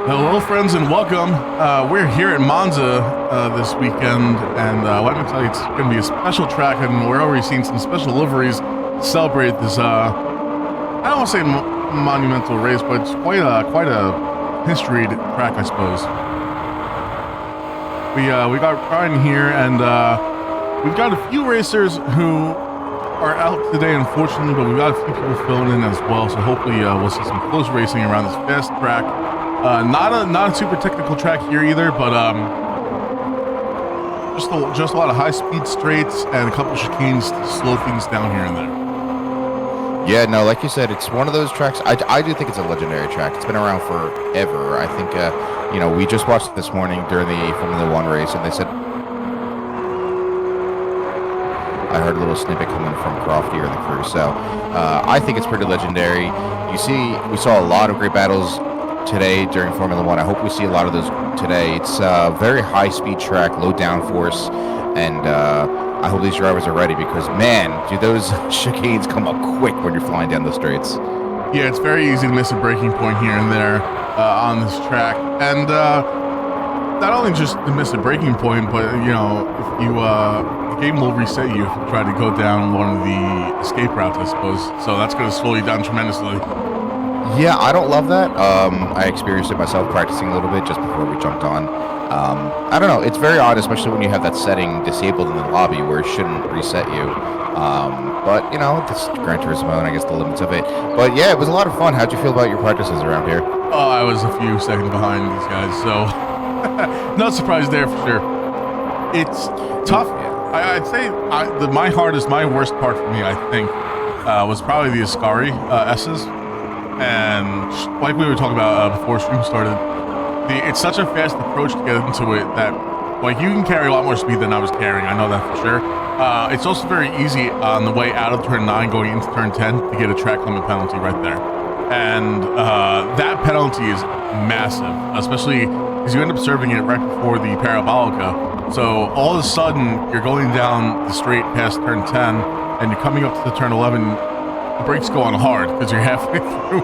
Hello, friends, and welcome. We're here at Monza this weekend, and let me tell you, it's going to be a special track, and we're already seeing some special liveries to celebrate this. I don't want to say monumental race, but it's quite a historied track, I suppose. We got Brian here, and we've got a few racers who are out today, unfortunately, but we've got a few people filling in as well. So hopefully, we'll see some close racing around this fast track. Not a super technical track here either, but just a lot of high speed straights and a couple chicanes to slow things down here and there. Yeah, no, like you said, it's one of those tracks. I do think it's a legendary track. It's been around forever. I think, we just watched it this morning during the Formula One race, and they said, I heard a little snippet coming from Crofty or the crew. So I think it's pretty legendary. We saw a lot of great battles today during Formula One. I hope we see a lot of those today. It's a very high speed track, low downforce, and I hope these drivers are ready because, man, do those chicanes come up quick when you're flying down the straights. Yeah, it's very easy to miss a braking point here and there on this track. And not only just to miss a braking point, but, if you, the game will reset you if you try to go down one of the escape routes, I suppose. So that's going to slow you down tremendously. Yeah, I don't love that. I experienced it myself practicing a little bit just before we jumped on. I don't know. It's very odd, especially when you have that setting disabled in the lobby where it shouldn't reset you. But, this Gran Turismo and I guess the limits of it. But, yeah, it was a lot of fun. How'd you feel about your practices around here? Oh, I was a few seconds behind these guys, so no surprise there for sure. It's tough. I'd say my worst part for me, I think, was probably the Ascari S's. And like we were talking about before stream started, it's such a fast approach to get into it that you can carry a lot more speed than I was carrying. I know that for sure. It's also very easy on the way out of turn 9 going into turn 10 to get a track limit penalty right there. And that penalty is massive, especially because you end up serving it right before the Parabolica. So all of a sudden, you're going down the straight past turn 10 and you're coming up to the turn 11. The brakes go on hard because you're halfway through,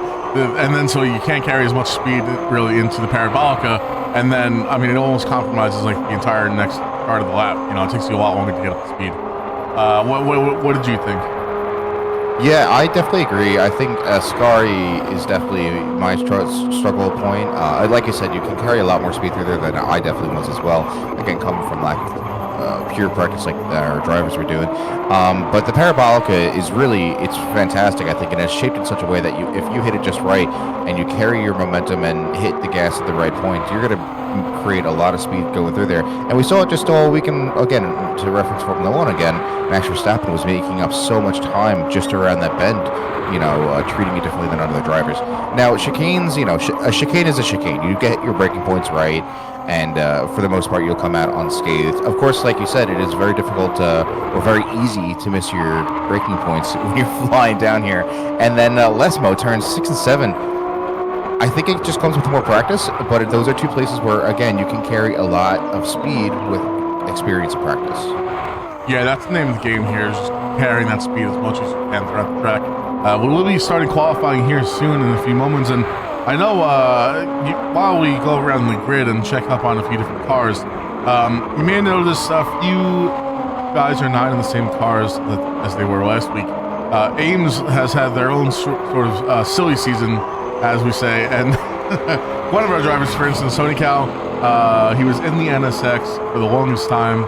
and then so you can't carry as much speed really into the Parabolica, and then it almost compromises the entire next part of the lap. It takes you a lot longer to get up to speed. What did you think? Yeah, I definitely agree. I think Ascari is definitely my struggle point. Like I said, you can carry a lot more speed through there than I definitely was as well. Again, coming from lack of pure practice like our drivers were doing. But the Parabolica it's fantastic, I think, and it's shaped in such a way that if you hit it just right and you carry your momentum and hit the gas at the right point, you're going to create a lot of speed going through there. And we saw it just all weekend, again, to reference Formula One again, Max Verstappen was making up so much time just around that bend, treating it differently than other drivers. Now, chicanes, a chicane is a chicane. You get your braking points right, and for the most part, you'll come out unscathed. Of course, like you said, it is very difficult or very easy to miss your braking points when you're flying down here. And then Lesmo turns 6 and 7. I think it just comes with more practice, but those are two places where, again, you can carry a lot of speed with experience and practice. Yeah, that's the name of the game here, is just carrying that speed as much as you can throughout the track. We'll be starting qualifying here soon in a few moments, and I know while we go around the grid and check up on a few different cars, you may notice a few guys are not in the same cars as they were last week. Ames has had their own sort of silly season, as we say, and one of our drivers, for instance, Tony Cal, he was in the NSX for the longest time,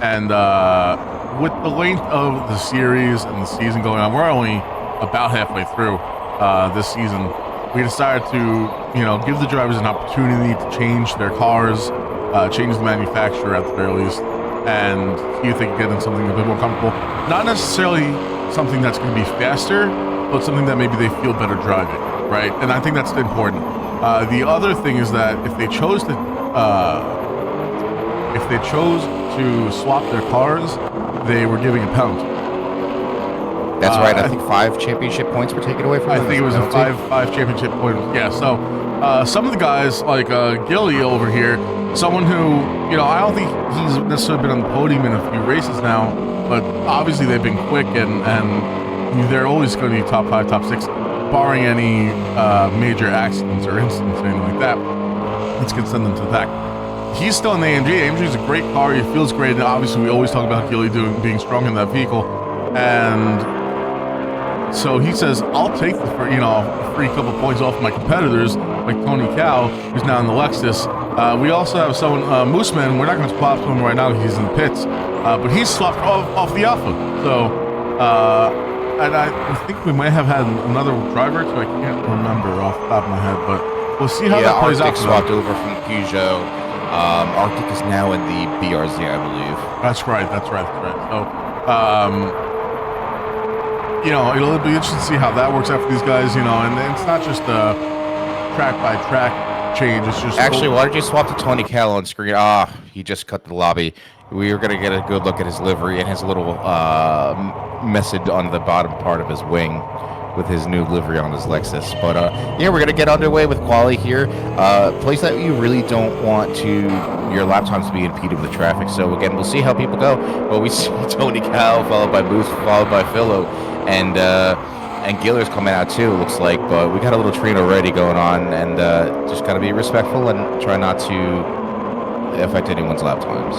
and with the length of the series and the season going on, we're only about halfway through this season. We decided to, give the drivers an opportunity to change their cars, change the manufacturer at the very least, and see if they can get in something a bit more comfortable. Not necessarily something that's going to be faster, but something that maybe they feel better driving, right? And I think that's important. The other thing is that if they chose to swap their cars, they were giving a penalty. That's right. I think 5 championship points were taken away from them. I think it was a five championship points. Yeah. So some of the guys like Gilly over here, someone who I don't think he's necessarily been on the podium in a few races now, but obviously they've been quick and they're always going to be top 5, top 6, barring any major accidents or incidents or anything like that. Let's send them to the back. he's still in the AMG. AMG is a great car. He feels great. And obviously, we always talk about Gilly being strong in that vehicle. And so he says, I'll take the free couple points off my competitors, like Tony Cow, who's now in the Lexus. We also have someone, Mooseman. We're not going to swap to him right now because he's in the pits. But he's swapped off the Alpha. So, and I think we might have had another driver, so I can't remember off the top of my head. But we'll see how that plays Arctic out. Swapped over from Peugeot. Arctic is now in the BRZ, I believe. That's right. So, it'll be interesting to see how that works out for these guys, and it's not just a track by track change. It's just actually, why did you swap to Tony Cal on screen? He just cut the lobby. We were gonna get a good look at his livery and his little message on the bottom part of his wing with his new livery on his Lexus. But we're gonna get underway with quali here. Place that you really don't want your lap times to be impeded with traffic. So again, we'll see how people go. But we see Tony Cal followed by Boost, followed by Philo, and Giller's coming out too, it looks like. But we got a little train already going on, and just gotta be respectful and try not to affect anyone's lap times.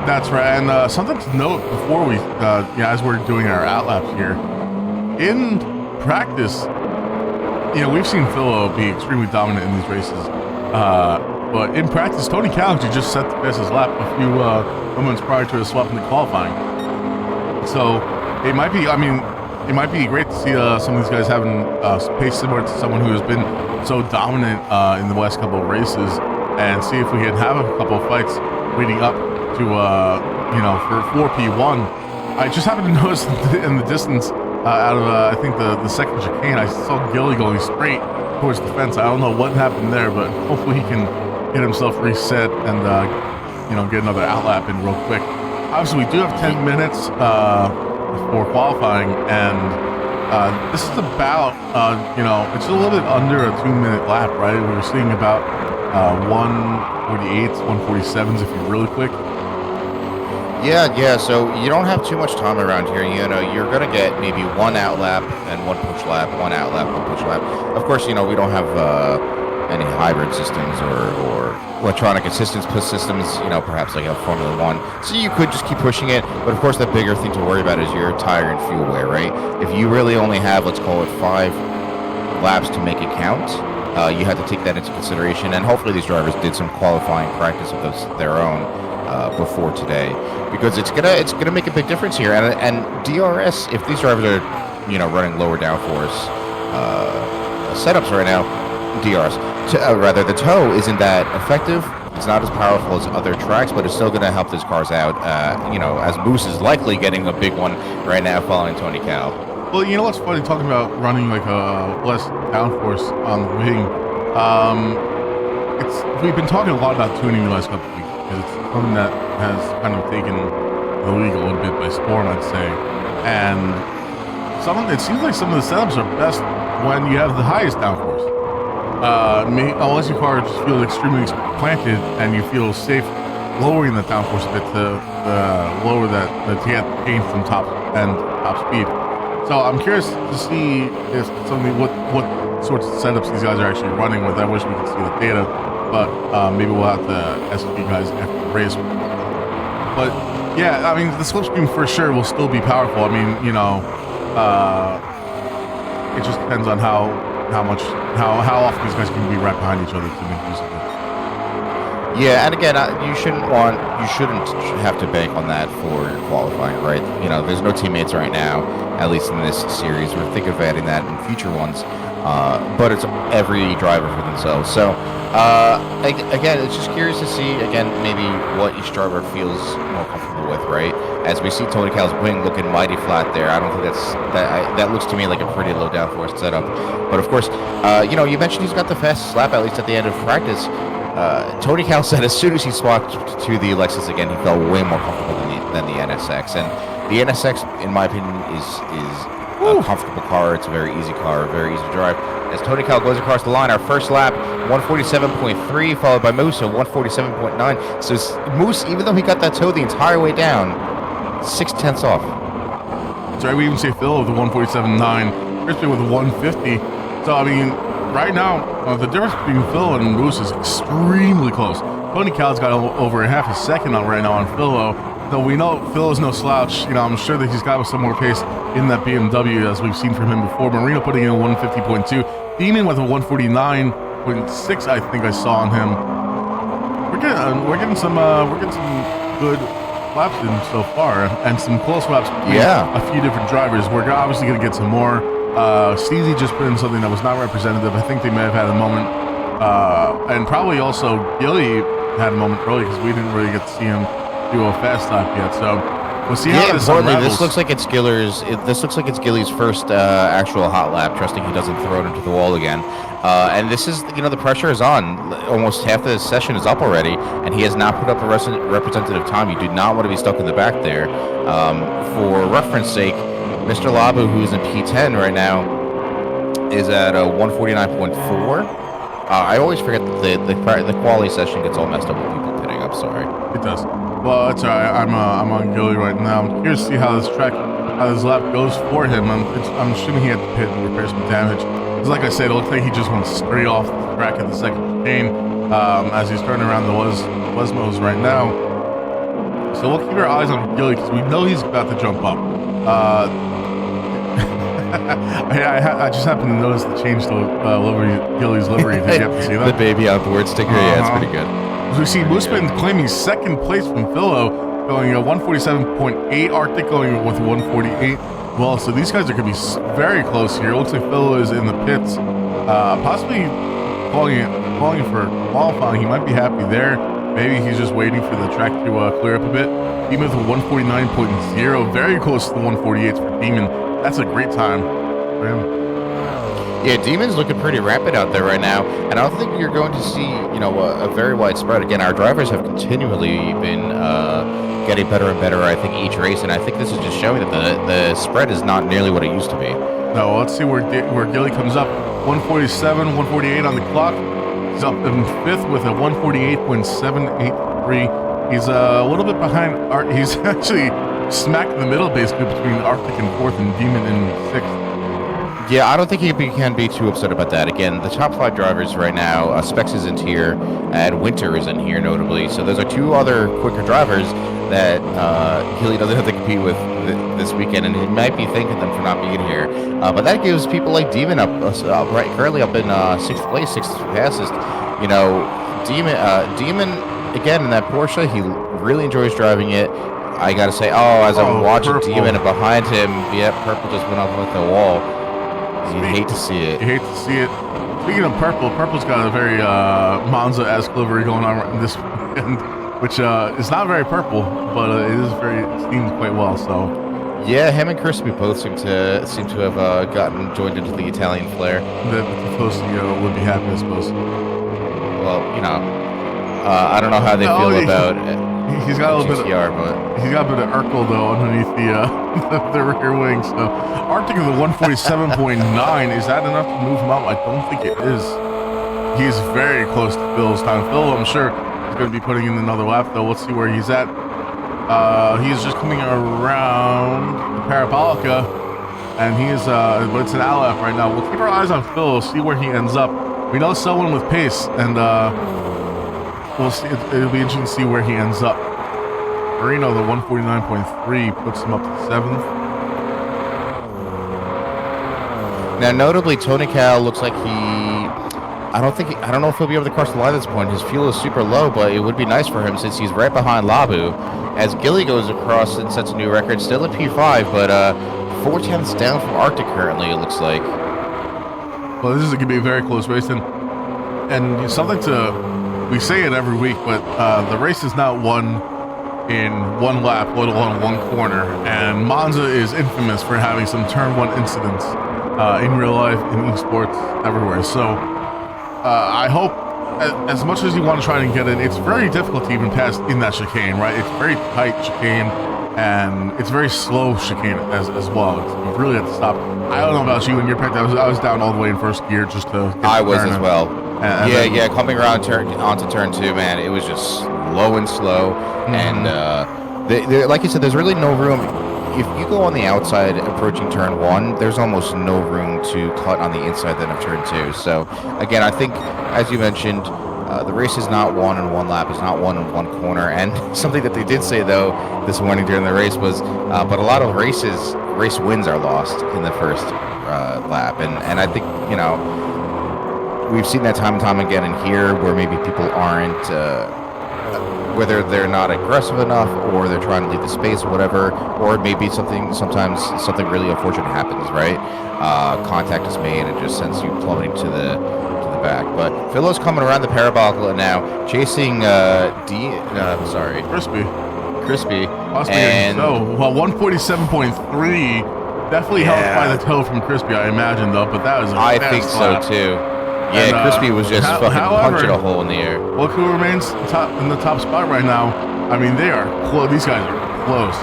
That's right. And something to note before we, as we're doing our outlaps here, in practice, we've seen Philo be extremely dominant in these races. But in practice, Tony Callaghan just set the fastest lap a few moments prior to his swap in the qualifying. So it might be great to see some of these guys having pace similar to someone who has been so dominant in the last couple of races, and see if we can have a couple of fights leading up to, for P1. I just happened to notice in the distance out of, I think, the second chicane, I saw Gilly going straight towards the fence. I don't know what happened there, but hopefully he can get himself reset and, get another outlap in real quick. Obviously, we do have 10 minutes for qualifying, and this is about, it's a little bit under a 2-minute lap, right? We were seeing about 148s, 147s if you're really quick. Yeah, so you don't have too much time around here. You're going to get maybe one outlap and one push lap, one outlap, one push lap. Of course, we don't have any hybrid systems or electronic assistance systems, perhaps like a Formula One. So you could just keep pushing it. But of course, the bigger thing to worry about is your tire and fuel wear, right? If you really only have, let's call it 5 laps to make it count, you have to take that into consideration. And hopefully these drivers did some qualifying practice of their own before today, because it's gonna make a big difference here. And DRS, if these drivers are running lower downforce setups right now, the tow isn't that effective. It's not as powerful as other tracks, but it's still going to help these cars out. As Moose is likely getting a big one right now following Tony Cal. Well, what's funny, talking about running like a less downforce on the wing. We've been talking a lot about tuning the last couple of weeks, because it's something that has kind of taken the league a little bit by storm, I'd say. And it seems like some of the setups are best when you have the highest downforce. Unless your car just feels extremely planted and you feel safe lowering the downforce a bit to lower that to get gain from top speed. So I'm curious to see if what sorts of setups these guys are actually running with. I wish we could see the data, but maybe we'll have to ask you guys after the race. But yeah, the slipstream for sure will still be powerful. It just depends on how often these guys can be right behind each other to make use of it. Yeah, and again, you shouldn't have to bank on that for your qualifying, right? There's no teammates right now, at least in this series. We're thinking of adding that in future ones, but it's every driver for themselves. So, again, it's just curious to see, again, maybe what each driver feels more comfortable with, right? As we see Tony Cal's wing looking mighty flat there, I don't think that looks to me like a pretty low downforce setup. But of course, you mentioned he's got the fastest lap, at least at the end of practice. Tony Cal said as soon as he swapped to the Lexus again, he felt way more comfortable than the NSX. And the NSX, in my opinion, is a comfortable car. It's a very easy car, very easy to drive. As Tony Cal goes across the line, our first lap, 147.3, followed by Moose, so 147.9. So Moose, even though he got that tow the entire way down, 0.6 off. Sorry, we even say Phil with the 147.9, Crispy with the 150. So, right now, the difference between Phil and Moose is extremely close. Tony Cal's got over a half a second on right now on Philo. Though we know Philo's no slouch, you know, I'm sure that he's got some more pace in that BMW as we've seen from him before. Marino putting in a 150.2. Demon with a 149.6, I think I saw on him. We're getting some good laps in so far, and some close laps between a few different drivers. We're obviously going to get some more. Steezy just put in something that was not representative. I think they may have had a moment, and probably also Gilly had a moment early because we didn't really get to see him do a fast lap yet. So we'll see how this unravels. This looks like it's Giller's. This looks like it's Gilly's first actual hot lap. Trusting he doesn't throw it into the wall again. And this is, you know, the pressure is on. Almost half the session is up already, and he has not put up a representative time. You do not want to be stuck in the back there. For reference sake, Mr. Labu, who's in P10 right now, is at a 149.4. I always forget that the quality session gets all messed up with people pitting. I'm sorry. It does. Well, it's all right. I'm on Gilly right now. I'm curious to see how this lap goes for him. I'm assuming he had to pit and repair some damage. Because like I said, it looks like he just went straight off the track at the second chicane as he's turning around the Wesmos right now. So we'll keep our eyes on Gilly because we know he's about to jump up. I just happened to notice the change to Gilly's livery. Did you have to see that? The baby on board sticker. Yeah, it's pretty good. We see Mooseman claiming second place from Philo, going 147.8. Arctic going with 148. Well, so these guys are going to be very close here. It looks like Philo is in the pits, possibly calling for qualifying. He might be happy there. Maybe he's just waiting for the track to clear up a bit. Demon with a 149.0, very close to the 148s for Demon. That's a great time for him. Yeah, Demon's looking pretty rapid out there right now, and I don't think you're going to see, you know, a very wide spread. Again, our drivers have continually been getting better and better, I think, each race, and I think this is just showing that the spread is not nearly what it used to be. No, let's see where Gilly comes up. 147, 148 on the clock. He's up in fifth with a 148.783. He's a little bit behind Art. He's actually smack in the middle, basically, between Arctic in fourth and Demon in sixth. Yeah, I don't think he can be too upset about that. Again, the top five drivers right now, Specs isn't here, and Winter isn't here, notably. So those are two other quicker drivers that Gilly doesn't have to compete with this weekend, and he might be thanking them for not being here. But that gives people like Demon currently up in sixth place, sixth fastest. You know, Demon again in that Porsche, he really enjoys driving it. I gotta say, as I'm watching purple. Demon behind him, purple just went off with the wall. You hate to see it. You hate to see it. Speaking of purple, purple's got a very Monza-esque livery going on right this weekend, which is not very purple, but it seems quite well. So, yeah, him and Crispy both seem to have gotten joined into the Italian flair. The Tifosi would be happy, I suppose. Well, you know, I don't know how they feel about it. He's got a little GTR, bit of Urkel though underneath the rear wing. So Arctic of the 147.9, is that enough to move him up? I don't think it is. He's very close to Phil's time. Phil, I'm sure, is going to be putting in another lap though. Let's see where he's at. He's just coming around the Parabolica, and but it's an out lap right now. We'll keep our eyes on Phil, see where he ends up. We know someone with pace, and we'll see. It'll be interesting to see where he ends up. Marino, the 149.3, puts him up to 7th. Now, notably, Tony Cal looks like I don't know if he'll be able to cross the line at this point. His fuel is super low, but it would be nice for him since he's right behind Labu. As Gilly goes across and sets a new record, still at P5, but 4/10ths down from Arctic currently, it looks like. Well, this is going to be a very close race, and something we say it every week, but the race is not won in one lap, let alone one corner. And Monza is infamous for having some turn one incidents in real life, in esports, everywhere. So I hope, as much as you want to try and get in, it's very difficult to even pass in that chicane, right? It's very tight chicane, and it's very slow chicane as well. You really have to stop. I don't know about you in your pick. I was down all the way in first gear just to get I was as well. Yeah, coming around onto turn 2, man, it was just slow and slow. Mm-hmm. And like you said, there's really no room. If you go on the outside approaching turn 1, there's almost no room to cut on the inside then of turn 2. So, again, I think, as you mentioned, The race is not won in one lap. It's not won in one corner. And something that they did say, though, this morning during the race was, but a lot of race wins are lost in the first lap. And I think, you know, we've seen that time and time again in here where maybe people aren't, whether they're not aggressive enough or they're trying to leave the space or whatever, or maybe sometimes something really unfortunate happens, right? Contact is made and it just sends you plummeting to the back. But Philo's coming around the parabolic now, chasing Crispy. And so, well, 147.3, definitely helped by the toe from Crispy, I imagine, though. But that was I think so too. Yeah, and, Crispy was just fucking punching a hole in the air. Look who remains in the top spot right now. I mean, they are close. These guys are close.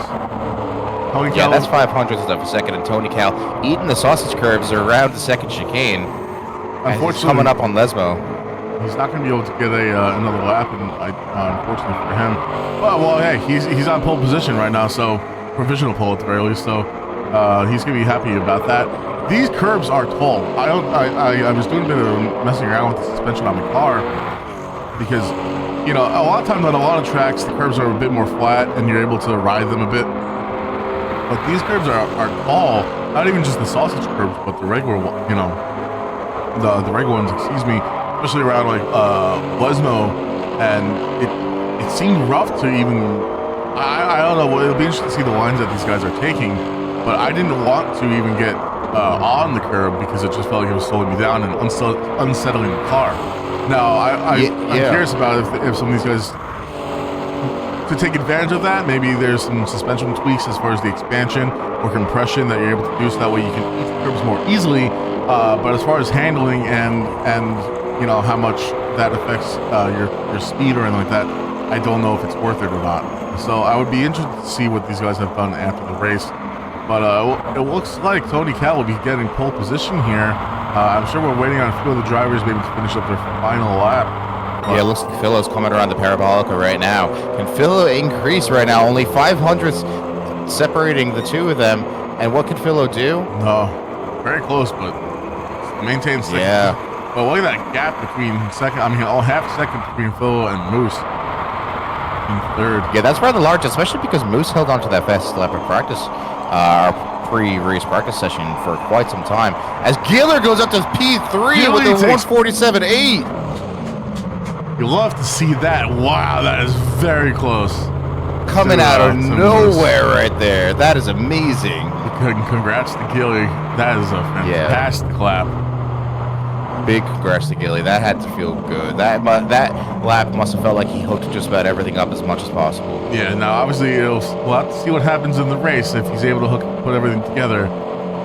Tony Cal, that's 500th of a second, and Tony Cal eating the sausage curves around the second chicane. Unfortunately, he's coming up on Lesmo. He's not going to be able to get another lap, and unfortunately for him. Well, hey, he's on pole position right now, so provisional pole at the very least. So he's going to be happy about that. These curbs are tall. I was doing a bit of messing around with the suspension on the car because, you know, a lot of times on a lot of tracks, the curbs are a bit more flat and you're able to ride them a bit. But these curbs are tall. Not even just the sausage curbs, but the regular, you know, the regular ones, excuse me, especially around like Lesmo. And it seemed rough to even, I don't know, it'll be interesting to see the lines that these guys are taking. But I didn't want to even get on the curb because it just felt like it was slowing me down and unsettling the car. Now, I'm curious about if some of these guys, to take advantage of that, maybe there's some suspension tweaks as far as the expansion or compression that you're able to do so that way you can eat the curbs more easily. But as far as handling and you know how much that affects your speed or anything like that, I don't know if it's worth it or not. So I would be interested to see what these guys have done after the race. But it looks like Tony Cal will be getting pole position here. I'm sure we're waiting on a few of the drivers maybe to finish up their final lap. Yeah, it looks like Philo's coming around the Parabolica right now. Can Philo increase right now? Only 500ths separating the two of them. And what can Philo do? No, very close, but maintain second. Yeah. But look at that gap between second. I mean, half second between Philo and Moose in third. Yeah, that's rather large, especially because Moose held on to that fastest lap of practice. Our pre-race practice session for quite some time. As Giller goes up to P3 with a 147.8. You love to see that. Wow, that is very close. Coming out of nowhere right there. That is amazing. Congrats to Gilly. That is a fantastic lap. Big congrats to Gilly. That had to feel good. That lap must have felt like he hooked just about everything up as much as possible. Yeah, now obviously we'll have to see what happens in the race if he's able to put everything together.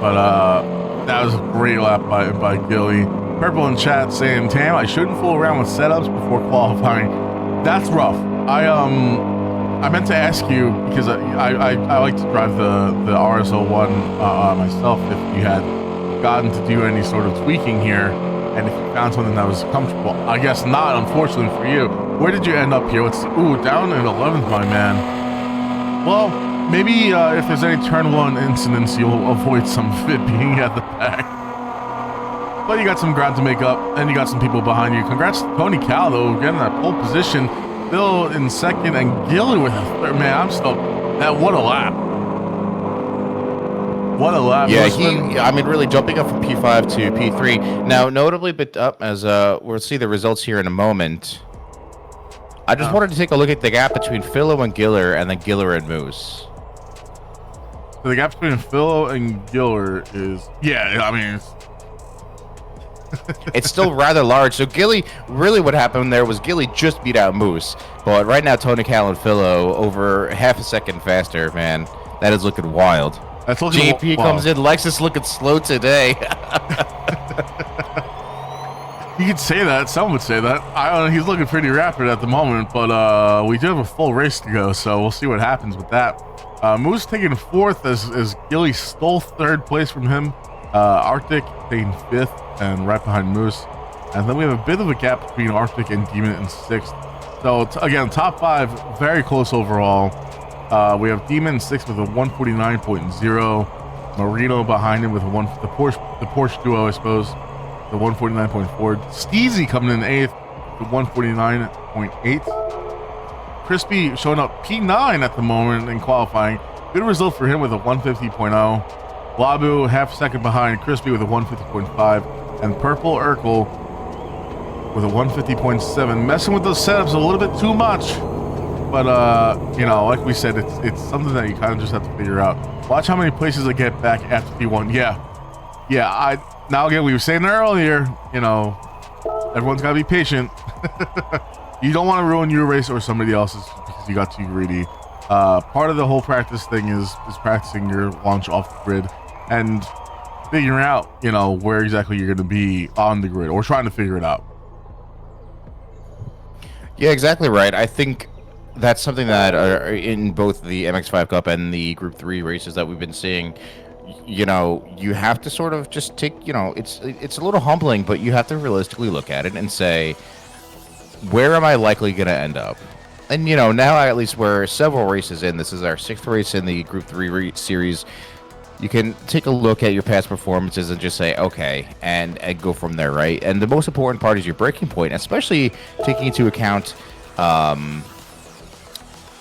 But that was a great lap by Gilly. Purple in chat saying, Tam, I shouldn't fool around with setups before qualifying. That's rough. I meant to ask you because I like to drive the RS01 myself if you had gotten to do any sort of tweaking here. And if you found something that was comfortable, I guess not, unfortunately for you. Where did you end up here? Down in 11th, my man. Well, maybe if there's any turn one incidents, you'll avoid some fit being at the back. But you got some ground to make up, and you got some people behind you. Congrats to Tony Cal, though, getting that pole position. Bill in second, and Gilly with a third. Man, I'm stoked. What a lap. What a lap. Yeah, I mean, really jumping up from P5 to P3. Now, notably, but up as we'll see the results here in a moment. I just wanted to take a look at the gap between Philo and Giller, and then Giller and Moose. So the gap between Philo and Giller is, I mean, it's still rather large. So Gilly, really what happened there was Gilly just beat out Moose. But right now, Tony Cal and Philo over half a second faster, man. That is looking wild. That's looking JP comes in. Lexus looking slow today. You could say that. Some would say that. I don't know. He's looking pretty rapid at the moment, but we do have a full race to go, so we'll see what happens with that. Moose taking fourth as Gilly stole third place from him. Arctic taking fifth and right behind Moose. And then we have a bit of a gap between Arctic and Demon in sixth. So, again, top five, very close overall. We have Demon in sixth with a 149.0. Marino behind him with the Porsche duo, I suppose, the 149.4. Steezy coming in eighth, to 149.8. Crispy showing up P9 at the moment in qualifying. Good result for him with a 150.0. Labu half second behind Crispy with a 150.5. And Purple Urkel with a 150.7. Messing with those setups a little bit too much. But, you know, like we said, it's something that you kind of just have to figure out. Watch how many places I get back after P1. Yeah, now again, we were saying earlier, you know, everyone's got to be patient. You don't want to ruin your race or somebody else's because you got too greedy. Part of the whole practice thing is practicing your launch off the grid and figuring out, you know, where exactly you're going to be on the grid or trying to figure it out. Yeah, exactly right. I think that's something that in both the MX5 Cup and the Group 3 races that we've been seeing, you know, you have to sort of just take, you know, it's a little humbling, but you have to realistically look at it and say, where am I likely going to end up? And, you know, now at least we're several races in. This is our 6th race in the Group 3 series. You can take a look at your past performances and just say, okay, and go from there, right? And the most important part is your braking point, especially taking into account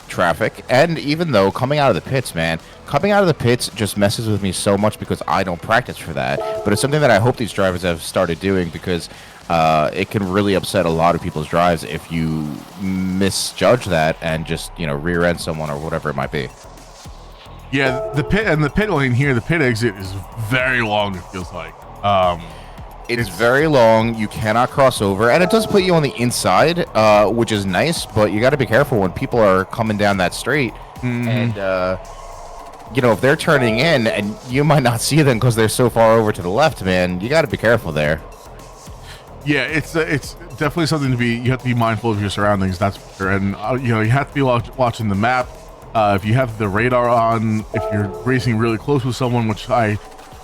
traffic. And even though coming out of the pits, man, coming out of the pits just messes with me so much because I don't practice for that. But it's something that I hope these drivers have started doing because it can really upset a lot of people's drives if you misjudge that and just, you know, rear end someone or whatever it might be. Yeah, the pit lane here, the pit exit is very long, it feels like. It's very long. You cannot cross over, and it does put you on the inside, which is nice, but you got to be careful when people are coming down that straight. Mm-hmm. And, you know, if they're turning in, and you might not see them because they're so far over to the left, man, you got to be careful there. Yeah, it's definitely something you have to be mindful of your surroundings, that's for sure. And, you know, you have to be watching the map. If you have the radar on, if you're racing really close with someone, which I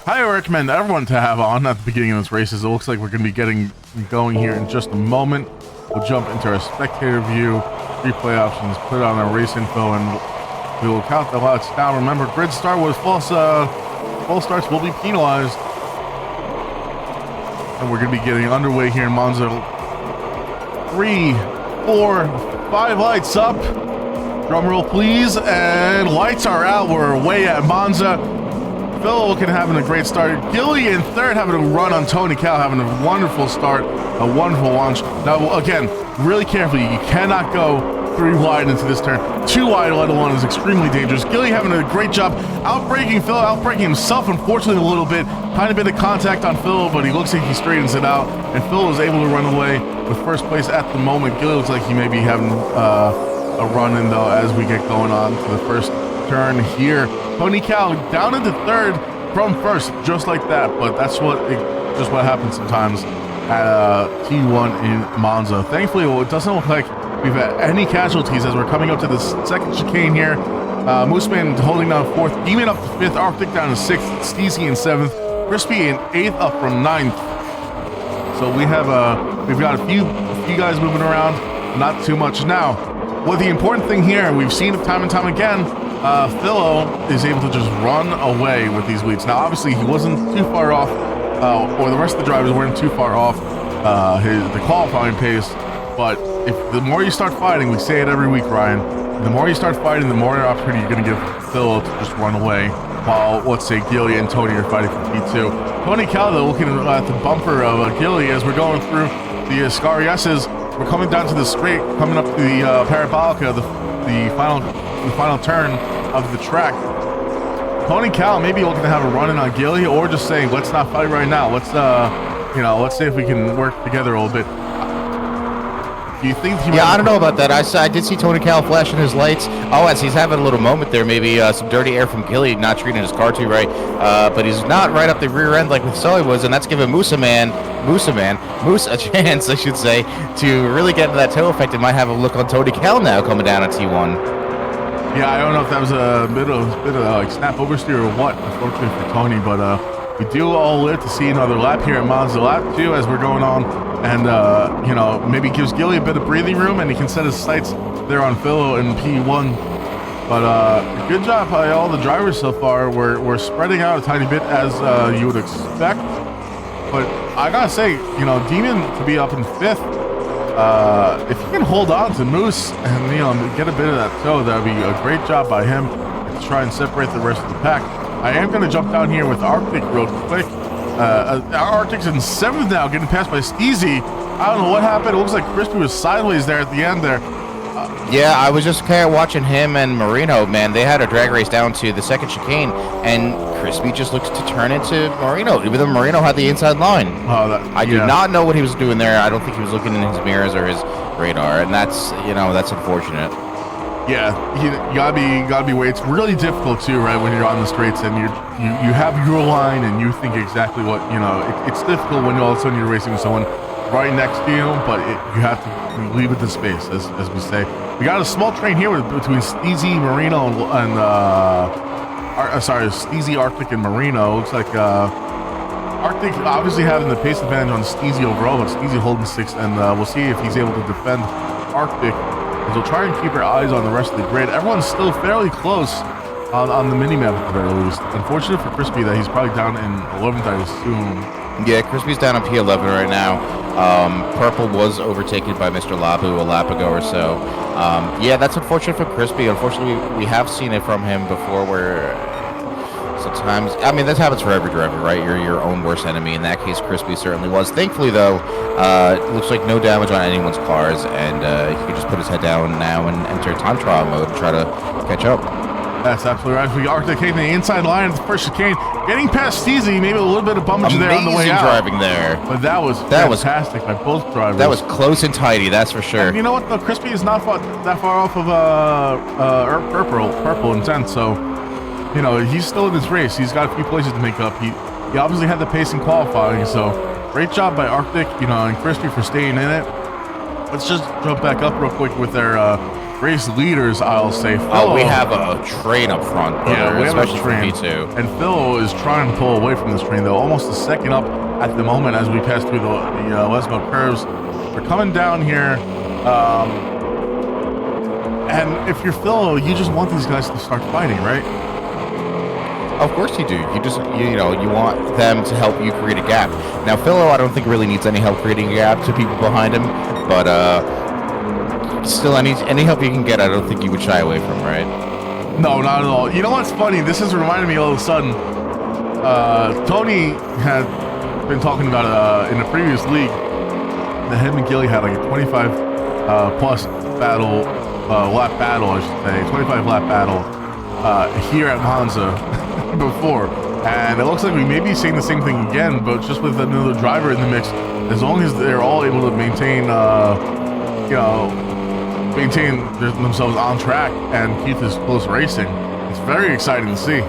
highly recommend everyone to have on at the beginning of this race, as it looks like we're going to be getting going here in just a moment. We'll jump into our spectator view, replay options, put on our race info, and we will count the laps down. Remember, grid start with false starts will be penalized. And we're going to be getting underway here in Monza. 3, 4, 5 lights up. Drum roll, please, and lights are out. We're away at Monza. Phil looking having a great start. Gilly in third having a run on Tony Cal, having a wonderful start, a wonderful launch. Now, again, really carefully, you cannot go 3 wide into this turn. 2 wide, let alone, is extremely dangerous. Gilly having a great job outbraking Phil, outbraking himself, unfortunately, a little bit. Tiny bit of contact on Phil, but he looks like he straightens it out, and Phil is able to run away with first place at the moment. Gilly looks like he may be having a run in though as we get going on to the first turn here. Tony Cal down into third from first, just like that. But that's what happens sometimes at T1 in Monza. Thankfully, it doesn't look like we've had any casualties as we're coming up to the second chicane here. Mooseman holding down fourth, Demon up to fifth, Arctic down to sixth, Steezy in seventh, Crispy in eighth, up from ninth. So we've got a few guys moving around, not too much now. Well, the important thing here, and we've seen it time and time again, Philo is able to just run away with these leads. Now, obviously, he wasn't too far off, or the rest of the drivers weren't too far off the qualifying pace, but if the more you start fighting, we say it every week, Ryan, the more you start fighting, the more opportunity you're going to give Philo to just run away, while, let's say, Gilly and Tony are fighting for P2. Tony Caldo looking at the bumper of Gilly as we're going through the Scary S's. We're coming down to the straight, coming up to the Parabolica, the final turn of the track. Tony Cal maybe looking to have a run in on Gilly, or just saying, let's not fight right now. Let's see if we can work together a little bit. Do you think? I don't know about that. I did see Tony Cal flashing his lights. Oh, as he's having a little moment there, maybe some dirty air from Gilly, not treating his car too right. But he's not right up the rear end like we saw he was, and that's giving Moose a chance, I should say, to really get into that toe effect and might have a look on Tony Cal now coming down at T1. Yeah, I don't know if that was a bit of like snap oversteer or what, unfortunately for Tony, but we do all live to see another lap here at Monza, lap 2 as we're going on, and maybe gives Gilly a bit of breathing room, and he can set his sights there on Philo in P1. But good job by all the drivers so far. We're spreading out a tiny bit as you would expect, but I gotta say, Demon to be up in 5th If you can hold on to Moose and, you know, get a bit of that toe, that would be a great job by him to try and separate the rest of the pack. I am going to jump down here with Arctic real quick. Arctic's in 7th now, getting passed by Steezy. I don't know what happened. It looks like Crispy was sideways there at the end there. Yeah, I was just kind of watching him and Marino, man. They had a drag race down to the second chicane, and Crispy just looks to turn into Marino, even though Marino had the inside line. I do not know what he was doing there. I don't think he was looking in his mirrors or his radar, and that's, you know, that's unfortunate. Yeah, you gotta be it's really difficult too, right? When you're on the straights and you have your line and you think exactly what, you know, it's difficult when all of a sudden you're racing with someone right next to you, but you have to leave it to space, as we say. We got a small train here between Steezy, Marino, and Steezy, Arctic, and Marino. Looks like Arctic obviously having the pace advantage on Steezy overall, but Steezy holding 6th, and we'll see if he's able to defend Arctic. As we'll try and keep our eyes on the rest of the grid. Everyone's still fairly close on the mini-map at the very least. Unfortunate for Crispy that he's probably down in 11th, I assume. Yeah, Crispy's down on P11 right now. Purple was overtaken by Mr. Labu a lap ago or so. Yeah, that's unfortunate for Crispy. Unfortunately, we have seen it from him before where sometimes, I mean, this happens for every driver, right? You're your own worst enemy. In that case, Crispy certainly was. Thankfully, though, it looks like no damage on anyone's cars, and he can just put his head down now and enter time trial mode and try to catch up. That's absolutely right. We Arctic taking the inside line at the first chicane, getting past Steezy, maybe a little bit of bumpage there on the way out. Driving there. But that was fantastic by both drivers. That was close and tidy, that's for sure. And you know what? The Crispy is not that far off of purple in 10th, so you know he's still in this race. He's got a few places to make up. He obviously had the pace in qualifying, so great job by Arctic, you know, and Crispy for staying in it. Let's just jump back up real quick with their race leaders, I'll say. Phil, we have a train up front. Yeah, we have a train. P2. And Phil is trying to pull away from this train, though. Almost a second up at the moment as we pass through the Lesmo curves. We're coming down here. And if you're Phil, you just want these guys to start fighting, right? Of course you do. You just, you know, you want them to help you create a gap. Now, Philo, I don't think really needs any help creating a gap to people behind him, but still, any help you can get, I don't think you would shy away from, right? No, not at all. You know what's funny? This is reminding me all of a sudden. Tony had been talking about in a previous league that him and Gilly had like a 25 plus battle, lap battle, I should say, 25 lap battle here at Monza before. And it looks like we may be seeing the same thing again, but just with another driver in the mix. As long as they're all able to maintain, maintain themselves on track and keep this close racing, it's very exciting to see.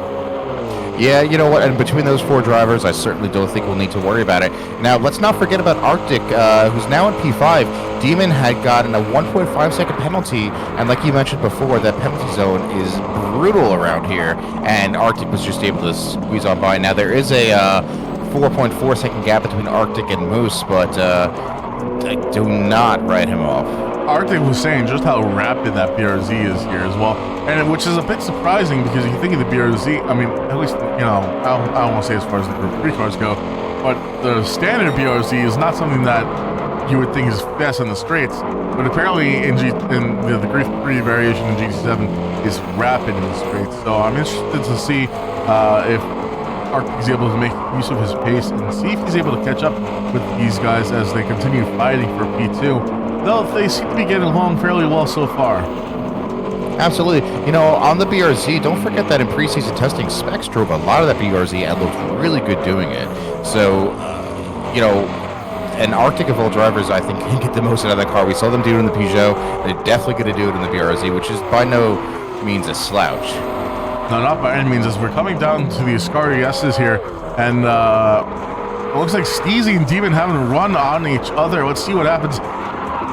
Yeah, you know what, and between those four drivers, I certainly don't think we'll need to worry about it. Now, let's not forget about Arctic, who's now in P5. Demon had gotten a 1.5 second penalty, and like you mentioned before, that penalty zone is brutal around here, and Arctic was just able to squeeze on by. Now, there is a 4.4 second gap between Arctic and Moose, but I do not write him off. Arctic was saying just how rapid that BRZ is here as well, and which is a bit surprising because you think of the BRZ, I mean, at least, you know, I don't want to say as far as the Group 3 cars go, but the standard BRZ is not something that you would think is fast on the straights, but apparently in the Group 3 variation in GT7 is rapid in the straights. So I'm interested to see if Arctic is able to make use of his pace and see if he's able to catch up with these guys as they continue fighting for P2. Though they seem to be getting along fairly well so far. Absolutely. You know, on the BRZ, don't forget that in preseason testing, Specs drove a lot of that BRZ and looked really good doing it. So, you know, an Arctic of all drivers, I think, can get the most out of that car. We saw them do it in the Peugeot. They're definitely going to do it in the BRZ, which is by no means a slouch. No, not by any means. As we're coming down to the Ascari S's here, and it looks like Steezy and Demon having a run on each other. Let's see what happens.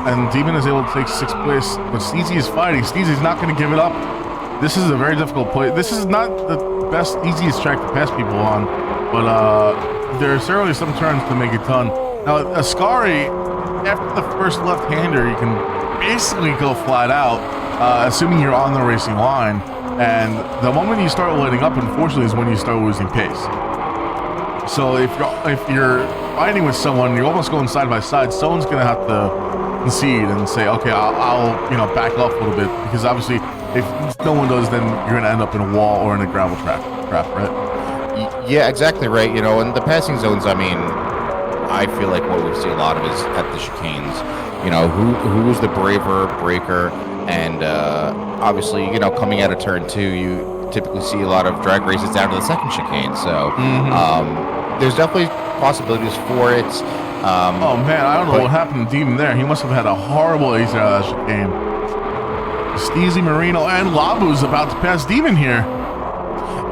And Demon is able to take 6th place, but Steezy is fighting. Steezy's not going to give it up. This is a very difficult play. This is not the best, easiest track to pass people on, but there are certainly some turns to make it done. Now, Ascari, after the first left-hander, you can basically go flat out, assuming you're on the racing line. And the moment you start letting up, unfortunately, is when you start losing pace. So if you're fighting with someone, you're almost going side by side. Someone's going to have to concede and say, okay, I'll back off a little bit, because obviously if no one does, then you're going to end up in a wall or in a gravel trap, right? Yeah, exactly right. And the passing zones, I mean, I feel like what we see a lot of is at the chicanes. Who's the braver breaker, and obviously, coming out of turn 2, you typically see a lot of drag races down to the second chicane. So there's definitely possibilities for it. Oh man, I don't know what happened to Demon there. He must have had a horrible exit out of that chicane. Steezy, Marino, and Labu's about to pass Demon here.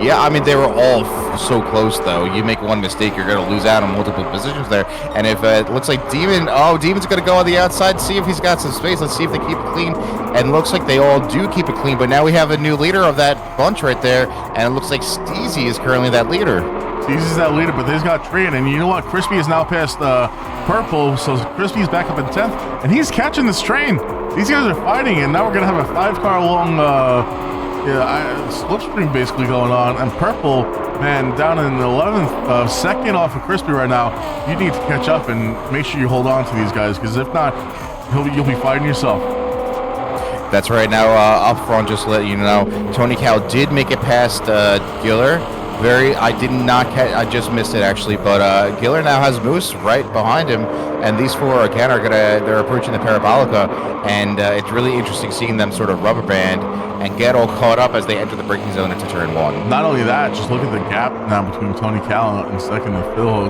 Yeah, I mean, they were all so close, though. You make one mistake, you're going to lose out on multiple positions there. And if it looks like Demon's going to go on the outside, see if he's got some space. Let's see if they keep it clean. And looks like they all do keep it clean. But now we have a new leader of that bunch right there. And it looks like Steezy is currently that leader. Steezy's that leader, but they've got Train. And you know what? Crispy is now past Purple. So Crispy's back up in 10th. And he's catching this Train. These guys are fighting. And now we're going to have a 5-car long... slipstream basically going on, and Purple, man, down in the 11th, second off of Crispy right now. You need to catch up and make sure you hold on to these guys, because if not, you'll be fighting yourself. That's right. Now, up front, just to let you know, Tony Cal did make it past Giller. I did not catch, I just missed it actually, but Giller now has Moose right behind him, and these four again they're approaching the Parabolica, and it's really interesting seeing them sort of rubber band and get all caught up as they enter the braking zone into turn 1. Not only that, just look at the gap now between Tony Cal and second and Phil.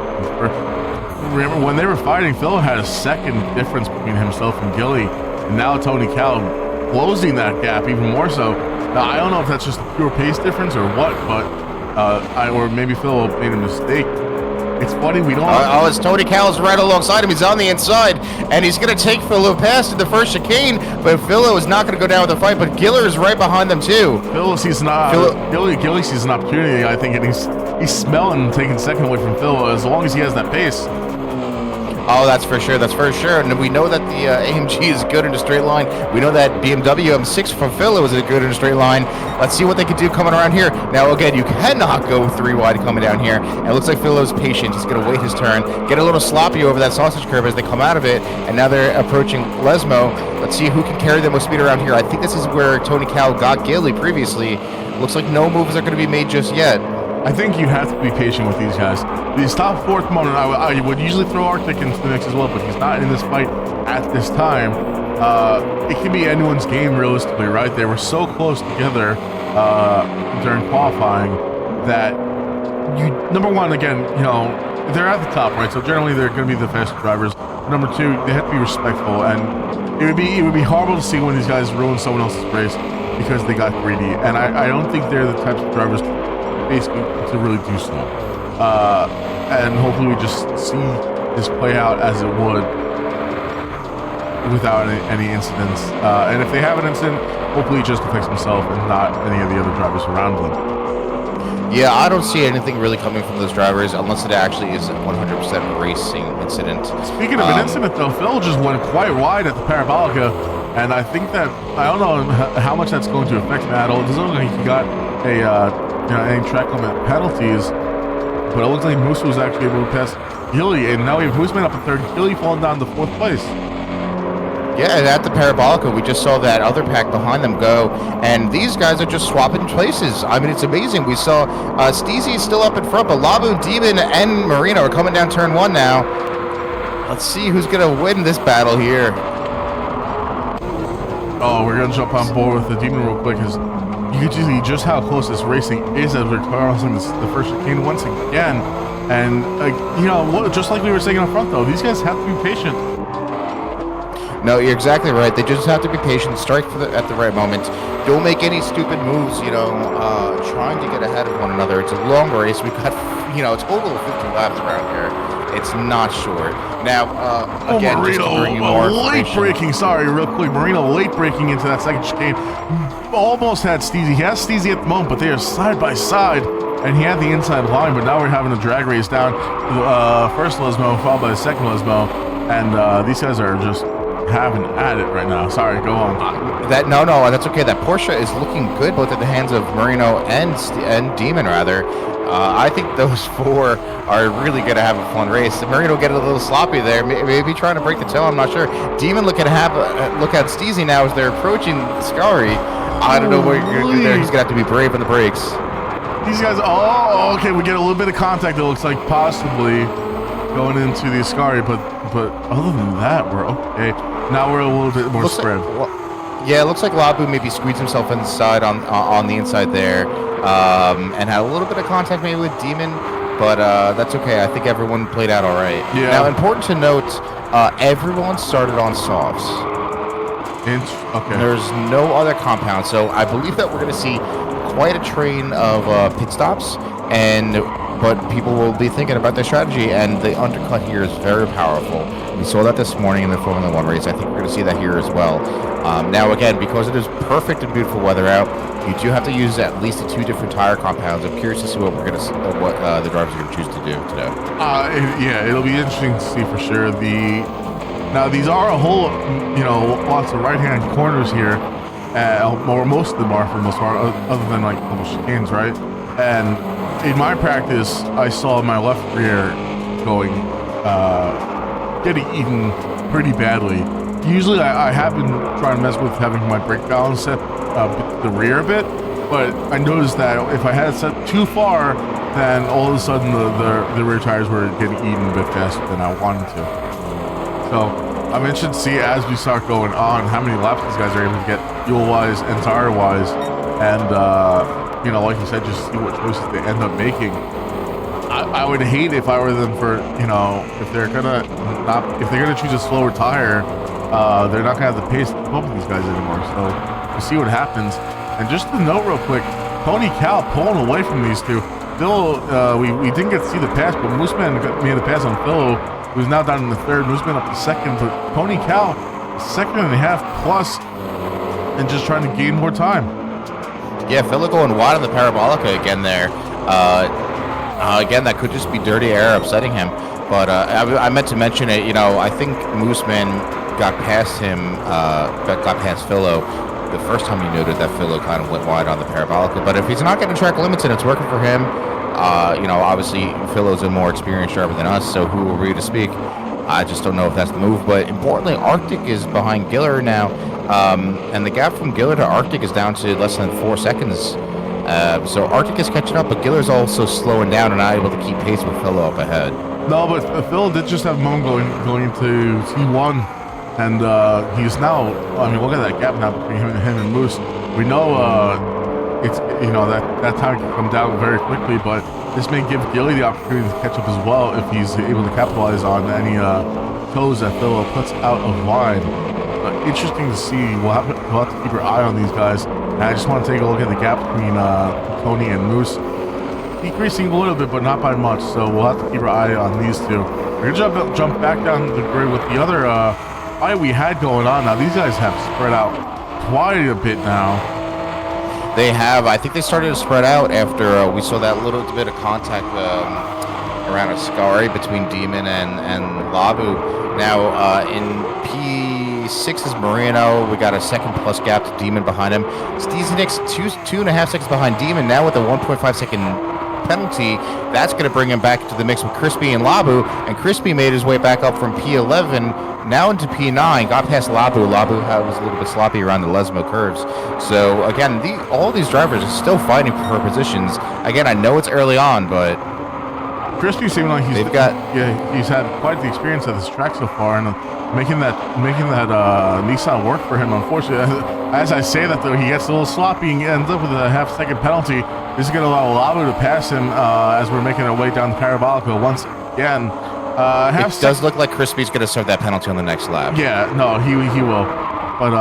Remember when they were fighting, Phil had a second difference between himself and Gilly, and now Tony Cal closing that gap even more so. Now, I don't know if that's just a pure pace difference or what, but or maybe Phil made a mistake. It's funny, we don't... it's Tony Cal's right alongside him. He's on the inside, and he's going to take Philo past the first chicane, but Philo is not going to go down with the fight, but Giller is right behind them, too. Philo sees Gilly sees an opportunity, I think, and he's smelling taking second away from Philo as long as he has that pace. Oh, that's for sure. And we know that the AMG is good in a straight line. We know that BMW M6 from Philo is good in a straight line. Let's see what they can do coming around here. Now, again, you cannot go 3 wide coming down here. And it looks like Philo's patient. He's going to wait his turn, get a little sloppy over that sausage curve as they come out of it. And now they're approaching Lesmo. Let's see who can carry them with speed around here. I think this is where Tony Cal got Gilly previously. Looks like no moves are going to be made just yet. I think you have to be patient with these guys. These top 4th moment, I would usually throw Arctic into the mix as well, but he's not in this fight at this time. It can be anyone's game realistically, right? They were so close together during qualifying that number one, again, they're at the top, right? So generally they're going to be the fastest drivers. Number 2, they have to be respectful, and it would be horrible to see when these guys ruin someone else's race because they got greedy. And I don't think they're the types of drivers basically to really do so. And hopefully we just see this play out as it would without any incidents. And if they have an incident, hopefully it just affects himself and not any of the other drivers around them. Yeah, I don't see anything really coming from those drivers unless it actually is a 100% racing incident. Speaking of an incident, though, Phil just went quite wide at the Parabolica, and I think that, I don't know how much that's going to affect him at all. It doesn't look like he got any track limit penalties, but it looks like Moose was actually able to pass Gilly, and now we have Mooseman up in 3rd, Gilly falling down to 4th place. Yeah, and at the Parabolica, we just saw that other pack behind them go, and these guys are just swapping places. I mean, it's amazing. We saw Steezy is still up in front, but Labu, Demon, and Marino are coming down turn 1 now. Let's see who's going to win this battle here. Oh, we're going to jump on board with the Demon real quick, because you can see just how close this racing is as we're crossing the first chicane once again. And, just like we were saying up front, though, these guys have to be patient. No, you're exactly right. They just have to be patient, strike at the right moment. Don't make any stupid moves, trying to get ahead of one another. It's a long race. We've got, it's over 50 laps around here. It's not short. Now, again, Marino, just to bring you more late braking. Sorry, real quick. Marino late braking into that second chicane. Almost had Steezy. He has Steezy at the moment, but they are side by side. And he had the inside line, but now we're having a drag race down. First Lesmo, followed by the second Lesmo. And these guys are just having at it right now. Sorry, go on. No, that's okay. That Porsche is looking good, both at the hands of Marino and Demon, rather. I think those four are really going to have a fun race. Marino get a little sloppy there, maybe trying to break the toe. I'm not sure. Demon look at Steezy now as they're approaching Scary. I don't know what you're going to do there. He's going to have to be brave on the brakes. These guys, okay, we get a little bit of contact. It looks like possibly going into the Ascari, but other than that, we're okay. Now we're a little bit more spread. Yeah, it looks like Labu maybe squeezed himself inside on the inside there, and had a little bit of contact maybe with Demon, but that's okay. I think everyone played out all right. Yeah. Now, important to note, everyone started on softs. Okay. There's no other compound, so I believe that we're going to see quite a train of pit stops, but people will be thinking about their strategy, and the undercut here is very powerful. We saw that this morning in the Formula 1 race. I think we're going to see that here as well. Now, again, because it is perfect and beautiful weather out, you do have to use at least 2 different tire compounds. I'm curious to see what the drivers are going to choose to do today. Yeah, it'll be interesting to see for sure. Now, these are a whole, lots of right-hand corners here. Or most of them are for the most part, other than like little chicanes, right? And in my practice, I saw my left rear getting eaten pretty badly. Usually, I have been trying to mess with having my brake balance set the rear a bit, but I noticed that if I had it set too far, then all of a sudden the rear tires were getting eaten a bit faster than I wanted to. So I'm interested to see as we start going on how many laps these guys are able to get fuel-wise and tire-wise, and like you said, just see what choices they end up making. I would hate if I were them for if they're gonna choose a slower tire, they're not gonna have the pace to keep up with these guys anymore. So we'll see what happens. And just to note real quick, Tony Cal pulling away from these two. Phil, we didn't get to see the pass, but Mooseman made the pass on Phil, who's now down in the third. Mooseman up to second, but Tony Cal, 2.5 plus, and just trying to gain more time. Yeah, Phil going wide on the Parabolica again there. Again, that could just be dirty air upsetting him. But I meant to mention it. I think Mooseman got past him, got past Philo the first time he noted that Philo kind of went wide on the Parabolica. But if he's not getting track limits and it's working for him, obviously Philo's a more experienced driver than us, so who are we to speak? I just don't know if that's the move. But importantly, Arctic is behind Giller now, and the gap from Giller to Arctic is down to less than 4 seconds. So Arctic is catching up, but Giller's also slowing down and not able to keep pace with Philo up ahead. No, but Phil did just have Moan going into T1, and he's now. Look at that gap now between him and Moose. We know it's that time can come down very quickly, but this may give Gilly the opportunity to catch up as well if he's able to capitalize on any toes that Phil puts out of line. Interesting to see. We'll have to keep our eye on these guys. And I just want to take a look at the gap between Tony and Moose. Decreasing a little bit, but not by much, so we'll have to keep our eye on these two. We're going to jump back down the grid with the other fight we had going on. Now, these guys have spread out quite a bit now. They have. I think they started to spread out after we saw that little bit of contact around Ascari between Demon and Labu. Now, in P6 is Marino. We got a second plus gap to Demon behind him. Steezy Nick's 2.5 seconds behind Demon, now with a 1.5 second penalty. That's going to bring him back to the mix with Crispy and Labu, and Crispy made his way back up from P11 now into P9, got past Labu. Labu was a little bit sloppy around the Lesmo curves. So again, all these drivers are still fighting for positions. Again, I know it's early on, but Crispy seemed like he's had quite the experience at this track so far, and making that Nissan work for him. Unfortunately, as I say that though, he gets a little sloppy and ends up with a half-second penalty. This is going to allow Labu to pass him as we're making our way down the Parabolica once again. It does look like Crispy's going to serve that penalty on the next lap. Yeah, no, he will. But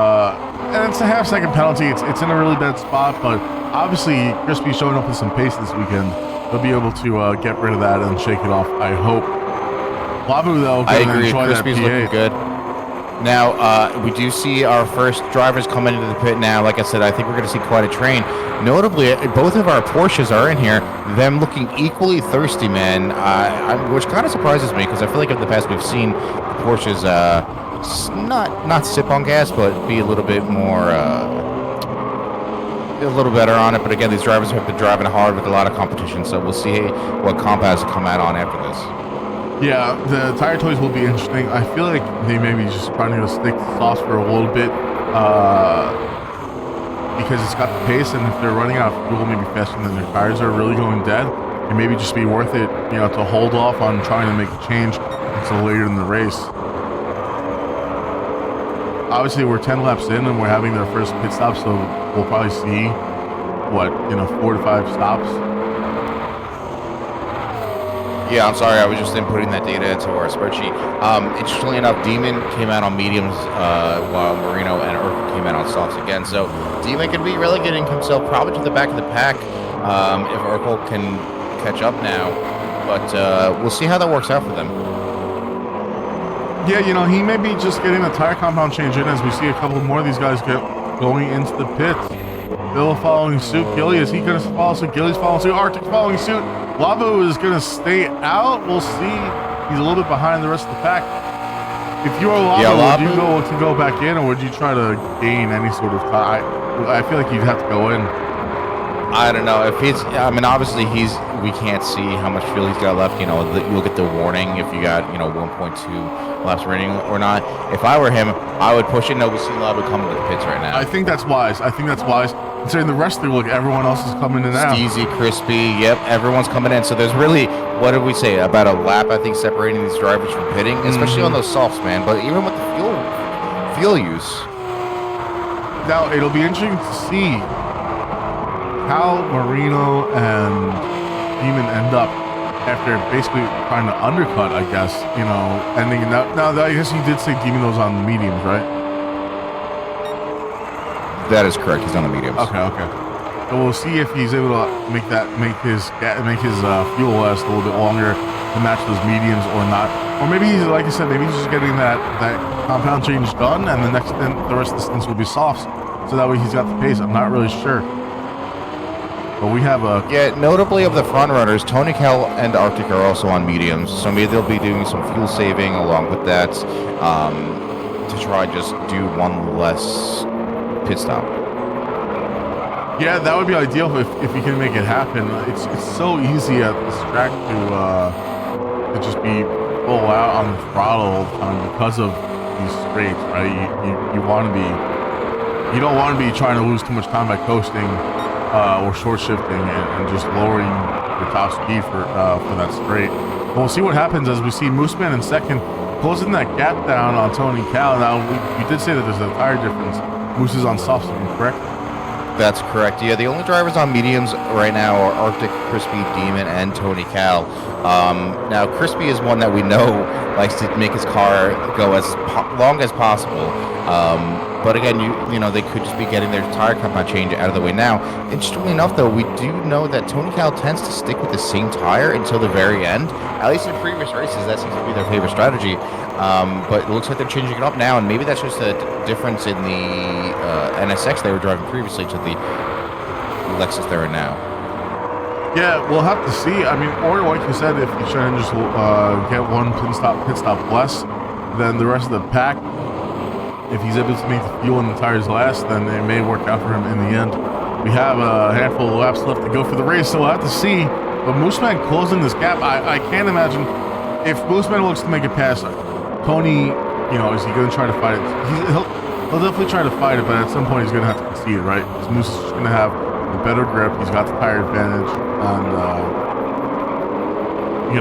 and it's a half-second penalty. It's in a really bad spot, but obviously Crispy's showing up with some pace this weekend. They'll be able to get rid of that and shake it off, I hope. Labu, though, I agree. Crispy's looking good. Now, we do see our first drivers coming into the pit now. Like I said, I think we're going to see quite a train. Notably, both of our Porsches are in here, them looking equally thirsty, man, which kind of surprises me because I feel like in the past we've seen the Porsches, not sip on gas, but be a little bit more, a little better on it. But again, these drivers have been driving hard with a lot of competition, so we'll see what comp has to come out on after this. Yeah, the tire choice will be interesting. I feel like they may be just trying to stick to softs for a little bit because it's got the pace, and if they're running out of fuel maybe faster than their tires are really going dead, it may just be worth it, to hold off on trying to make a change until later in the race. Obviously, we're 10 laps in and we're having their first pit stop, so we'll probably see, 4 to 5 stops. Yeah, I'm sorry. I was just inputting that data into our spreadsheet. Interestingly enough, Demon came out on mediums while Marino and Urkel came out on softs again. So Demon could be relegating himself probably to the back of the pack if Urkel can catch up now. But we'll see how that works out for them. Yeah, he may be just getting the tire compound change in as we see a couple more of these guys going into the pits. Bill following suit. Gilly, is he going to follow suit? Gilly's following suit. Arctic following suit. Labu is going to stay out. We'll see. He's a little bit behind the rest of the pack. If you are Labu, would you go back in, or would you try to gain any sort of time? I feel like you'd have to go in. I don't know. Obviously we can't see how much fuel he's got left. You'll get the warning if you got, 1.2 laps remaining or not. If I were him, I would push it. No, we see Labu coming to the pits right now. I think that's wise. Considering the rest of the look, everyone else is coming in now. Steezy, Crispy, yep, everyone's coming in. So there's really, what did we say, about a lap, I think, separating these drivers from pitting, especially on those softs, man. But even with the fuel use. Now, it'll be interesting to see how Marino and Demon end up after basically trying to undercut, I guess, ending in that. Now, I guess you did say Demon was on mediums, right? That is correct. He's on the mediums. Okay. So we'll see if he's able to make his fuel last a little bit longer to match those mediums or not. Or maybe he's, like I said, maybe he's just getting that compound change done, and the rest of the stints will be softs. So that way he's got the pace. I'm not really sure. But we have notably of the front runners, Tony Cal and Arctic are also on mediums, so maybe they'll be doing some fuel saving along with that to try just do one less pit stop. Yeah, that would be ideal if you can make it happen. It's so easy at this track to just be full out on the throttle all the time because of these straights, right? You don't want to be trying to lose too much time by coasting or short shifting and just lowering your top speed for that straight. But we'll see what happens as we see Mooseman in second, closing that gap down on Tony Cal. Now, we did say that there's a tire difference. Moose is on softs, correct? That's correct. Yeah, the only drivers on mediums right now are Arctic, Crispy, Demon, and Tony Cal. Now, Crispy is one that we know likes to make his car go as long as possible. But again, they could just be getting their tire compound change out of the way now. Interestingly enough, though, we do know that Tony Cal tends to stick with the same tire until the very end. At least in previous races, that seems to be their favorite strategy. But it looks like they're changing it up now, and maybe that's just a difference in the NSX they were driving previously to the Lexus they're in now. Yeah, we'll have to see. Or like you said, if you try and just get one pit stop less than the rest of the pack, if he's able to make the fuel and the tires last, then it may work out for him in the end. We have a handful of laps left to go for the race, so we'll have to see. But Mooseman closing this gap, I can't imagine if Mooseman looks to make it past Tony, is he going to try to fight it? He'll definitely try to fight it, but at some point he's going to have to concede, right? Because Moose is just going to have the better grip. He's got the tire advantage, and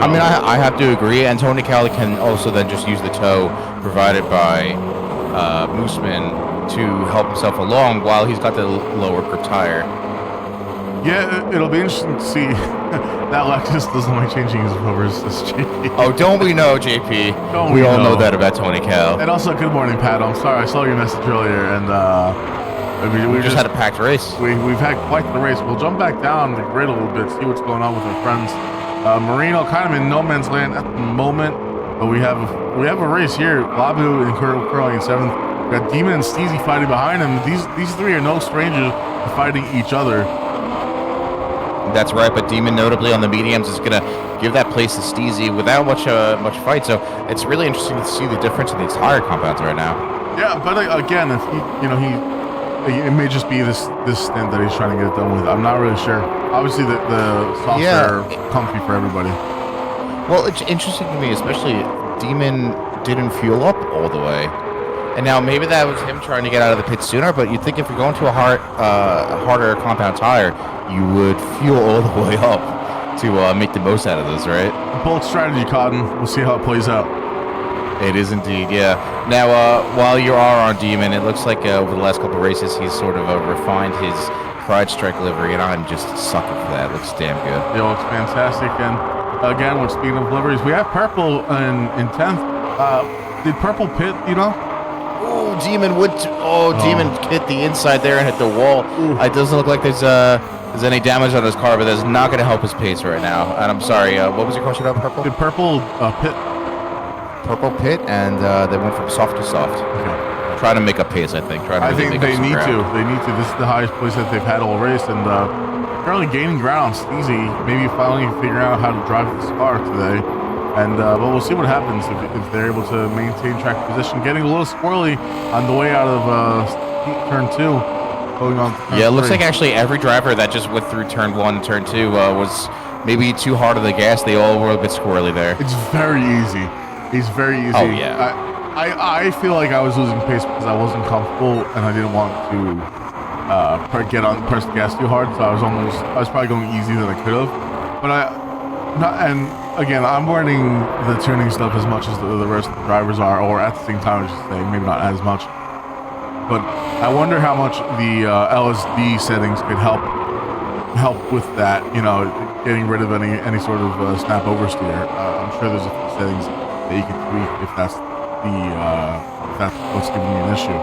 I have to agree. And Tony Cal can also then just use the tow provided by Mooseman to help himself along while he's got the lower grip tire. Yeah, it'll be interesting to see. That Lexus doesn't like changing his rubbers, this JP. Oh, don't we know, JP? We all know that about Tony Cal. And also, good morning, Pat. I'm sorry, I saw your message earlier, and we just had a packed race. We've had quite the race. We'll jump back down the grid a little bit, see what's going on with our friends. Marino kind of in no man's land at the moment, but we have a race here. Labu and curling in seventh. We got Demon and Steezy fighting behind him. These three are no strangers to fighting each other. That's right, but Demon notably on the mediums is going to give that place to Steezy without much fight. So it's really interesting to see the difference in the tire compounds right now. Yeah, but again, if it may just be this stint that he's trying to get it done with. I'm not really sure. Obviously, the softs are comfy for everybody. Well, it's interesting to me, especially Demon didn't fuel up all the way. And now maybe that was him trying to get out of the pit sooner, but you'd think if you're going to a harder compound tire, you would fuel all the way up to make the most out of this, right? Bold strategy, Cotton. We'll see how it plays out. It is indeed, yeah. Now, while you are on Demon, it looks like over the last couple of races, he's sort of refined his Pride Strike livery, and I'm just sucking for that. It looks damn good. It looks fantastic, and again, with speaking of liveries, we have Purple in 10th. Did Purple pit, Oh, Demon Demon hit the inside there and hit the wall. It doesn't look like there's any damage on his car, but that's not going to help his pace right now. And I'm sorry, what was your question about Purple? Did Purple pit? Purple pit, and they went from soft to soft. Okay. Trying to make up pace, I think. I think they need to. They need to. This is the highest place that they've had all race, and currently gaining ground. Easy. Maybe finally figuring out how to drive this car today. And but we'll see what happens if they're able to maintain track position. Getting a little squirrely on the way out of turn 2, going on. Yeah, it looks like actually every driver that just went through turn 1 and turn 2 was maybe too hard on the gas. They all were a bit squirrely there. It's very easy. It's very easy. Oh yeah. I feel like I was losing pace because I wasn't comfortable and I didn't want to press the gas too hard. So I was probably going easier than I could have. But and again, I'm learning the tuning stuff as much as the rest of the drivers are, or at the same time, I should say, maybe not as much. But I wonder how much the LSD settings could help with that. Getting rid of any sort of snap oversteer. I'm sure there's a few settings that you can tweak if that's what's giving you an issue.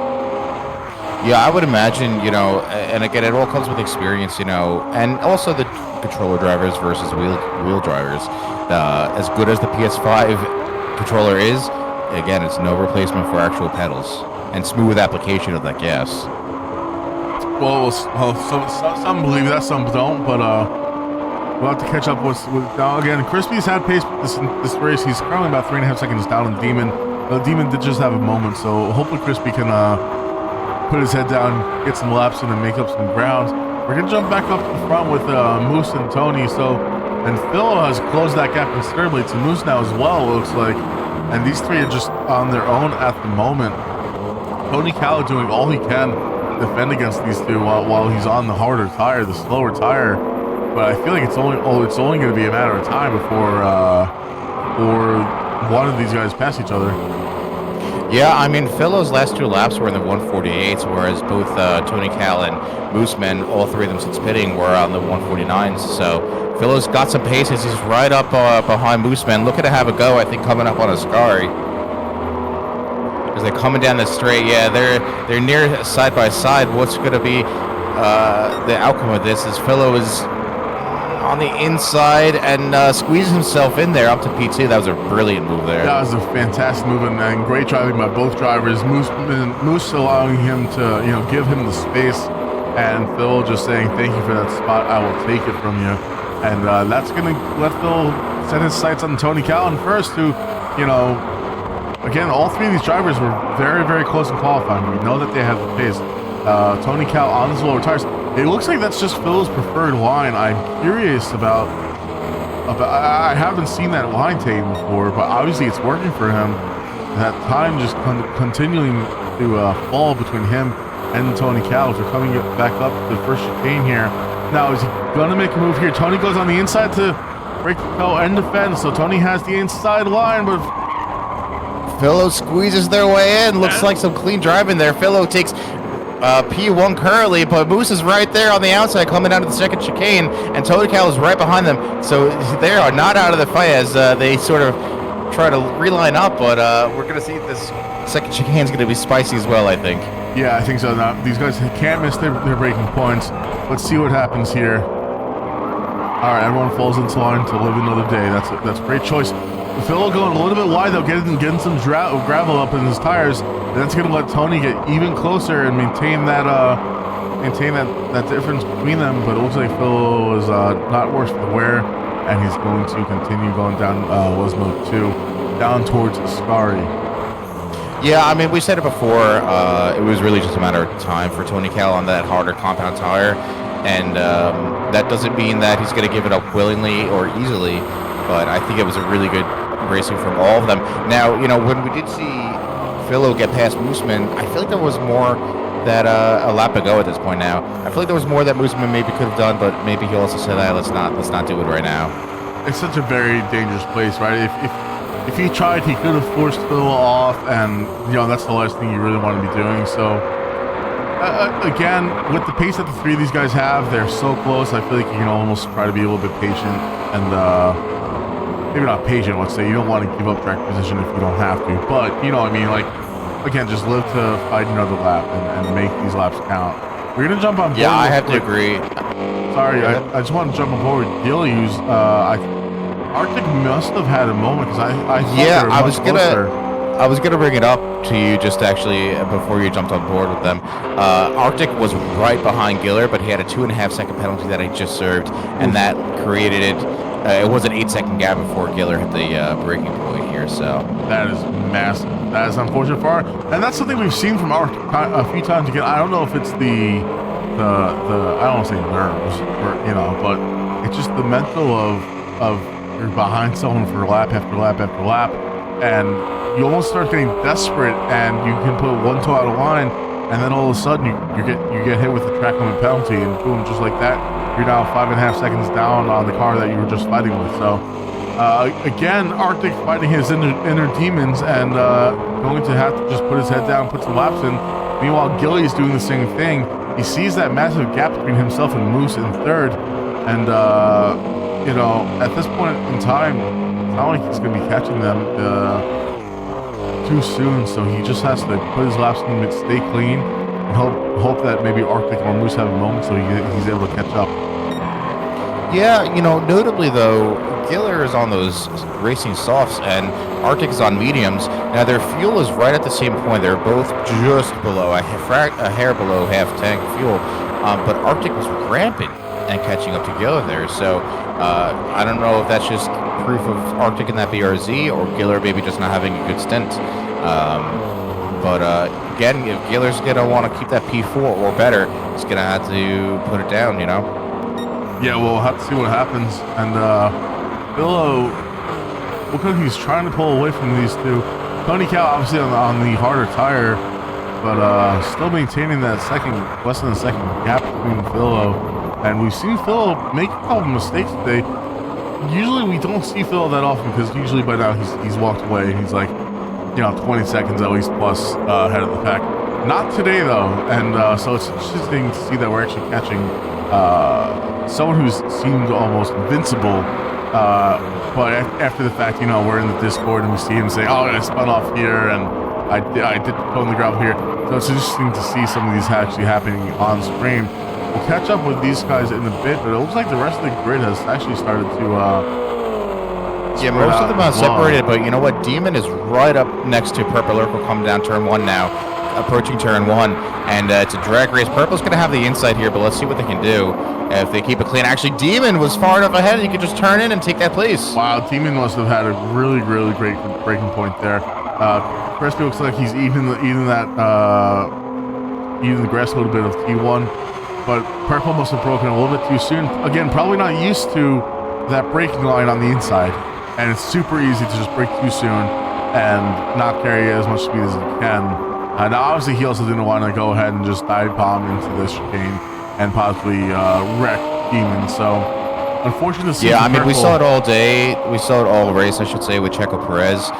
Yeah, I would imagine, and again, it all comes with experience, and also the controller drivers versus wheel drivers. As good as the PS5 controller is, again, it's no replacement for actual pedals and smooth application of that gas. Well, some believe that, some don't, but we'll have to catch up with now again. Crispy's had pace this race. He's currently about 3.5 seconds down on Demon. Demon did just have a moment, so hopefully Crispy can put his head down, get some laps in, and make up some ground. We're gonna jump back up to the front with Moose and Tony. And Phil has closed that gap considerably to Moose now as well, it looks like. And these three are just on their own at the moment. Tony Cal doing all he can to defend against these two while he's on the harder tire, the slower tire. But I feel like it's only going to be a matter of time before one of these guys pass each other. Yeah, I mean, Philo's last 2 laps were in the 148s, whereas both Tony Cal and Mooseman, all 3 of them since pitting, were on the 149s. So Philo's got some paces. He's right up behind Mooseman, looking to have a go, I think, coming up on Ascari. As they're coming down the straight, yeah, they're near side by side. What's going to be the outcome of this is Philo is on the inside and squeezes himself in there up to P2. That was a brilliant move there. That was a fantastic move and great driving by both drivers. Moose allowing him to give him the space, and Phil just saying thank you for that spot. I will take it from you, and that's gonna let Phil set his sights on Tony Callan first, who again, all 3 of these drivers were very, very close in qualifying. We know that they have the pace. Tony Cal on his lower tires. It looks like that's just Phil's preferred line. I'm curious about I haven't seen that line taken before, but obviously it's working for him. That time just continuing to fall between him and Tony Cal. They're coming back up the first chicane here. Now, is he going to make a move here? Tony goes on the inside to break the toe and defend, so Tony has the inside line, but Philo squeezes their way in. Looks like some clean driving there. Philo takes P1 currently, but Moose is right there on the outside coming out of the second chicane, and Tony Cal is right behind them. So they are not out of the fight as they sort of try to reline up, but we're going to see this second chicane is going to be spicy as well, I think. Yeah, I think so. Now, these guys can't miss their breaking points. Let's see what happens here. All right, everyone falls into line to live another day. That's a great choice. Phil going a little bit wide, though, getting some gravel up in his tires. That's going to let Tony get even closer and maintain that maintain that difference between them, but it looks like Phil is not worse for the wear, and he's going to continue going down Wesmo 2, down towards Ascari. Yeah, I mean, we said it before. It was really just a matter of time for Tony Cal on that harder compound tire, and that doesn't mean that he's going to give it up willingly or easily, but I think it was a really good racing from all of them. Now, you know, when we did see Philo get past Mooseman, I feel like there was more that a lap ago at this point now. I feel like there was more that Mooseman maybe could have done, but maybe he also said, let's not do it right now. It's such a very dangerous place, right? If he tried, he could have forced Phil off, and you know that's the last thing you really want to be doing. So again, with the pace that the three of these guys have, they're so close. I feel like you can almost try to be a little bit patient and maybe not patient. Let's say you don't want to give up track position if you don't have to, but you know what I mean. Like again, just live to fight another lap and make these laps count. We're gonna jump on board. Yeah, I have to agree. Sorry, I just want to jump on board with Gilly, who's Arctic must have had a moment because I thought they were much closer. I was gonna bring it up to you just actually before you jumped on board with them. Arctic was right behind Giller, but he had a 2.5 second penalty that he just served, and that created it. It was an 8-second gap before Giller hit the braking point here. So that is massive. That is unfortunate for Arctic, and that's something we've seen from Arctic a few times again. I don't know if it's the I don't want to say nerves, or you know, but it's just the mental of you're behind someone for lap after lap after lap, and you almost start getting desperate, and you can put one toe out of line, and then all of a sudden you get hit with a track limit penalty, and boom, just like that, you're now 5.5 seconds down on the car that you were just fighting with. So again, Arctic fighting his inner demons, and going to have to just put his head down, put some laps in. Meanwhile, Gilly is doing the same thing. He sees that massive gap between himself and Moose in third, and you know, at this point in time, it's not like he's going to be catching them too soon, so he just has to put his laps in, stay clean, and hope that maybe Arctic or Moose have a moment so he's able to catch up. Yeah, you know, notably though, Giller is on those racing softs and Arctic is on mediums. Now their fuel is right at the same point. They're both just below, a hair below half tank fuel, but Arctic was rampant and catching up to Giller there. So I don't know if that's just proof of Arctic in that BRZ or Giller maybe just not having a good stint. But again, if Giller's going to want to keep that P4 or better, he's going to have to put it down, you know? Yeah, we'll have to see what happens. And Billo, look like he's trying to pull away from these two. Tony Cal obviously on the harder tire, but still maintaining that less than a second gap between Philo. And we've seen Phil make a couple mistakes today. Usually we don't see Phil that often because usually by now he's walked away. He's like, you know, 20 seconds at least plus ahead of the pack. Not today though, and so it's interesting to see that we're actually catching someone who's seemed almost invincible. But after the fact, you know, we're in the Discord and we see him say, "Oh, I spun off here and I did put on the gravel here." So it's interesting to see some of these actually happening on screen. We'll catch up with these guys in a bit, but it looks like the rest of the grid has actually started to yeah, most of them are separated, but you know what? Demon is right up next to Purple. Urkel coming down turn 1 now, approaching turn 1, and it's a drag race. Purple's going to have the inside here, but let's see what they can do if they keep it clean. Actually, Demon was far enough ahead, and he could just turn in and take that place. Wow, Demon must have had a really, really great breaking point there. Crispy looks like he's eating the grass a little bit of T1. But Purple must have broken a little bit too soon. Again, probably not used to that braking line on the inside. And it's super easy to just brake too soon and not carry as much speed as he can. Now, obviously, he also didn't want to go ahead and just dive bomb into this chicane and possibly wreck Demon. So, unfortunate to see. Yeah, I mean, Purple. we saw it all day. We saw it all race, I should say, with Checo Perez.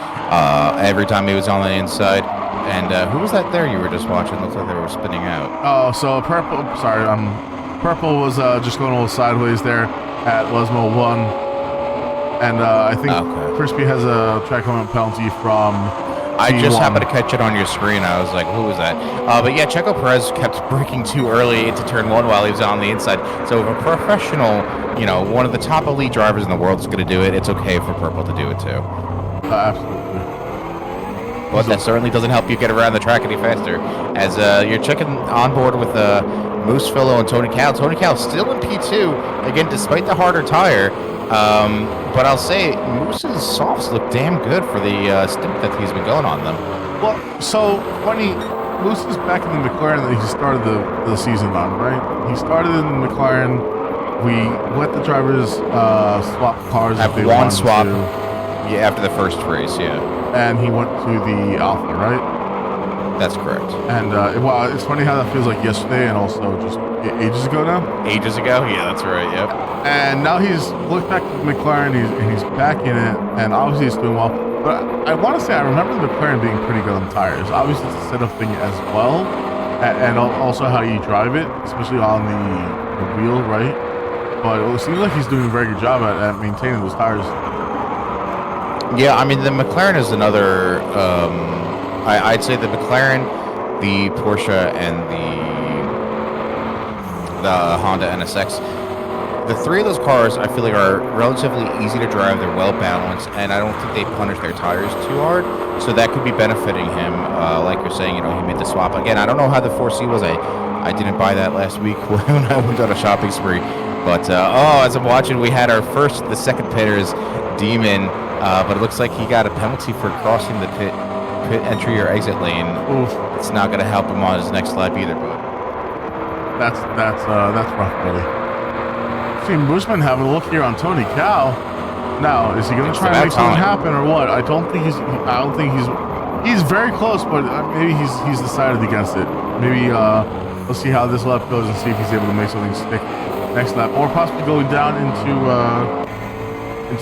Every time he was on the inside. And who was that there you were just watching? Looks like they were spinning out. Oh, so Purple was just going a little sideways there at Lesmo 1. And I think Crispy has a track limit penalty from I T1. just happened to catch it on your screen. I was like, who was that? But yeah, Checo Perez kept braking too early into turn 1 while he was on the inside. So if a professional, you know, one of the top elite drivers in the world is going to do it, it's okay for Purple to do it too. Absolutely. but that certainly doesn't help you get around the track any faster. As you're checking on board with Moose, Philo, and Tony Cal. Tony Cal still in P2, again, despite the harder tire. But I'll say Moose's softs look damn good for the stint that he's been going on them. Well, so funny, Moose is back in the McLaren that he started the season on, right? He started in the McLaren. We let the drivers swap cars if they wanted swap. to. Yeah, after the first race, yeah. And he went to the Alpha, right? That's correct. And well, it's funny how that feels like yesterday and also just ages ago now. Ages ago? Yeah, that's right, yep. And now he's looked back at the McLaren and he's back in it, and obviously he's doing well. But I want to say I remember the McLaren being pretty good on tires. Obviously it's a setup thing as well, and also how you drive it, especially on the wheel, right? But it seems like he's doing a very good job at maintaining those tires. Yeah, I mean, the McLaren is another, I'd say the McLaren, the Porsche, and the Honda NSX, the three of those cars I feel like are relatively easy to drive, they're well balanced, and I don't think they punish their tires too hard, so that could be benefiting him. Like you're saying, he made the swap. Again, I don't know how the 4C was, I didn't buy that last week when I went on a shopping spree, but as I'm watching, we had the second pitter's Demon, but it looks like he got a penalty for crossing the pit entry or exit lane. Oof. It's not going to help him on his next lap either, but That's rough, buddy. See, Mooseman having a look here on Tony Cal. Now, is he going to try and make something happen or what? I don't think he's very close, but maybe he's decided against it. Maybe let's see how this lap goes and see if he's able to make something stick next lap, or possibly going down into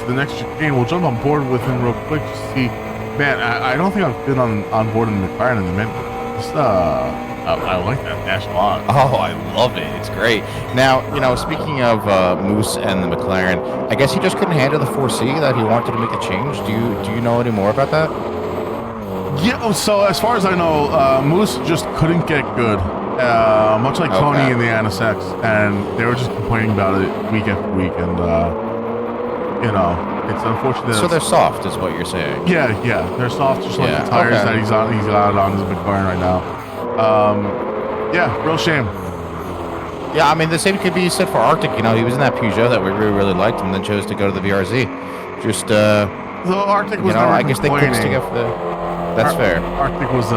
the next chicane. We'll jump on board with him real quick to see. Man, I don't think I've been on board in the McLaren in a minute. I like that dash a lot. Oh, I love it. It's great. Now, speaking of Moose and the McLaren, I guess he just couldn't handle the 4C that he wanted to make a change. Do you know any more about that? Yeah, so as far as I know, Moose just couldn't get good. Much like Tony in the NSX, and they were just complaining about it week after week, and it's unfortunate. So they're soft, is what you're saying? Yeah, they're soft, just like the tires that he's got on his McLaren right now. Yeah, real shame. Yeah, I mean, the same could be said for Arctic. He was in that Peugeot that we really liked, and then chose to go to the BRZ. Just the Arctic was. I guess they couldn't stick up for the. That's fair. Arctic was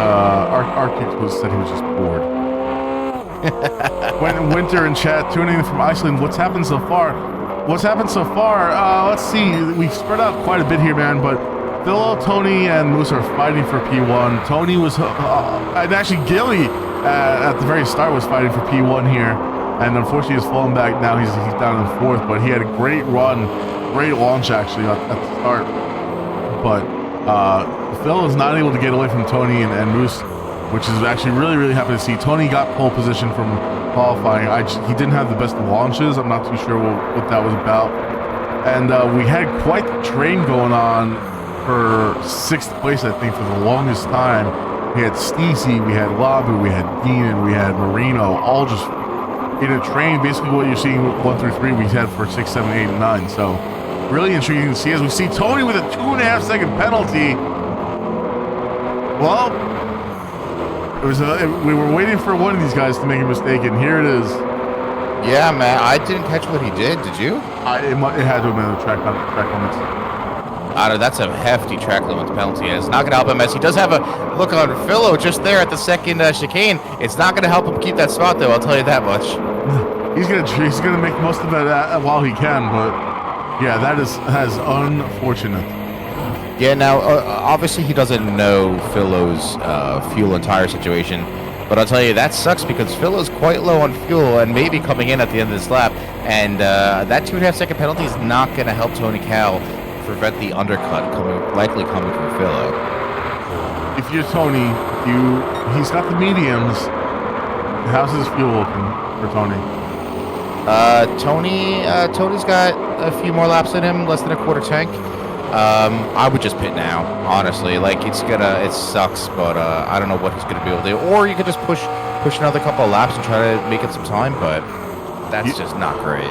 said he was just bored. When Winter in chat tuning in from Iceland, what's happened so far? Let's see. We've spread out quite a bit here, man, but Philo, Tony, and Moose are fighting for P1. Tony was, and actually Gilly at the very start was fighting for P1 here, and unfortunately he's fallen back now. He's down in fourth, but he had a great run, great launch actually at the start. But Phil is not able to get away from Tony and Moose, which is actually really, really happy to see. Tony got pole position from qualifying. He didn't have the best launches. I'm not too sure what that was about. And we had quite the train going on for sixth place, I think, for the longest time. We had Steezy, we had Labu, we had Demon, we had Marino, all just in a train. Basically what you're seeing 1 through 3 we had for 6, 7, 8, and 9. So really intriguing to see as we see Tony with a 2.5 second penalty. Well, we were waiting for one of these guys to make a mistake, and here it is. Yeah, man, I didn't catch what he did. Did you? It had to have been a track limits. That's a hefty track limits penalty, and it's not going to help him as he does have a look on Philo just there at the second chicane. It's not going to help him keep that spot, though. I'll tell you that much. He's gonna make most of it while he can, but yeah, that is unfortunate. Yeah, now obviously he doesn't know Philo's fuel and tire situation, but I'll tell you that sucks because Philo's quite low on fuel and maybe coming in at the end of this lap, and that 2.5 second penalty is not going to help Tony Cal prevent the undercut likely coming from Philo. If you're Tony, he's got the mediums. How's his fuel looking for Tony? Tony's got a few more laps in him, less than a quarter tank. I would just pit now, honestly. Like, it sucks, but I don't know what he's gonna be able to do. Or you could just push another couple of laps and try to make it some time, but that's just not great.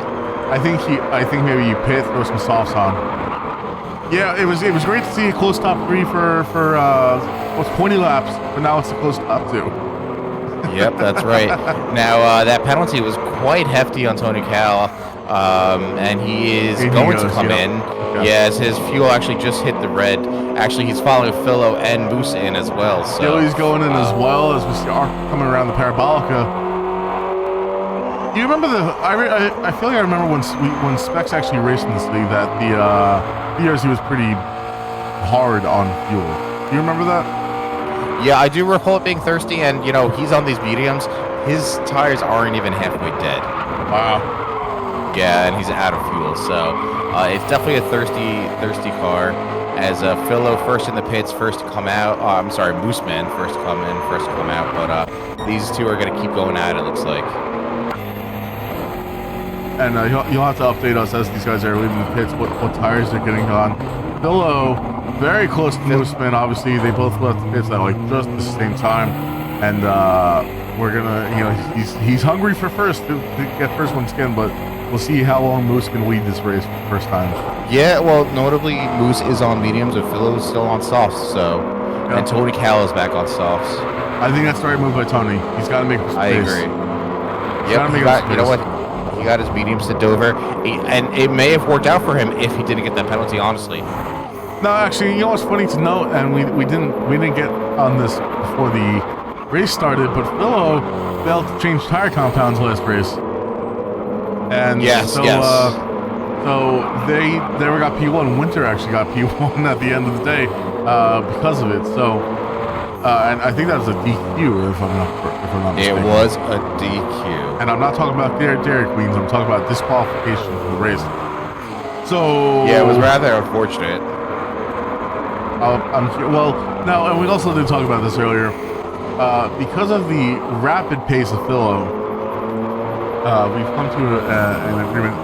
I think maybe you pit, throw some softs on. Yeah, it was great to see a close top 3 for what's 20 laps, but now it's a close top 2. Yep, that's right. Now, that penalty was quite hefty on Tony Cal, and he is going to come in. Okay. Yes, his fuel actually just hit the red. Actually, he's following Philo and Moose in as well. So Gilly's going in as well as we see Arc coming around the Parabolica. Do you remember I feel like I remember when Specs actually raced in this league that the BRZ was pretty hard on fuel. Do you remember that? Yeah, I do recall it being thirsty, and, you know, he's on these mediums. His tires aren't even halfway dead. Wow. Yeah, and he's out of fuel, so it's definitely a thirsty car. As Philo first in the pits, first to come out. I'm sorry, Mooseman first to come in, first to come out. But these two are going to keep going at it, looks like. And you'll have to update us as these guys are leaving the pits, what tires they're getting on. Philo, very close to Mooseman. Obviously, they both left the pits at like just the same time. And we're gonna, you know, he's hungry for first to get first one skin, but we'll see how long Moose can lead this race for the first time. Yeah, well, notably, Moose is on mediums, and Philo is still on softs. So, yeah. And Tony Cal is back on softs. I think that's the right move by Tony. He's got to make space. I agree. Yep, you know what? He got his mediums to Dover, and it may have worked out for him if he didn't get that penalty. Honestly. No, actually, you know what's funny to note, and we didn't get on this before the race started, but Philo failed to change tire compounds last race. And so they never got P1. Winter actually got P1 at the end of the day because of it. So, and I think that was a DQ, if I'm not mistaken. It was a DQ. And I'm not talking about Dairy Queens. I'm talking about disqualification from the race. So yeah, it was rather unfortunate. I'm sure. Well, now, and we also did talk about this earlier. Because of the rapid pace of Philo, we've come to an agreement.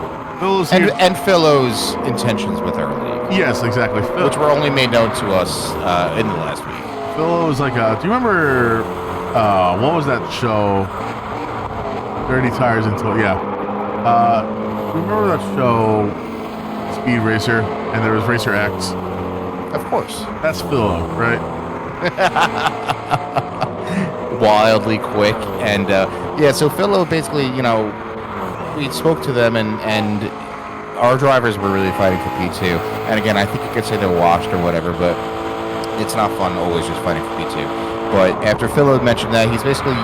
And Philo's intentions with our league. Yes, exactly. Which were only made known to us in the last week. Philo was like, do you remember, what was that show? Dirty Tires Until, yeah. Remember that show, Speed Racer, and there was Racer X? Of course. That's Philo, right? Wildly quick, and yeah, so Philo basically, you know, we spoke to them, and our drivers were really fighting for P2. And again, I think you could say they're washed or whatever, but it's not fun always just fighting for P2. But after Philo mentioned that, he's basically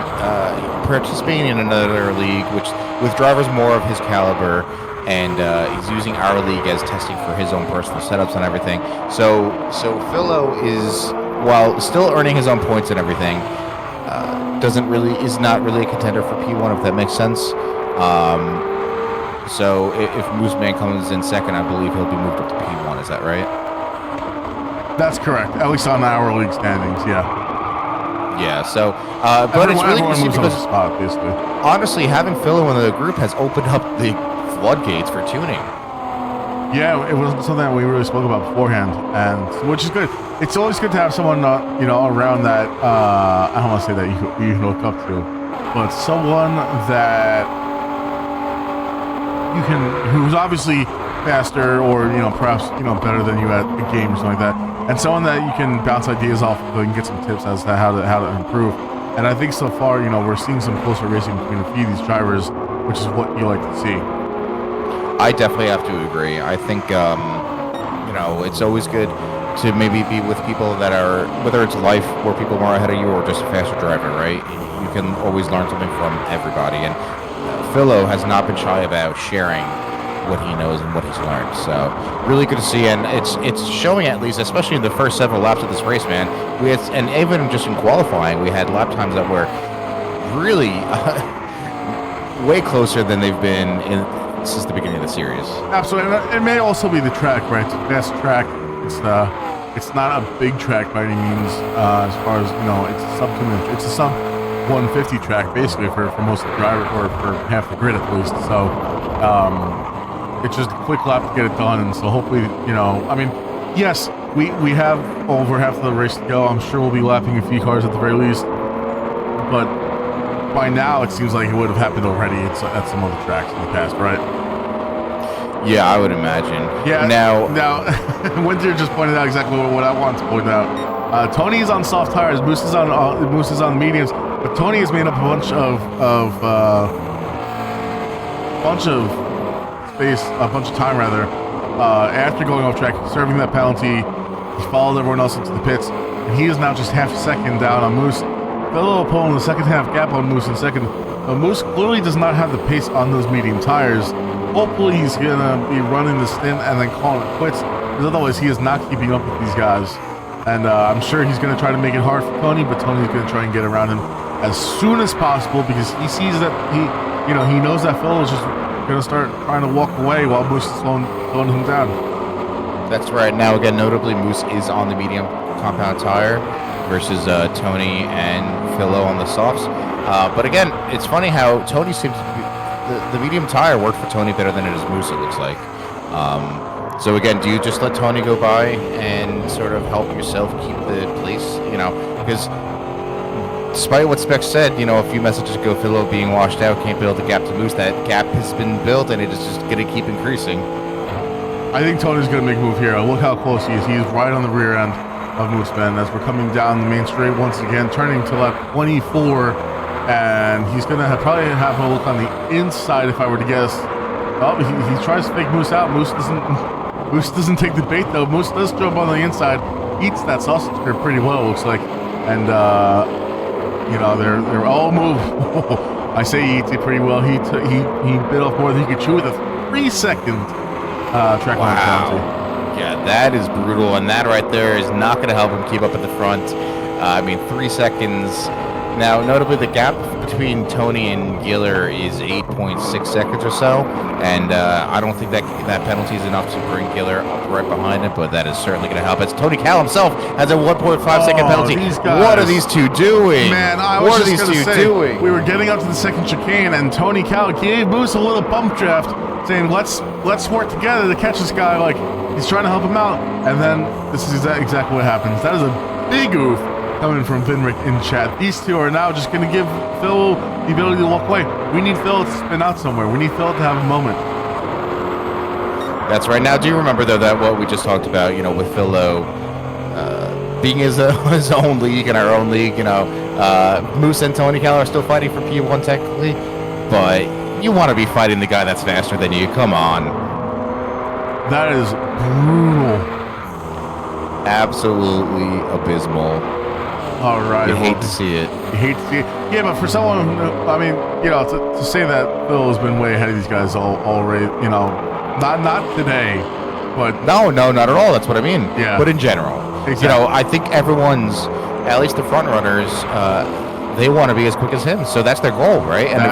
participating in another league, which with drivers more of his caliber, and he's using our league as testing for his own personal setups and everything. So Philo is, while still earning his own points and everything, is not really a contender for P1, if that makes sense. So if Mooseman comes in second, I believe he'll be moved up to P1. Is that right? That's correct. At least on our league standings, yeah. Yeah. So, but it's really good because spot, basically. Honestly, having Philo in the group has opened up the floodgates for tuning. Yeah, it wasn't something that we really spoke about beforehand, and which is good. It's always good to have someone, you know, around that. I don't want to say that you can look up to, but someone that you can, who's obviously faster or, you know, perhaps, you know, better than you at a game or something like that, and someone that you can bounce ideas off of and get some tips as to how to improve. And I think so far, you know, we're seeing some closer racing between a few of these drivers, which is what you like to see. I definitely have to agree. I think, you know, it's always good to maybe be with people that are, whether it's life where people are more ahead of you or just a faster driver, right? You can always learn something from everybody. And Philo has not been shy about sharing what he knows and what he's learned. So really good to see. And it's showing, at least, especially in the first several laps of this race, man. And even just in qualifying, we had lap times that were really way closer than they've been since the beginning of the series. Absolutely. And it may also be the track, right? It's a fast track. It's not a big track by any means, as far as, you know, it's a sub 150 track basically for most of the driver, or for half the grid at least. So it's just a quick lap to get it done, and so hopefully, you know, I mean, yes, we have over half of the race to go. I'm sure we'll be lapping a few cars at the very least, but by now it seems like it would have happened already at some other tracks in the past, right? Yeah, I would imagine. Yeah. Now, Winter just pointed out exactly what I wanted to point out. Tony is on soft tires. Moose is on mediums. But Tony has made up a bunch of space, a bunch of time rather. After going off track, serving that penalty, he followed everyone else into the pits, and he is now just half a second down on Moose. Fellow opponent in the second half, gap on Moose in second. But Moose clearly does not have the pace on those medium tires. Hopefully he's gonna be running the stint and then calling it quits, because otherwise he is not keeping up with these guys. And I'm sure he's gonna try to make it hard for Tony, but Tony's gonna try and get around him as soon as possible, because he sees that he knows that Phil is just gonna start trying to walk away while Moose is slowing him down. that's right. Now, again, notably, Moose is on the medium compound tire versus Tony and Philo on the softs. But again, it's funny how Tony seems to be, the medium tire worked for Tony better than it is Moose, it looks like. So again, do you just let Tony go by and sort of help yourself keep the place? Because despite what Spec said, a few messages ago, Philo being washed out, can't build a gap to Moose. That gap has been built, and it is just going to keep increasing. I think Tony's going to make a move here. Look how close he is. He is right on the rear end of Moose Ben as we're coming down the main straight once again, turning to lap 24, and he's going to probably have a look on the inside if I were to guess. Oh, he tries to fake Moose out. Moose doesn't take the bait though. Moose does jump on the inside, eats that sausage curd pretty well, it looks like, and they're all move. I say he eats it pretty well. He bit off more than he could chew with a 3-second track limit penalty. Yeah, that is brutal, and that right there is not going to help him keep up at the front. 3 seconds. Now, notably, the gap between Tony and Giller is 8.6 seconds or so, and I don't think that penalty is enough to bring Giller up right behind him, but that is certainly going to help. As Tony Cal himself has a 1.5-second penalty. What are these two doing? Man, what are these two doing? We were getting up to the second chicane, and Tony Cal gave Moose a little bump draft, saying, let's work together to catch this guy. Like, he's trying to help him out, and then this is exactly what happens. That is a big oof coming from Vinrick in chat. These two are now just going to give Phil the ability to walk away. We need Phil to spin out somewhere. We need Phil to have a moment. That's right. Now, do you remember, though, that what we just talked about, with Philo being his own league and our own league, Moose and Tony Cal are still fighting for P1 technically, but you want to be fighting the guy that's faster than you. Come on. That is brutal. Absolutely abysmal. All right. You hate to see it. Yeah, but for someone, to say that Phil has been way ahead of these guys already, not today, but no, not at all. That's what I mean. Yeah. But in general, exactly. I think everyone's, at least the front runners, they want to be as quick as him, so that's their goal, right? And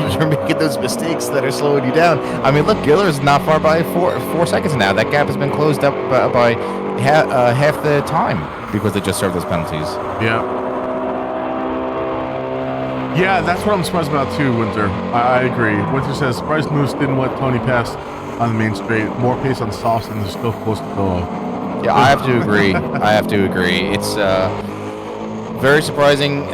if you're making those mistakes that are slowing you down, look, Giller's not far by 4 seconds now. That gap has been closed up by half the time because they just served those penalties. Yeah, that's what I'm surprised about too, Winter. I agree. Winter says, surprised Moose didn't let Tony pass on the main straight. More pace on softs, and they're still close to Philo. Yeah, I have to agree. It's very surprising.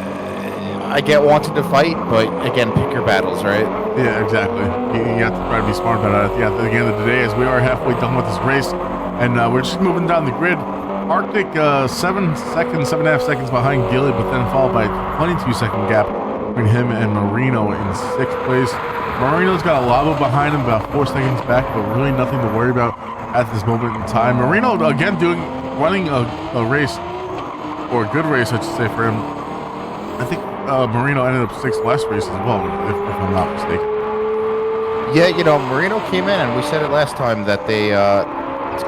I get wanting to fight, but again, pick your battles, right? Yeah, exactly. You have to try to be smart about it. At the end of the day, as we are halfway done with this race, and we're just moving down the grid. Arctic 7.5 seconds behind Gilly, but then followed by a 22-second gap between him and Marino in 6th place. Marino's got a lava behind him, about 4 seconds back, but really nothing to worry about at this moment in time. Marino, again, running a race, or a good race, I should say, for him. I think Marino ended up 6th last race as well, if I'm not mistaken. Yeah, Marino came in, and we said it last time that they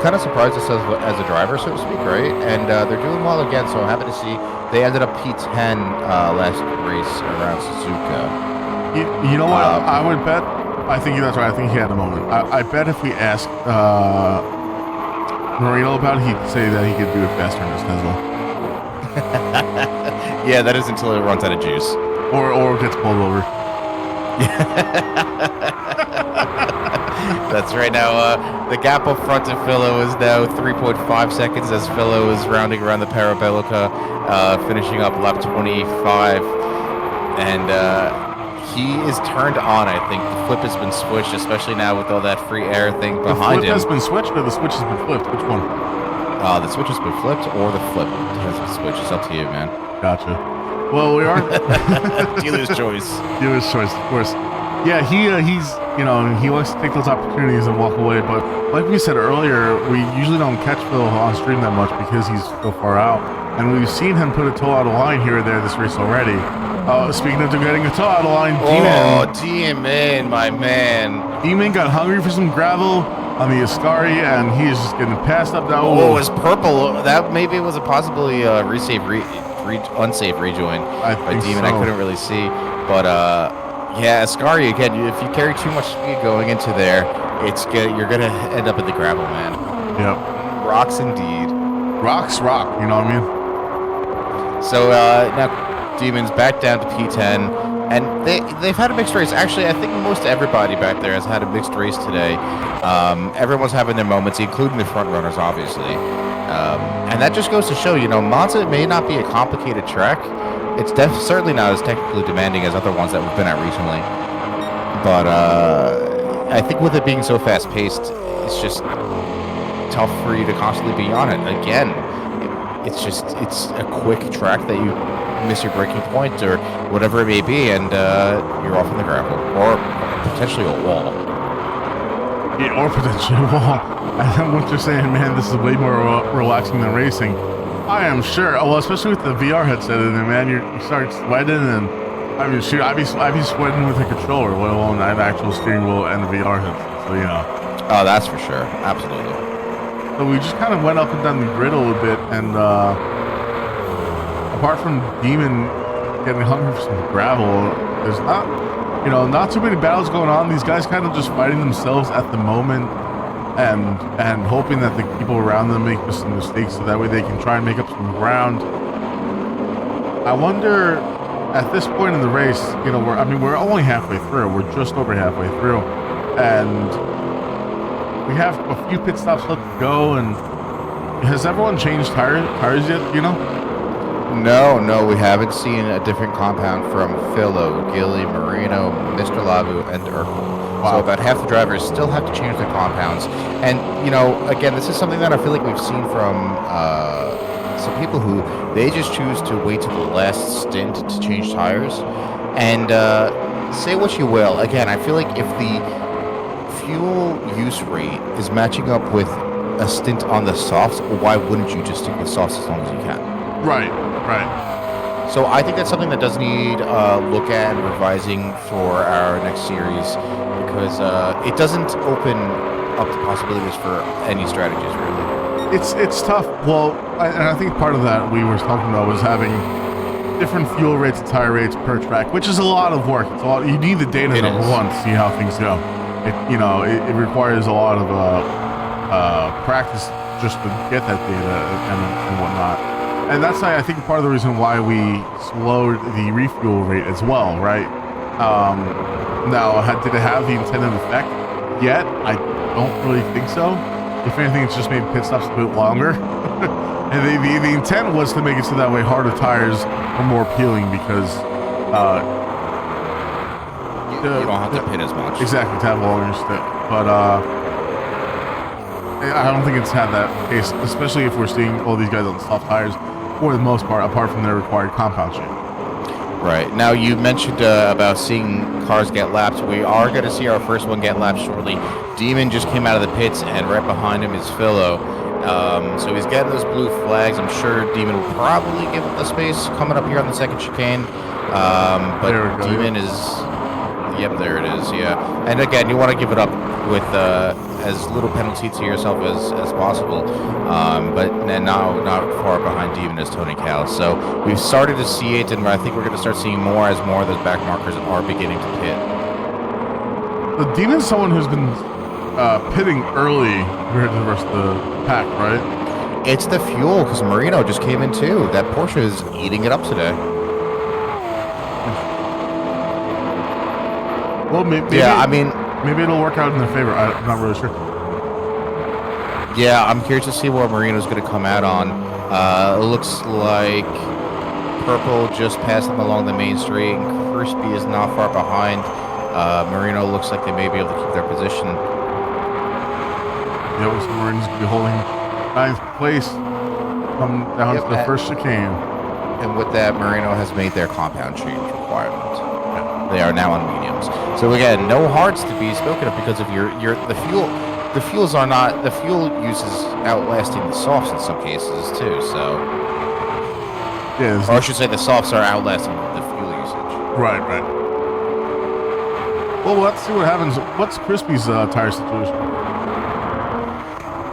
kind of surprised us as a driver, so to speak, right? And they're doing well again, so I'm happy to see. They ended up P10 last race around Suzuka. You know what? I would bet. I think that's right. I think he had a moment. I bet if we asked Marino about it, he'd say that he could do it faster in his Tesla. Yeah, that is until it runs out of juice. Or gets pulled over. That's right. Now, the gap up front to Philo is now 3.5 seconds as Philo is rounding around the Parabolica, finishing up lap 25. And He is turned on, I think. The flip has been switched, especially now with all that free air thing behind him. The flip has been switched, or the switch has been flipped? Which one? The switch has been flipped, or the flip has been switched. It's up to you, man. Gotcha. Well, we are dealer's choice. Dealer's choice, of course. Yeah, he's he likes to take those opportunities and walk away. But like we said earlier, we usually don't catch Phil on stream that much because he's so far out, and we've seen him put a toe out of line here or there this race already. Speaking of getting a toe out of line, D-Man, my man. D-Man got hungry for some gravel on the Ascari, and he is just getting passed up now. Oh, it was purple. That maybe was a possibly unsafe rejoin by D-Man. So. I couldn't really see, but yeah, Ascari again. If you carry too much speed going into there, you're gonna end up in the gravel, man. Yep. Rocks indeed. Rocks rock. You know what I mean? So now. Demons back down to P10, and they've had a mixed race. Actually, I think most everybody back there has had a mixed race today. Everyone's having their moments, including the front runners, obviously. And that just goes to show, Monza may not be a complicated track. It's certainly not as technically demanding as other ones that we've been at recently. But I think with it being so fast-paced, it's just tough for you to constantly be on it. Again, it's a quick track that you miss your braking point or whatever it may be, and you're off in the gravel or potentially a wall. Yeah, or potentially a wall. And what you're saying, man, this is way more relaxing than racing. I am sure. Well, especially with the VR headset in there, man, you start sweating, and I mean, shoot, I'd be sweating with a controller, let alone an actual steering wheel and a VR headset. So Oh, that's for sure. Absolutely. So we just kind of went up and down the grid a little bit, and apart from Demon getting hungry for some gravel, there's not too many battles going on. These guys kind of just fighting themselves at the moment and hoping that the people around them make some mistakes so that way they can try and make up some ground. I wonder, at this point in the race, we're only halfway through. We're just over halfway through, and we have a few pit stops left to go. And has everyone changed tires yet? No, we haven't seen a different compound from Philo, Gilly, Marino, Mr. Labu, and Urkel. Wow. So about half the drivers still have to change their compounds. And, again, this is something that I feel like we've seen from some people who they just choose to wait to the last stint to change tires. And say what you will. Again, I feel like if the fuel use rate is matching up with a stint on the softs, why wouldn't you just stick with softs as long as you can? Right. So I think that's something that does need look at and revising for our next series, because it doesn't open up the possibilities for any strategies, really. It's tough. Well, and I think part of that we were talking about was having different fuel rates and tire rates per track, which is a lot of work. It's a lot. You need the data number one to see how things go. It requires a lot of practice just to get that data and whatnot. And that's, I think, part of the reason why we slowed the refuel rate as well, right? Now, did it have the intended effect yet? I don't really think so. If anything, it's just made pit stops a bit longer. And the intent was to make it so that way harder tires are more appealing because you don't have to pit as much. Exactly, to have longer stick. But I don't think it's had that case, especially if we're seeing all these guys on soft tires for the most part, apart from their required compound shape. Right. Now, you mentioned about seeing cars get lapped. We are going to see our first one get lapped shortly. Demon just came out of the pits, and right behind him is Philo. So he's getting those blue flags. I'm sure Demon will probably give up the space coming up here on the second chicane. But Demon is... Yep, there it is, yeah. And again, you want to give it up with as little penalty to yourself as possible. But then now not far behind Demon is Tony Cal. So we've started to see it, and I think we're going to start seeing more as more of those back markers are beginning to pit. The Demon's someone who's been pitting early compared to the rest of the pack, right? It's the fuel, because Marino just came in too. That Porsche is eating it up today. Well, maybe it'll work out in their favor. I'm not really sure. Yeah, I'm curious to see where Marino's going to come out on. It looks like Purple just passed them along the main street. And Crispy is not far behind. Marino looks like they may be able to keep their position. Yeah, with Marines be holding 9th place. Come down to the first chicane. And with that, Marino has made their compound change requirement. They are now on mediums. So again, no hards to be spoken of because of the fuel. The fuel use is outlasting the softs in some cases too. So, yeah, or I should say, the softs are outlasting the fuel usage. Right. Well, let's see what happens. What's Crispy's tire situation?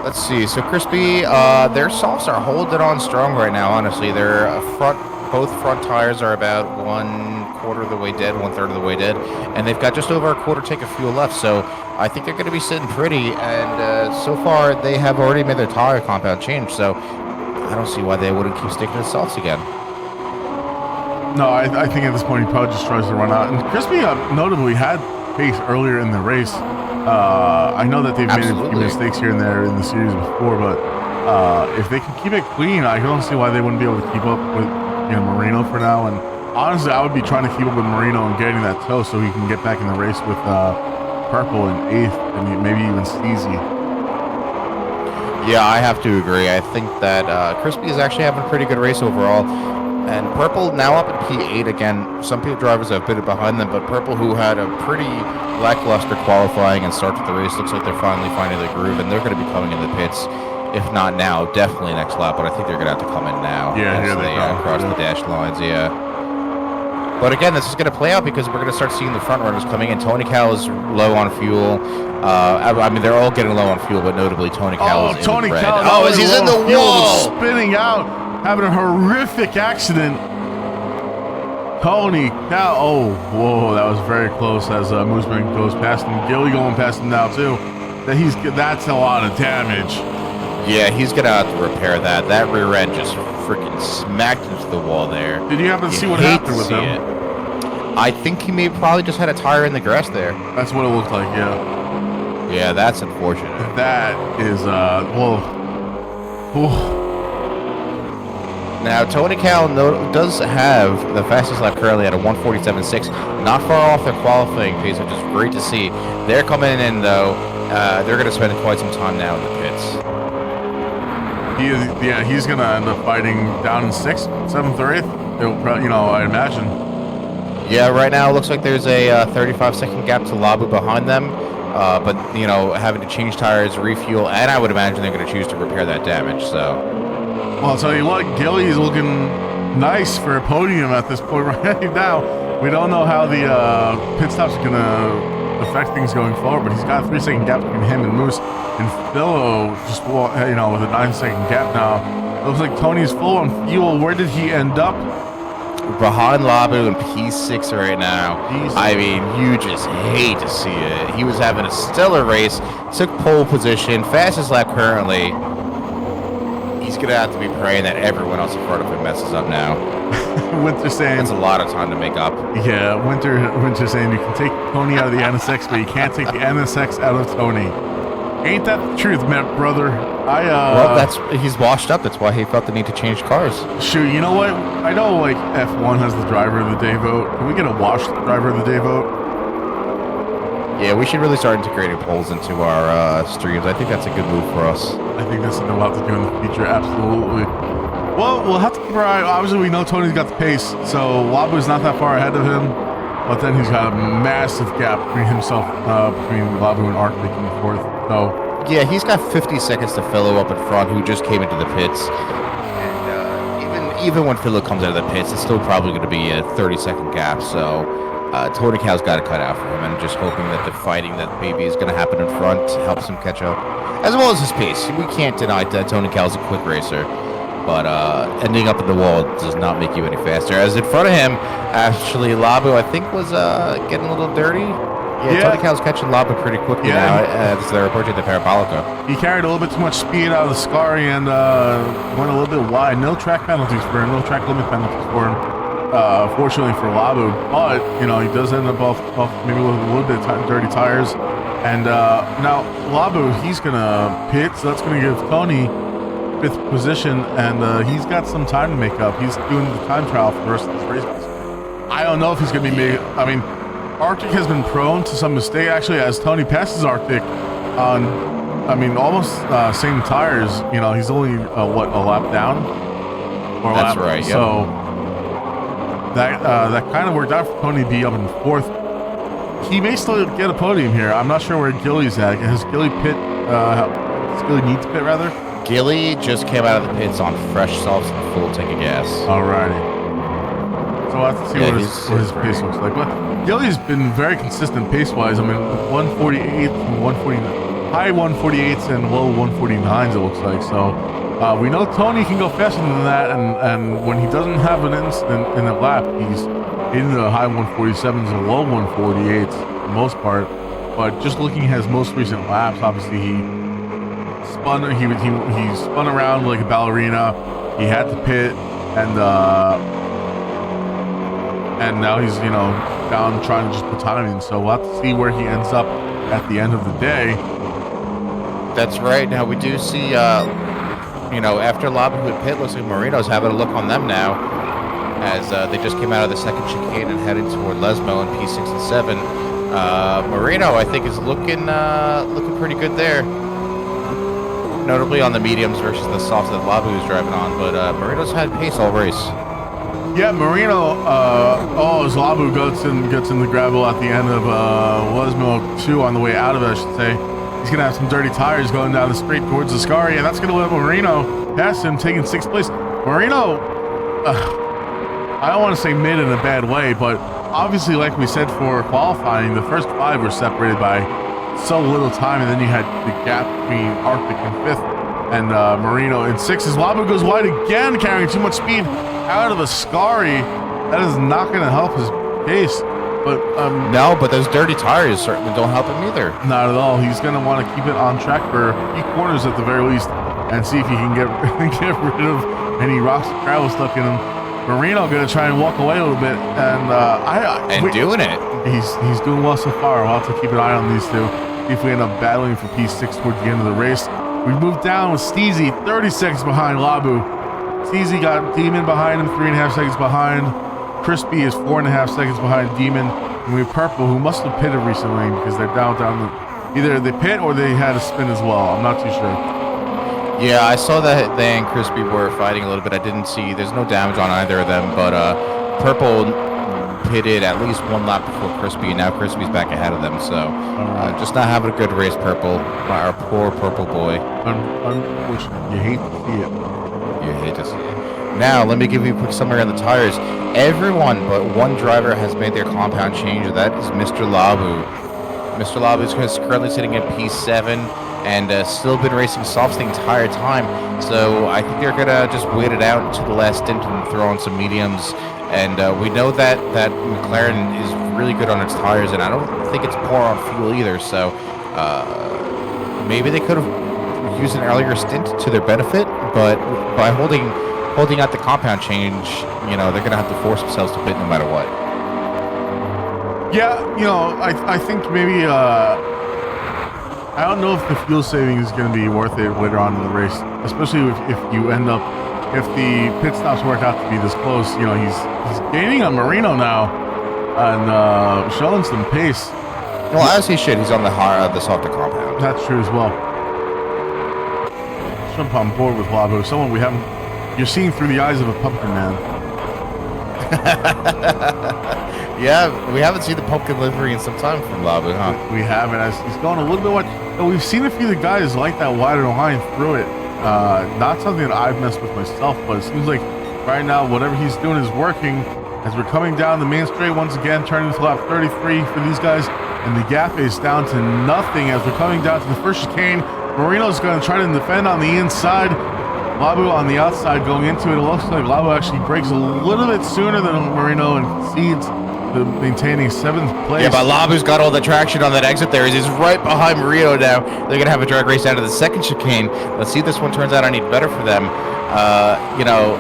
Let's see. So Crispy, their softs are holding on strong right now. Honestly, both front tires are about 1/4 of the way dead, 1/3 of the way dead, and they've got just over a quarter tank of fuel left. So I think they're going to be sitting pretty. And so far, they have already made their tire compound change. So I don't see why they wouldn't keep sticking to the softs again. No, I think at this point he probably just tries to run out. And Crispy notably had pace earlier in the race. I know that they've made a few mistakes here and there in the series before, but if they can keep it clean, I don't see why they wouldn't be able to keep up with Marino for now. And honestly, I would be trying to keep up with Marino and getting that toe so he can get back in the race with Purple in 8th and maybe even Steezy. Yeah, I have to agree. I think that Crispy is actually having a pretty good race overall. And Purple now up at P8 again. Some drivers have been behind them, but Purple, who had a pretty lackluster qualifying and start to the race, looks like they're finally finding the groove, and they're going to be coming in the pits. If not now, definitely next lap, but I think they're going to have to come in now. Yeah, as they cross the dash lines, yeah. But again, this is going to play out because we're going to start seeing the front runners coming in. Tony Cal is low on fuel. I mean, they're all getting low on fuel, but notably Tony Cal is in Tony red. Cal, oh, he's in the wall! Spinning out, having a horrific accident. Tony Cal, whoa, that was very close as Moosman goes past him. Gilly going past him now, too. That's a lot of damage. Yeah, he's going to have to repair that. That rear end just freaking smacked into the wall there. Did you happen to see what happened with him? I think he probably just had a tire in the grass there. That's what it looked like, yeah. Yeah, that's unfortunate. That is, Now, Tony Cal does have the fastest lap currently at a 1:47.6. Not far off their qualifying pace, which is great to see. They're coming in, though. They're going to spend quite some time now in the pits. He's going to end up fighting down in 6th, 7th, or 8th. I imagine. Yeah, right now it looks like there's a 35-second gap to Labu behind them. But, having to change tires, refuel, and I would imagine they're going to choose to repair that damage, so... Well, I'll tell you what, Gilly's looking nice for a podium at this point right now. We don't know how the pit stops are going to affect things going forward, but he's got a 3-second gap between him and Moose. And Philo just, with a 9-second gap now. It looks like Tony's full on fuel. Where did he end up? Behind Labu in P6 right now. I mean, you just hate to see it. He was having a stellar race, took pole position, fastest lap currently. He's going to have to be praying that everyone else in front of him messes up now. Winter saying... That's a lot of time to make up. Yeah, Winter saying you can take Tony out of the NSX, but you can't take the NSX out of Tony. Ain't that the truth, man, brother? He's washed up. That's why he felt the need to change cars. Shoot, you know what? I know, F1 has the driver of the day vote. Can we get a washed driver of the day vote? Yeah, we should really start integrating polls into our streams. I think that's a good move for us. I think that's something we'll have to do in the future, absolutely. Well, we'll have to keep our eye. Obviously, we know Tony's got the pace, so Labu's not that far ahead of him. But then he's got a massive gap between himself, between Labu and Arc making the 4th. So yeah, he's got 50 seconds to Philo up in front, who just came into the pits. And even when Philo comes out of the pits, it's still probably going to be a 30-second gap. So Tony Cal's got to cut out for him, and just hoping that the fighting that maybe is going to happen in front helps him catch up, as well as his pace. We can't deny that Tony Cal's a quick racer. But ending up in the wall does not make you any faster. As in front of him, actually, Labu, I think, was getting a little dirty. Yeah, Tony Cal's catching Labu pretty quickly now as they're approaching the Parabolica. He carried a little bit too much speed out of the Scary and went a little bit wide. No track penalties for him, no track limit penalties for him, fortunately for Labu. But, he does end up off maybe with a little bit of dirty tires. And now Labu, he's going to pit, so that's going to give Tony 5th position, and he's got some time to make up. He's doing the time trial for the rest of this race. I don't know if he's going to be made. I mean, Arctic has been prone to some mistake, actually, as Tony passes Arctic on, I mean, almost same tires. You know, he's only, what, a lap down? Or a That's lap. right, yep. So that kind of worked out for Tony to be up in 4th. He may still get a podium here. I'm not sure where Gilly's at. Has Gilly does Gilly need to pit, rather? Gilly just came out of the pits on fresh softs and full tank of gas. Alrighty. So we'll have to see what his pace looks like. But Gilly's been very consistent pace-wise. I mean, 148, 140, high 148s and low 149s, it looks like. So we know Tony can go faster than that, and when he doesn't have an incident in a lap, he's in the high 147s and low 148s for the most part. But just looking at his most recent laps, obviously he spun around like a ballerina. He had to pit, and now he's, you know, down trying to just put time in. So we'll have to see where he ends up at the end of the day. That's right. Now we do see, you know, after Labu hit pit, looks like Marino's having a look on them now, as they just came out of the second chicane and heading toward Lesmo in P6 and 7. Marino, I think, is looking pretty good there, notably on the mediums versus the softs that Labu is driving on. But Marino's had pace all race. Yeah, Marino, as Labu gets in the gravel at the end of Lesmo 2 on the way out of it, I should say. He's going to have some dirty tires going down the straight towards the Ascari, and that's going to let Marino pass him, taking 6th place. Marino, I don't want to say mid in a bad way, but obviously, like we said for qualifying, the first 5 were separated by so little time, and then you had the gap between Arctic in 5th and Marino in 6th. As Labu goes wide again, carrying too much speed out of Ascari. That is not going to help his pace. But no, but those dirty tires certainly don't help him either. Not at all. He's going to want to keep it on track for a few corners at the very least, and see if he can get rid of any rocks and gravel stuck in him. Marino going to try and walk away a little bit, and doing it. He's doing well so far. We'll have to keep an eye on these two. See if we end up battling for P6 towards the end of the race. We moved down with Steezy, 30 seconds behind Labu. Steezy got Demon behind him, 3.5 seconds behind. Crispy is 4.5 seconds behind Demon. And we have Purple, who must have pitted recently because they're down either they pit or they had a spin as well. I'm not too sure. Yeah, I saw that they and Crispy were fighting a little bit. I didn't see, there's no damage on either of them, but Purple pitted at least 1 lap before Crispy, and now Crispy's back ahead of them. So just not having a good race, Purple. Our poor Purple boy. Unfortunate. You hate to see it. You hate to see it. Now, let me give you a quick summary on the tires. Everyone but one driver has made their compound change, and that is Mr. Labu. Mr. Labu is currently sitting at P7 and still been racing softs the entire time. So I think they're going to just wait it out until the last stint and throw on some mediums. And we know that McLaren is really good on its tires, and I don't think it's poor on fuel either. So maybe they could have used an earlier stint to their benefit, but by holding out the compound change, you know, they're going to have to force themselves to pit no matter what. Yeah, you know, I think maybe, I don't know if the fuel saving is going to be worth it later on in the race, especially if you end up, if the pit stops work out to be this close. You know, he's gaining on Marino now and showing some pace. Well, as he should. He's on the softer compound. That's true as well. Jump on board with Labu, someone we haven't. You're seeing through the eyes of a pumpkin man. Yeah, we haven't seen the pumpkin livery in some time from Labu, huh? We haven't. He's going a little bit wide. We've seen a few of the guys like that wider line through it. Not something that I've messed with myself, but it seems like right now whatever he's doing is working. As we're coming down the main straight once again, turning to lap 33 for these guys, and the gap is down to nothing as we're coming down to the first chicane. Marino's going to try to defend on the inside. Labu on the outside going into it. It looks like Labu actually breaks a little bit sooner than Marino and concedes to maintaining 7th place. Yeah, but Labu's got all the traction on that exit there. He's right behind Marino now. They're going to have a drag race out of the second chicane. Let's see if this one turns out any better for them. You know,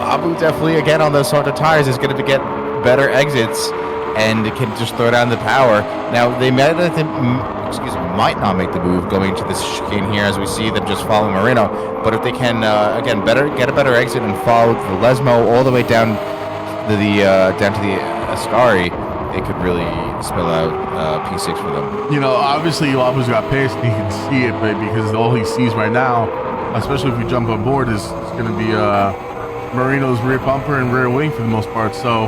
Labu definitely, again, on those sort of tires is going to get better exits and can just throw down the power. Now, they might have might not make the move going to this chicane here, as we see them just follow Marino. But if they can, again, get a better exit and follow the Lesmo all the way down to the Ascari, it could really spell out P6 for them. You know, obviously Labu's got pace and he can see it, but because all he sees right now, especially if we jump on board, is going to be Marino's rear bumper and rear wing for the most part. So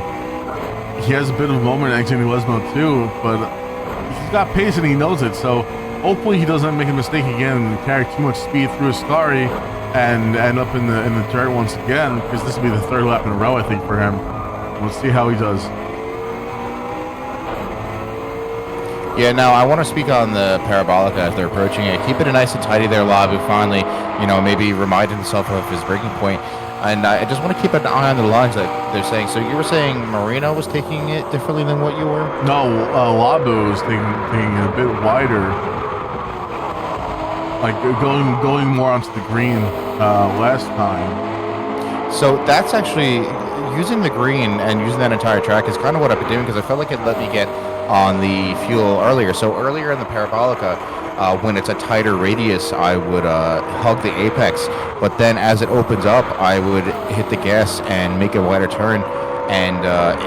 he has a bit of a moment exiting Lesmo too, but he's got pace and he knows it. So hopefully he doesn't make a mistake again and carry too much speed through Ascari and end up in the dirt once again, because this will be the third lap in a row, I think, for him. We'll see how he does. Yeah, now I want to speak on the Parabolica as they're approaching it. Keep it nice and tidy there, Labu. Finally, maybe remind himself of his breaking point. And I just want to keep an eye on the lines that they're saying. So you were saying Marino was taking it differently than what you were? No, Labu was taking it a bit wider. Like going more onto the green last time. So that's actually, using the green and using that entire track is kind of what I've been doing, because I felt like it let me get on the fuel earlier. So earlier in the Parabolica, when it's a tighter radius, I would hug the apex, but then as it opens up, I would hit the gas and make a wider turn, and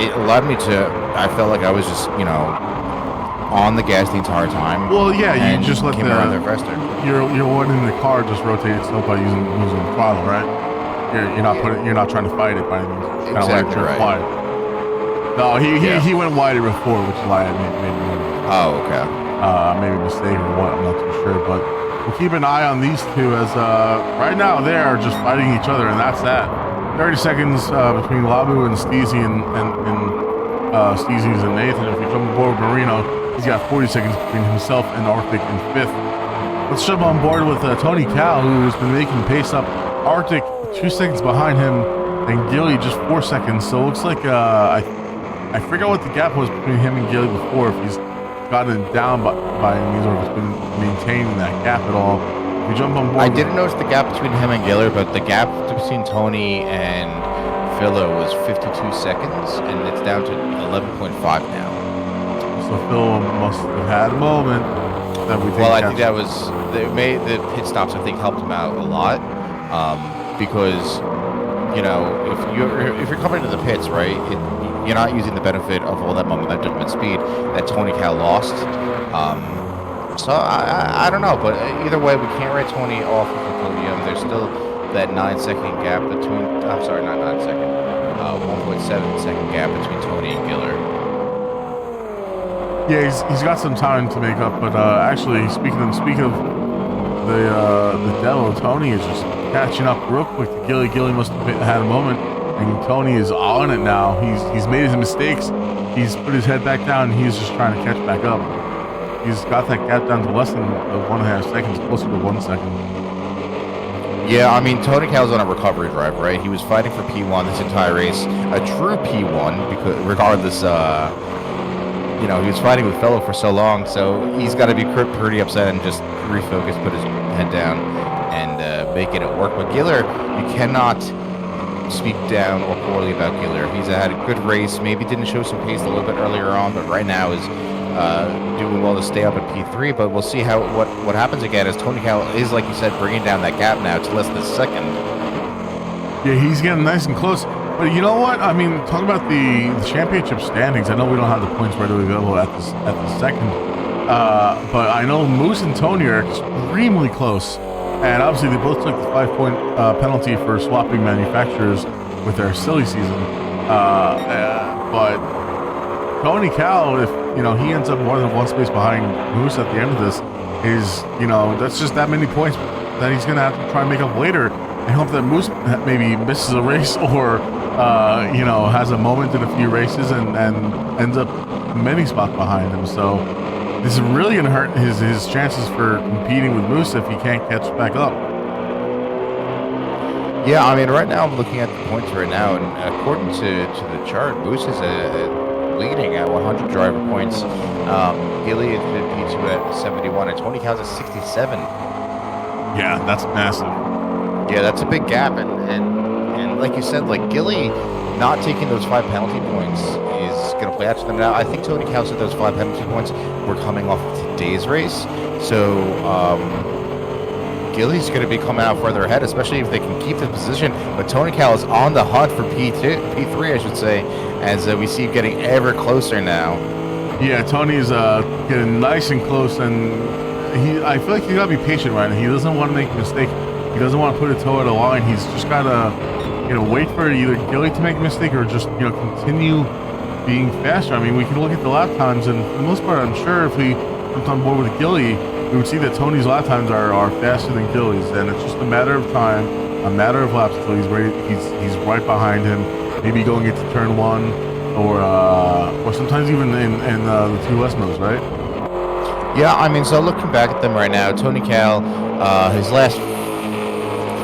it allowed me to, I felt like I was just, on the gas the entire time. Well, yeah, you just let around there faster. You're letting the car just rotate itself by using the throttle, right? You're not trying to fight it by any means. Kind of Exactly like right. No, he went wider before, which is why I made Oh, okay. maybe a mistake or what, I'm not too sure, but we'll keep an eye on these two, as right now they are just fighting each other, and that's that. 30 seconds between Labu and Steezy and Steezy's and Nathan. If we jump aboard Marino, he's got 40 seconds between himself and Arctic in 5th. Let's jump on board with Tony Cal, who's been making pace up. Arctic 2 seconds behind him, and Gilly just 4 seconds. So it looks like I forget what the gap was between him and Gilly before, if he's gotten it down by any means, or if he's been maintaining that gap at all. If we jump on board. I didn't notice the gap between him and Giller, but the gap between Tony and Philo was 52 seconds, and it's down to 11.5 now. So Phil must have had a moment that we think. Well, I think that was the pit stops. I think helped him out a lot, because if you're coming to the pits, right, you're not using the benefit of all that momentum and speed that Tony Cal lost. So I don't know, but either way, we can't write Tony off of the podium. There's still that 9-second gap between. I'm sorry, not 9 second. 1.7 second gap between Tony and Giller. Yeah, he's got some time to make up, but actually, speaking of the devil, Tony is just catching up real quick to Gilly. Gilly must have had a moment, and Tony is on it now. He's made his mistakes. He's put his head back down, and he's just trying to catch back up. He's got that gap down to less than 1.5 seconds, closer to 1 second. Yeah, I mean, Tony Cal's on a recovery drive, right? He was fighting for P1 this entire race, a true P1, because regardless, he was fighting with Fellow for so long, so he's got to be pretty upset and just refocus, put his head down, and making it work. But Giller, you cannot speak down or poorly about Giller. He's had a good race, maybe didn't show some pace a little bit earlier on, but right now is doing well to stay up at P3, but we'll see what happens again, as Tony Cal is, like you said, bringing down that gap now to less than a second. Yeah, he's getting nice and close. But you know what? I mean, talking about the championship standings, I know we don't have the points readily available at the second, but I know Moose and Tony are extremely close, and obviously they both took the 5-point penalty for swapping manufacturers with their silly season. But Tony Cal, if he ends up more than one space behind Moose at the end of this, is that's just that many points that he's gonna have to try and make up later. I hope that Moose maybe misses a race or has a moment in a few races and ends up many spots behind him. So this is really gonna hurt his chances for competing with Moose if he can't catch back up. Yeah, I mean, right now I'm looking at the points right now, and according to the chart, Moose is leading at 100 driver points. Gilly is P2 at 71, and Tony Cal's at 67. Yeah, that's massive. Yeah, that's a big gap, and like you said, like Gilly not taking those 5 penalty points is going to play out to them now. I think Tony Cal said those 5 penalty points were coming off day's race. So Gilly's going to be coming out further ahead, especially if they can keep the position. But Tony Cal is on the hunt for P3, I should say, as we see him getting ever closer now. Yeah, Tony's getting nice and close, and I feel like he's got to be patient right now. He doesn't want to make a mistake. He doesn't want to put a toe at a line. He's just got to, wait for either Gilly to make a mistake or just, continue being faster. I mean, we can look at the lap times, and for the most part, I'm sure if we jumped on board with Gilly, we would see that Tony's lap times are faster than Gilly's, and it's just a matter of time, a matter of laps until he's ready. He's right behind him, maybe going into turn one, or sometimes even in the two Westmos, right? Yeah, I mean, so looking back at them right now, Tony Cal, his last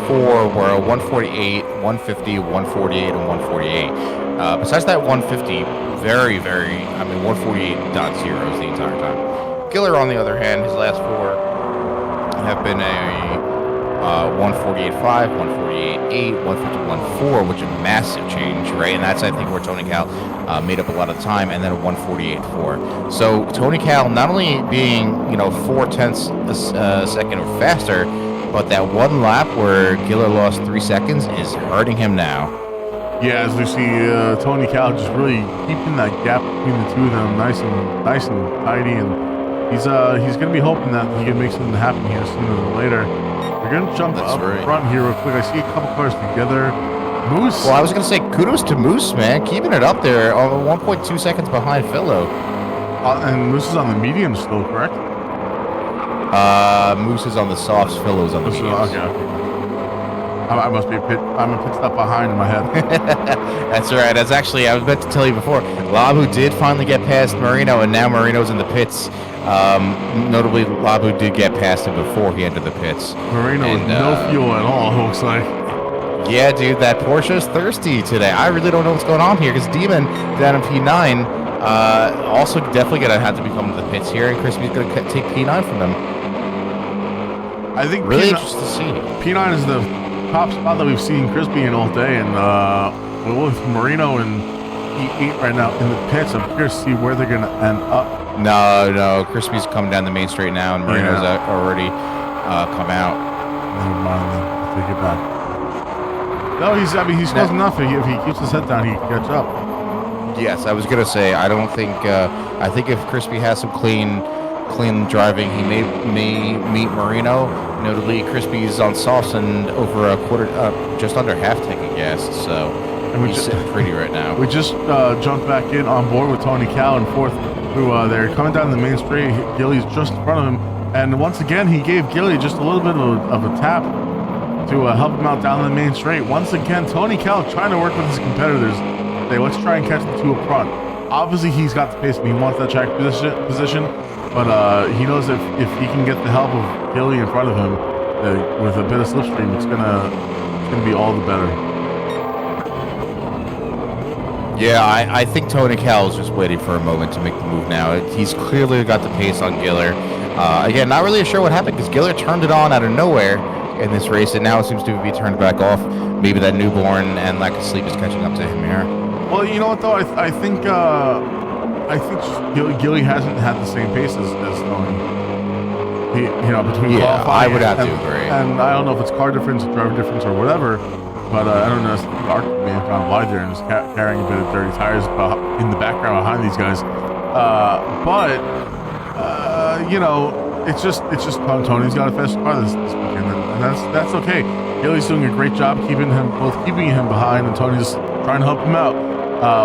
four were 148, 150, 148, and 148. Besides that 150, very, 148 dot zeros the entire time. Giller, on the other hand, his last four have been a 148.5, 148.8, 151.4, which is a massive change, right? And that's, I think, where Tony Cal made up a lot of time, and then a 148.4. So Tony Cal not only being, 0.4 a second or faster, but that one lap where Giller lost 3 seconds is hurting him now. Yeah, as we see Tony Cal just really keeping that gap between the two of them nice and tidy, and he's going to be hoping that he can make something happen here sooner than later. We're going to jump up front here real quick. I see a couple cars together. Moose. Well, I was going to say kudos to Moose, man, keeping it up there, 1.2 seconds behind Philo. And Moose is on the medium still, correct? Moose is on the softs, Philo's on the mediums. Okay. I must be I'm a pit stop behind in my head. That's right. That's actually, I was meant to tell you before, Labu did finally get past Marino, and now Marino's in the pits. Notably, Labu did get past him before he entered the pits. Marino with no fuel at all, it looks like. Yeah, dude, that Porsche's thirsty today. I really don't know what's going on here, because Demon down in P9 also definitely going to have to be coming to the pits here, and Crispy's going to take P9 from them. I think really interesting to see. P9 is the top spot that we've seen Crispy in all day, and with Marino and E8 right now in the pits, I'm curious to see where they're going to end up. No, Crispy's coming down the main straight now, and Marino's already come out. Never mind, then. I'll take it back. No, he's close enough. If he keeps his head down, he can catch up. Yes, I was going to say, I don't think, I think if Crispy has some clean driving, he may meet Marino. Notably, Crispy's on softs and over a quarter, just under half tanking gas, so he's sitting pretty right now. We just jumped back in on board with Tony Cal in fourth, who they're coming down the main straight. Gilly's just in front of him, and once again, he gave Gilly just a little bit of a tap to help him out down the main straight. Once again, Tony Cal trying to work with his competitors. Let's try and catch the two up front. Obviously, he's got the pace and he wants that track position, but he knows if he can get the help of Gilly in front of him with a bit of slipstream, it's gonna be all the better. Yeah, I think Tony Cal is just waiting for a moment to make the move now. He's clearly got the pace on Giller. Again, not really sure what happened because Giller turned it on out of nowhere in this race, and now it seems to be turned back off. Maybe that newborn and lack of sleep is catching up to him here. Well, you know what though, I think Gilly hasn't had the same pace as Tony. Between qualifying. I would have to agree. And I don't know if it's car difference, driver difference, or whatever, but I don't know if the arc may have gone wide there and is carrying a bit of dirty tires in the background behind these guys. It's just Tony's got a fast car this weekend, and that's okay. Gilly's doing a great job keeping him behind, and Tony's trying to help him out.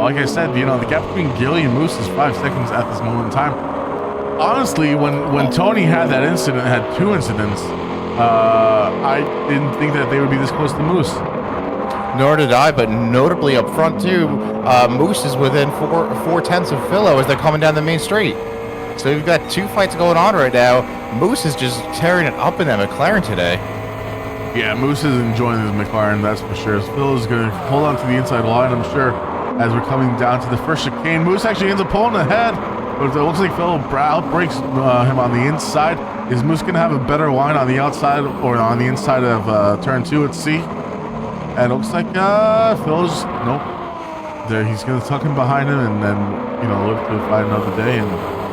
Like I said, the gap between Gilly and Moose is 5 seconds at this moment in time. Honestly, when Tony had that incident, had two incidents, I didn't think that they would be this close to Moose. Nor did I, but notably up front too, Moose is within 4/10 of Philo as they're coming down the main straight. So we've got two fights going on right now. Moose is just tearing it up in that McLaren today. Yeah, Moose is enjoying his McLaren, that's for sure. Phil is going to hold on to the inside line, I'm sure, as we're coming down to the first chicane. Moose actually ends up pulling ahead, but it looks like Phil outbreaks him on the inside. Is Moose going to have a better line on the outside or on the inside of turn 2 at C? And it looks like Phil's, nope. There, he's going to tuck him behind him and then, live to fight another day. And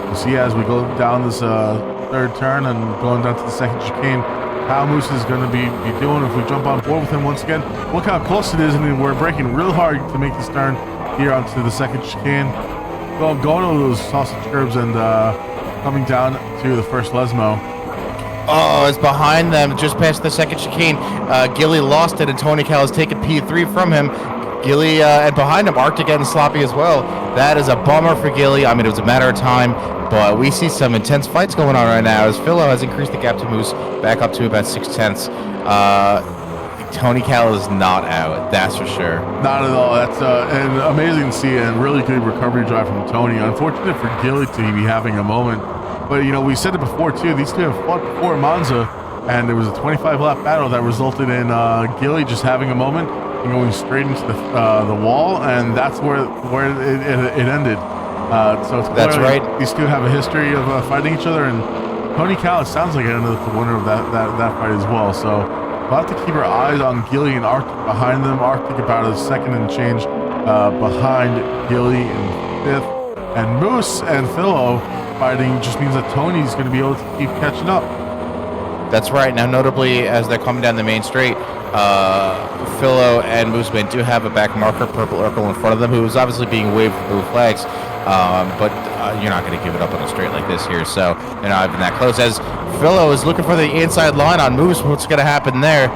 You see as we go down this third turn and going down to the second chicane, how Moose is going to be doing if we jump on board with him once again. Look how close it is, and we're braking real hard to make this turn here onto the second chicane. Going over those sausage curbs and coming down to the first Lesmo. Oh, it's behind them, just past the second chicane. Gilly lost it, and Tony Cal has taken P3 from him. Gilly, and behind him, Arctic getting sloppy as well. That is a bummer for Gilly. I mean, it was a matter of time, but we see some intense fights going on right now as Philo has increased the gap to Moose back up to about 6/10. Tony Cal is not out, that's for sure. Not at all. That's an amazing to see, and really good recovery drive from Tony. Unfortunate for Gilly to be having a moment, but you know, we said it before too. These two have fought before in Monza, and there was a 25-lap battle that resulted in Gilly just having a moment and going straight into the wall, and that's where it ended. So it's that's right. These two have a history of fighting each other, and Tony Cal, it sounds like it ended up the winner of that fight as well. So we'll have to keep our eyes on Gilly and Arctic behind them. Arctic about a second and change behind Gilly in fifth, and Moose and Philo fighting just means that Tony's going to be able to keep catching up. That's right. Now, notably, as they're coming down the main straight, Philo and Mooseman do have a back marker, Purple Urkel, in front of them, who is obviously being waved with blue flags. But you're not going to give it up on a straight like this here, so they're not even that close. As Philo is looking for the inside line on Moose, what's going to happen there?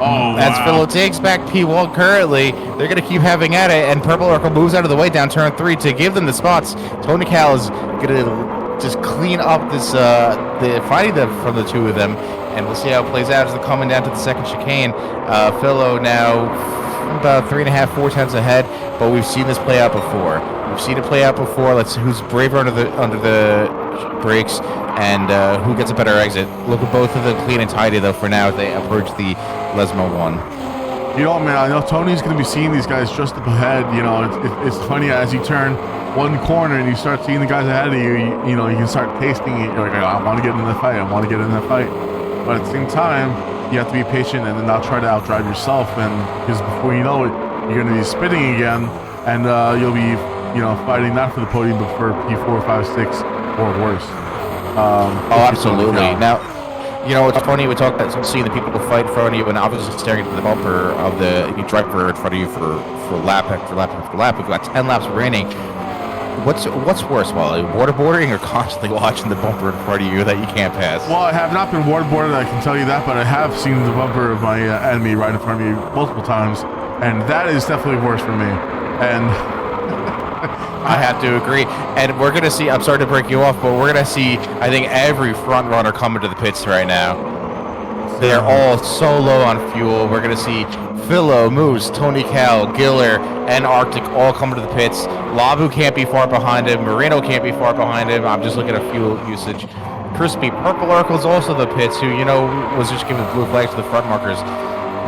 Oh, as wow. Philo takes back P1 currently, they're going to keep having at it, and Purple Urkel moves out of the way down turn 3 to give them the spots. Tony Cal is going to just clean up this the fighting from the two of them, and we'll see how it plays out as they're coming down to the second chicane. Philo now about 3.5, 4 tenths ahead, but we've seen this play out before. We've seen it play out before. Let's see who's braver under the brakes and who gets a better exit. Look at both of them clean and tidy though for now as they approach the Lesmo 1. You know, man, I know Tony's going to be seeing these guys just up ahead. You know, it's funny as you turn one corner and you start seeing the guys ahead of you, you know, you can start tasting it. You're like, I want to get in that fight. I want to get in that fight. But at the same time, you have to be patient and not try to outdrive yourself. And because before you know it, you're going to be spinning again, and you'll be, you know, fighting not for the podium, but for P4, 5, 6, or worse. Absolutely. Now, you know, it's funny, we talk about seeing the people fight in front of you and obviously staring at the bumper of the driver in front of you for lap after lap after lap. We've got 10 laps remaining. What's worse, Wally? Waterboarding or constantly watching the bumper in front of you that you can't pass? Well, I have not been waterboarded, I can tell you that, but I have seen the bumper of my enemy right in front of me multiple times, and that is definitely worse for me. And I have to agree. And we're going to see, I'm sorry to break you off, but we're going to see, I think, every front runner coming to the pits right now. They're all so low on fuel. We're going to see Philo, Moose, Tony Cal, Giller, and Arctic all coming to the pits. Labu can't be far behind him. Marino can't be far behind him. I'm just looking at fuel usage. Crispy Purple Urkel's also the pits, who, you know, was just giving blue flags to the front markers.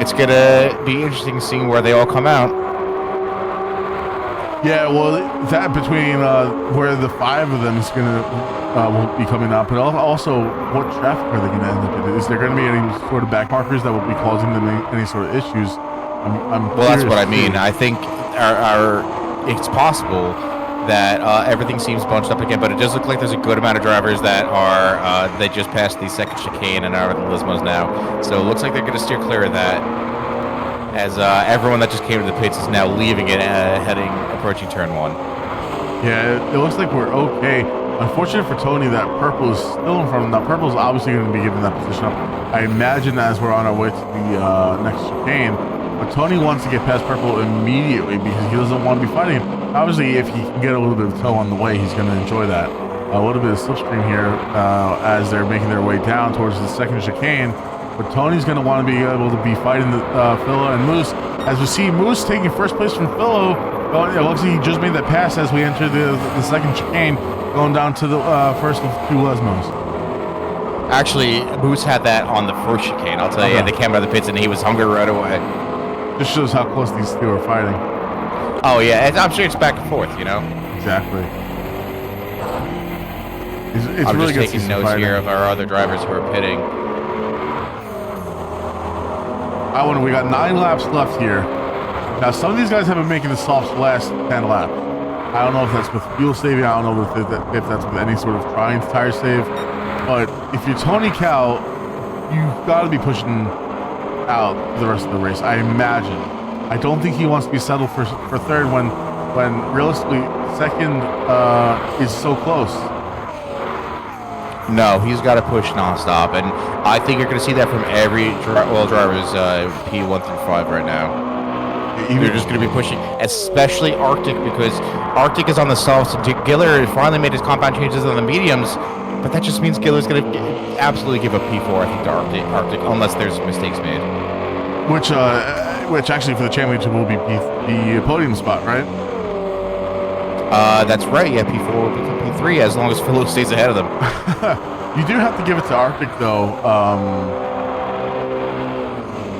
It's going to be interesting seeing where they all come out. yeah, well, that between where the 5 of them is going to will be coming up, but also what traffic are they going to end up in? Is there going to be any sort of back markers that will be causing them any sort of issues? Well, that's what I mean. I think it's possible that everything seems bunched up again, but it does look like there's a good amount of drivers that are they just passed the second chicane and are in the Lismos now. So it looks like they're going to steer clear of that, as everyone that just came to the pits is now leaving it, approaching turn 1. Yeah, it looks like we're okay. Unfortunate for Tony that Purple is still in front of him. Now, Purple is obviously going to be giving that position up, I imagine, as we're on our way to the next chicane. But Tony wants to get past Purple immediately because he doesn't want to be fighting him. Obviously, if he can get a little bit of tow on the way, he's going to enjoy that. A little bit of slipstream here as they're making their way down towards the second chicane. But Tony's going to want to be able to be fighting the Philo and Moose. As we see Moose taking first place from Philo. It looks like he just made that pass as we enter the second chicane, going down to the first of 2 Lesmos. Actually, Moose had that on the first chicane, I'll tell you. They came out of the pits and he was hungry right away. Just shows how close these two are fighting. Oh, yeah. I'm sure it's back and forth, you know? Exactly. It's I'm really just taking notes here of our other drivers who are pitting. We got 9 laps left here. Now, some of these guys have been making the softs last 10 laps. I don't know if that's with fuel saving. I don't know if that's with any sort of tire save. But if you're Tony Cal, you've got to be pushing out for the rest of the race, I imagine. I don't think he wants to be settled for third when realistically second is so close. No, he's got to push nonstop, and I think you're going to see that from every drivers P1 through 5 right now. They're just going to be pushing, especially Arctic, because Arctic is on the softs. Giller finally made his compound changes on the mediums, but that just means Giller's going to absolutely give a P4, I think, to Arctic, unless there's mistakes made. Which actually for the championship will be the podium spot, right? That's right. Yeah, P4 will become P3 as long as Philo stays ahead of them. You do have to give it to Arctic though.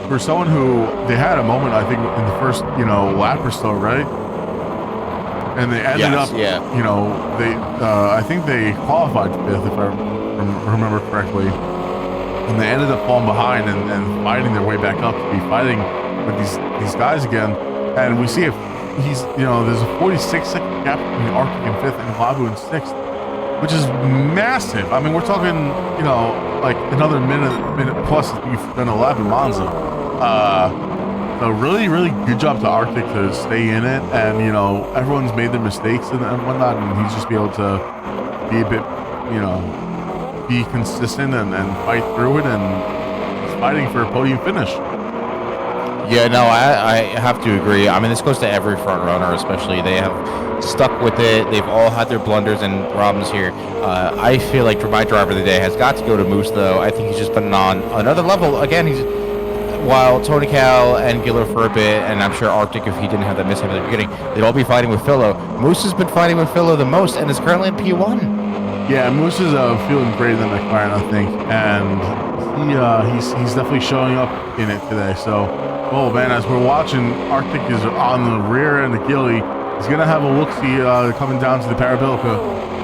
For someone who they had a moment, I think in the first lap or so, right? And they ended up, they I think they qualified fifth if I remember correctly, and they ended up falling behind and fighting their way back up to be fighting with these guys again. And we see if he's there's a 46-second gap between Arctic in fifth and Labu in sixth, which is massive. I mean, we're talking like another minute plus if you've done a lap in Monza. So really good job to Arctic to stay in it, and everyone's made their mistakes and whatnot, and he's just be able to be a bit be consistent and fight through it, and he's fighting for a podium finish. Yeah, no, I have to agree. I mean, this goes to every front runner, especially. They have stuck with it. They've all had their blunders and problems here. I feel like my driver of the day has got to go to Moose, though. I think he's just been on another level. Again, while Tony Cal and Giller for a bit, and I'm sure Arctic, if he didn't have that mishap at the beginning, they'd all be fighting with Philo. Moose has been fighting with Philo the most and is currently in P1. Yeah, Moose is feeling great in the McLaren, I think, and he's definitely showing up in it today. So, oh man, as we're watching, Arctic is on the rear end of Gilly. He's gonna have a look-see coming down to the Parabolica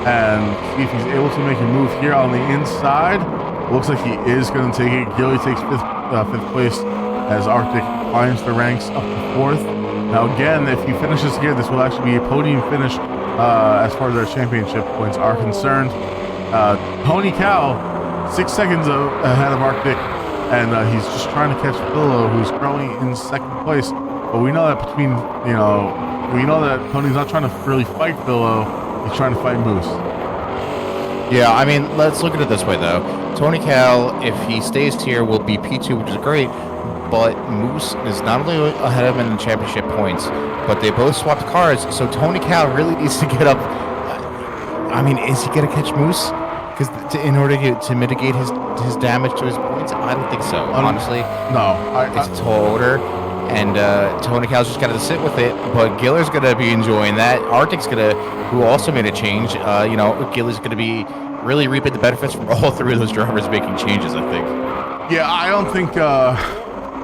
and see if he's able to make a move here on the inside. Looks like he is going to take it. Gilly takes fifth place as Arctic climbs the ranks up to fourth. Now again, if he finishes here, this will actually be a podium finish as far as our championship points are concerned. Tony Cal, 6 seconds ahead of Arctic, and he's just trying to catch Philo, who's currently in second place. But we know that we know that Tony's not trying to really fight Philo. He's trying to fight Moose. Yeah, I mean, let's look at it this way, though. Tony Cal, if he stays here, will be P2, which is great, but Moose is not only ahead of him in the championship points, but they both swapped cars, so Tony Cal really needs to get up. I mean, is he going to catch Moose? Because in order to mitigate his damage to his points? I don't think so, honestly. No. It's a tall order, and Tony Cal's just got to sit with it, but Giller's going to be enjoying that. Arctic's going to, who also made a change, Giller's going to be really reaping the benefits from all three of those drivers making changes, I think. Yeah, I don't think,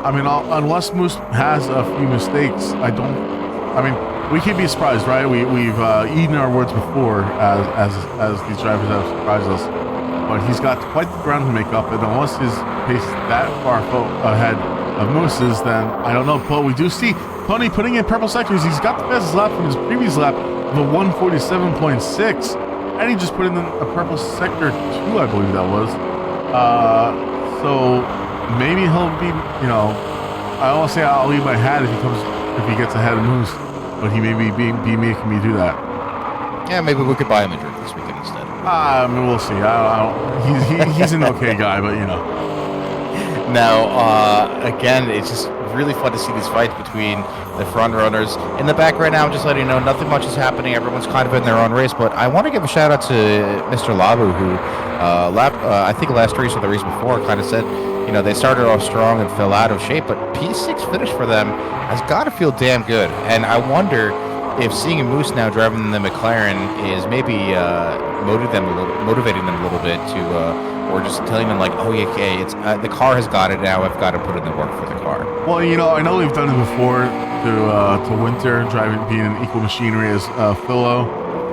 unless Moose has a few mistakes, we could be surprised, right? We've eaten our words before as these drivers have surprised us. But he's got quite the ground to make up, and unless his pace is that far ahead of Moose's, then I don't know. But we do see Tony putting in purple sectors. He's got the fastest lap from his previous lap of a 147.6. And he just put in a purple sector 2, I believe that was. So maybe he'll be, I don't want to say I'll leave my hat if he gets ahead of Moose, but he may be making me do that. Yeah, maybe we could buy him a drink this weekend instead. We'll see. He's an okay guy, but Now, again, it's just really fun to see these fights between the front runners. In the back right now, I'm just letting you know, nothing much is happening. Everyone's kind of in their own race, but I want to give a shout out to Mr. Labu, who I think last race or the race before kind of said, they started off strong and fell out of shape, but P6 finish for them has got to feel damn good. And I wonder if seeing a Moose now driving the McLaren is maybe motivating them a little bit to or just telling them like, oh yeah, okay, it's the car has got it now. I've got to put in the work for the car. Well, I know we've done it before to Winter being an equal machinery as Philo,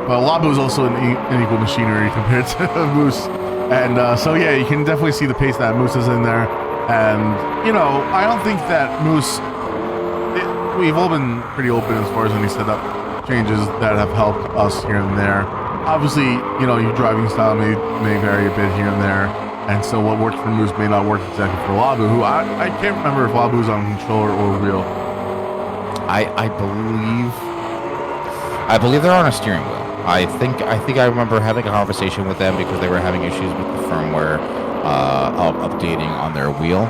but Labu is also an equal machinery compared to Moose, and so yeah, you can definitely see the pace that Moose is in there, and I don't think that Moose. We've all been pretty open as far as any setup. changes that have helped us here and there. Obviously, you know, your driving style may vary a bit here and there, and so what worked for Moose may not work exactly for Labu, who I can't remember if Labu's on controller or wheel. I believe they're on a steering wheel. I think I remember having a conversation with them because they were having issues with the firmware updating on their wheel.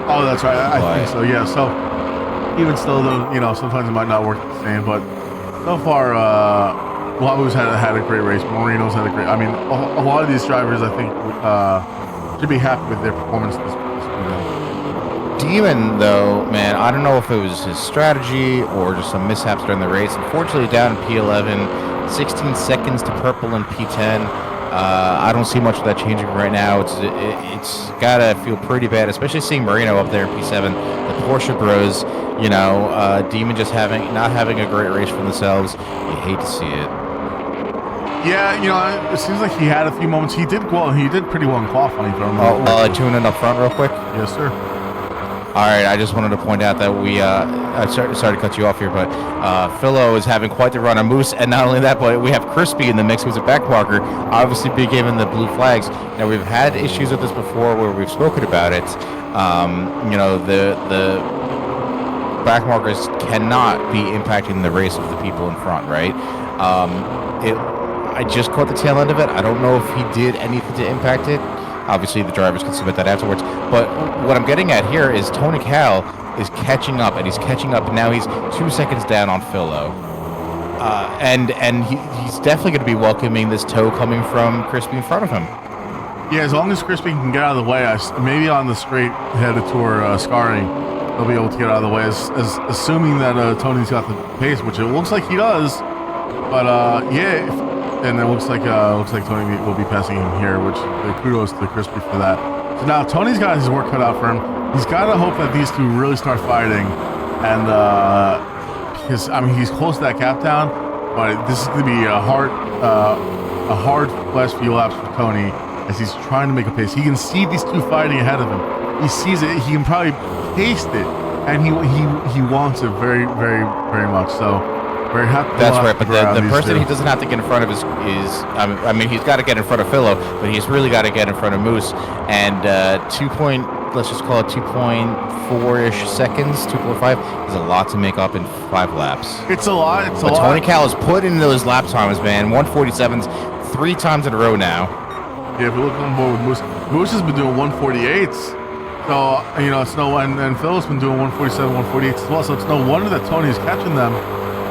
Oh, that's right. I think so. Yeah. So even still, though, you know, sometimes it might not work the same. But so far, Labu's had a great race. Marino's had a great. I mean, a lot of these drivers, I think, should be happy with their performance this weekend. Demon, though, man, I don't know if it was his strategy or just some mishaps during the race. Unfortunately, down in P11, 16 seconds to purple in P10. I don't see much of that changing right now. It's gotta feel pretty bad, especially seeing Marino up there in P7. The Porsche Bros, you know, Demon just not having a great race for themselves. You hate to see it. Yeah, you know, it seems like he had a few moments. He did well. He did pretty well in qualifying. I tune in up front real quick. Yes, sir. All right, I just wanted to point out that we, sorry to cut you off here, but Philo is having quite the run on Moose, and not only that, but we have Crispy in the mix, who's a back marker, obviously being given the blue flags. Now, we've had issues with this before where we've spoken about it. You know, the back markers cannot be impacting the race of the people in front, right? I just caught the tail end of it. I don't know if he did anything to impact it. Obviously, the drivers can submit that afterwards. But what I'm getting at here is Tony Cal is catching up, and he's catching up, and now he's 2 seconds down on Philo. And he's definitely going to be welcoming this tow coming from Crispy in front of him. Yeah, as long as Crispy can get out of the way, maybe on the straight headed toward Scary, they'll be able to get out of the way, assuming that Tony's got the pace, which it looks like he does. But yeah. And it looks like Tony will be passing him here, which kudos to Crispy for that. So now Tony's got his work cut out for him. He's got to hope that these two really start fighting, and because I mean he's close to that cap down, but this is going to be a hard last few laps for Tony as he's trying to make a pace. He can see these two fighting ahead of him. He sees it. He can probably taste it, and he wants it very, very, very much. So. That's right, but the person he doesn't have to get in front of is I mean, he's got to get in front of Philo, but he's really got to get in front of Moose. And let's just call it 2.4-ish seconds, 2.5 is a lot to make up in 5 laps. It's a lot. But Tony Cal has put in those lap times, man. 147s 3 times in a row now. Yeah, if we look on board with Moose, Moose has been doing 148s. So, you know, it's and Phil's been doing 147, 148s as well. So it's no wonder that Tony's catching them.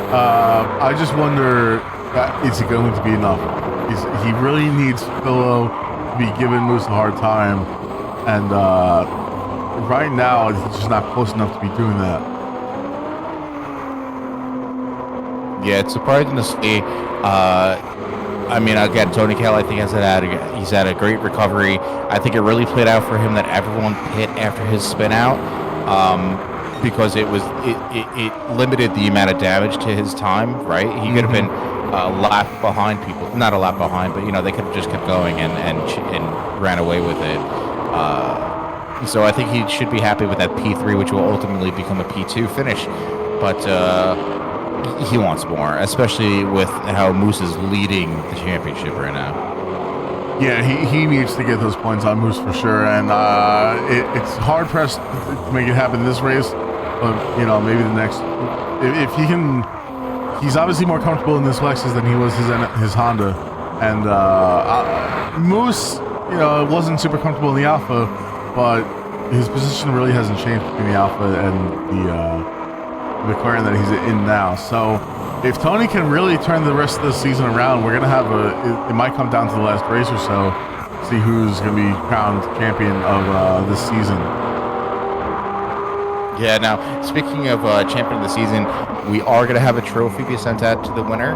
I just wonder, is it going to be enough? He really needs Philo to be giving Moose a hard time, and right now he's just not close enough to be doing that. Yeah, it's surprising to see. I mean, again, Tony Cal, I think he's had a great recovery. I think it really played out for him that everyone pit after his spin out. Because it limited the amount of damage to his time, right? He could have been a lap behind people, not a lap behind, but you know they could have just kept going and ran away with it. So I think he should be happy with that P3, which will ultimately become a P2 finish. But he wants more, especially with how Moose is leading the championship right now. Yeah, he needs to get those points on Moose for sure, and it's hard pressed to make it happen in this race. But you know, maybe the next, if he can, he's obviously more comfortable in this Lexus than he was his Honda, and Moose, you know, wasn't super comfortable in the Alpha, but his position really hasn't changed between the Alpha and the McLaren that he's in now. So if Tony can really turn the rest of the season around, we're gonna have it might come down to the last race or so, see who's gonna be crowned champion of this season. Yeah, now, speaking of champion of the season, we are going to have a trophy be sent out to the winner.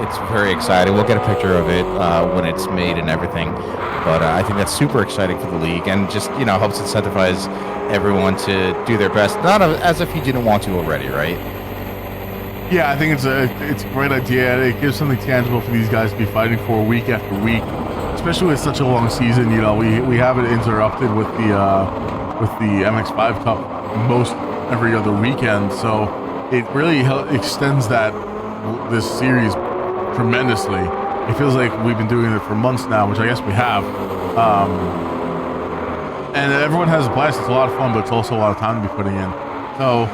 It's very exciting. We'll get a picture of it when it's made and everything. But I think that's super exciting for the league and just, you know, helps incentivize everyone to do their best. Not as if you didn't want to already, right? Yeah, I think it's a great idea. It gives something tangible for these guys to be fighting for week after week, especially with such a long season. You know, we have it interrupted with the MX5 Cup most every other weekend, so it really extends this series tremendously. It feels like we've been doing it for months now, which I guess we have. And everyone has a blast. It's a lot of fun, but it's also a lot of time to be putting in. So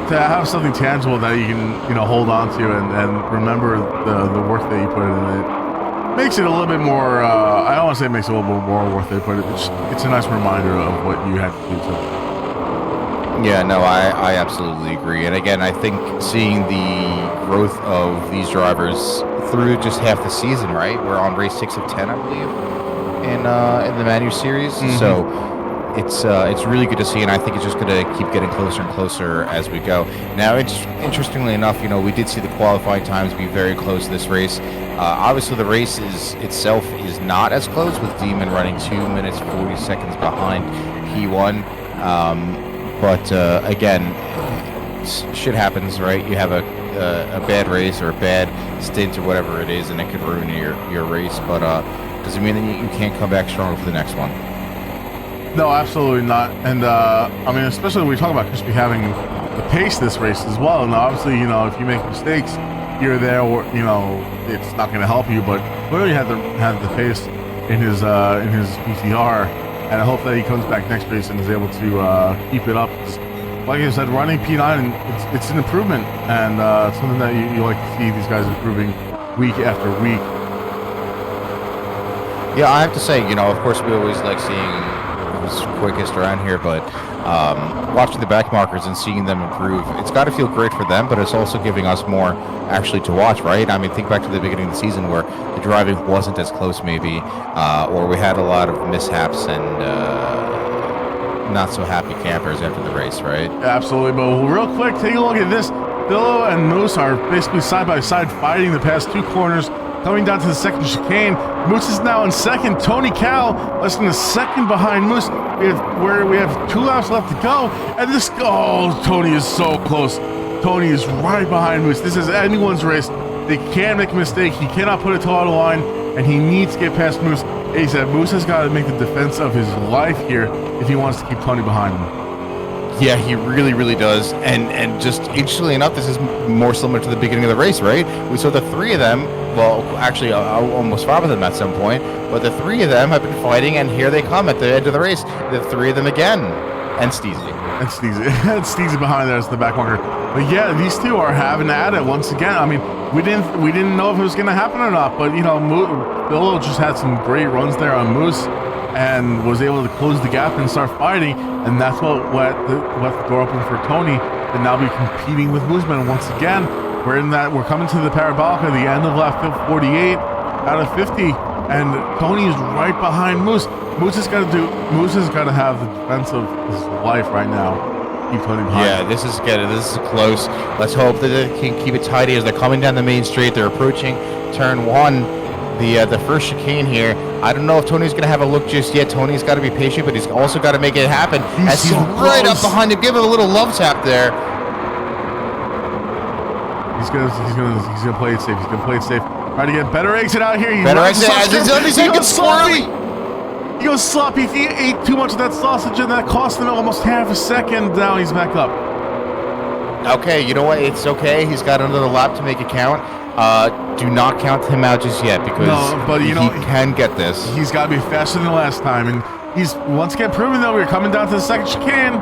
to have something tangible that you can, hold on to and remember the work that you put in it makes it a little bit more. I don't want to say it makes it a little bit more worth it, but it's a nice reminder of what you had to do today. Yeah, no, I absolutely agree. And again, I think seeing the growth of these drivers through just half the season, right? We're on race 6 of 10, I believe, in the Manu series. Mm-hmm. So it's really good to see, and I think it's just going to keep getting closer and closer as we go. Now, interestingly enough, we did see the qualifying times be very close to this race. Obviously, the race itself is not as close, with Demon running 2 minutes 40 seconds behind P1. But again, shit happens, right? You have a bad race or a bad stint or whatever it is, and it could ruin your race. But doesn't mean that you can't come back stronger for the next one. No, absolutely not. And especially when we talk about Crispy having the pace this race as well. And obviously, if you make mistakes here or there, or it's not going to help you. But clearly, had the pace in his PTR. And I hope that he comes back next race and is able to keep it up. Like I said, running P9, it's an improvement, and it's something that you like to see these guys improving week after week. Yeah, I have to say, of course, we always like seeing who's quickest around here, but watching the back markers and seeing them improve, it's got to feel great for them, but it's also giving us more actually to watch, right? I mean, think back to the beginning of the season where the driving wasn't as close maybe, or we had a lot of mishaps and not so happy campers after the race, right? Absolutely, but real quick, take a look at this. Billo and Moose are basically side by side fighting the past two corners, coming down to the second chicane. Moose is now in second. Tony Cal less than a second behind Moose. We have 2 laps left to go, and Tony is so close. Tony is right behind Moose. This is anyone's race. They can't make a mistake. He cannot put it to auto line, and he needs to get past Moose. He said Moose has got to make the defense of his life here if he wants to keep Tony behind him. Yeah, he really, really does. And just interestingly enough, this is more similar to the beginning of the race, right? We saw the three of them, well, actually almost 5 of them at some point, but the 3 of them have been fighting, and here they come at the end of the race. The 3 of them again. And Steezy. And Steezy behind there is the back marker. But yeah, these two are having at it once again. I mean, we didn't know if it was going to happen or not, but Billo just had some great runs there on Moose and was able to close the gap and start fighting, and that's what left the door open for Tony to now be competing with Moosman once again. We're coming to the Parabolica, the end of lap 48 out of 50, and Tony is right behind Moose. Moose has got to have the defense of his life right now. Keep Tony behind. Yeah, this is good. This is close. Let's hope that they can keep it tidy as they're coming down the main straight. They're approaching turn 1, the first chicane here. I don't know if Tony's going to have a look just yet. Tony's got to be patient, but he's also got to make it happen. He's right up behind him. Give him a little love tap there. He's gonna play it safe. He's gonna play it safe. Try to get better exit out here. Better exit. He goes sloppy. He goes sloppy. He ate too much of that sausage, and that cost him almost half a second. Now he's back up. Okay, you know what? It's okay. He's got another lap to make it count. Do not count him out just yet, because he can get this. He's got to be faster than last time, and he's once again proven that we're coming down to the second chicane.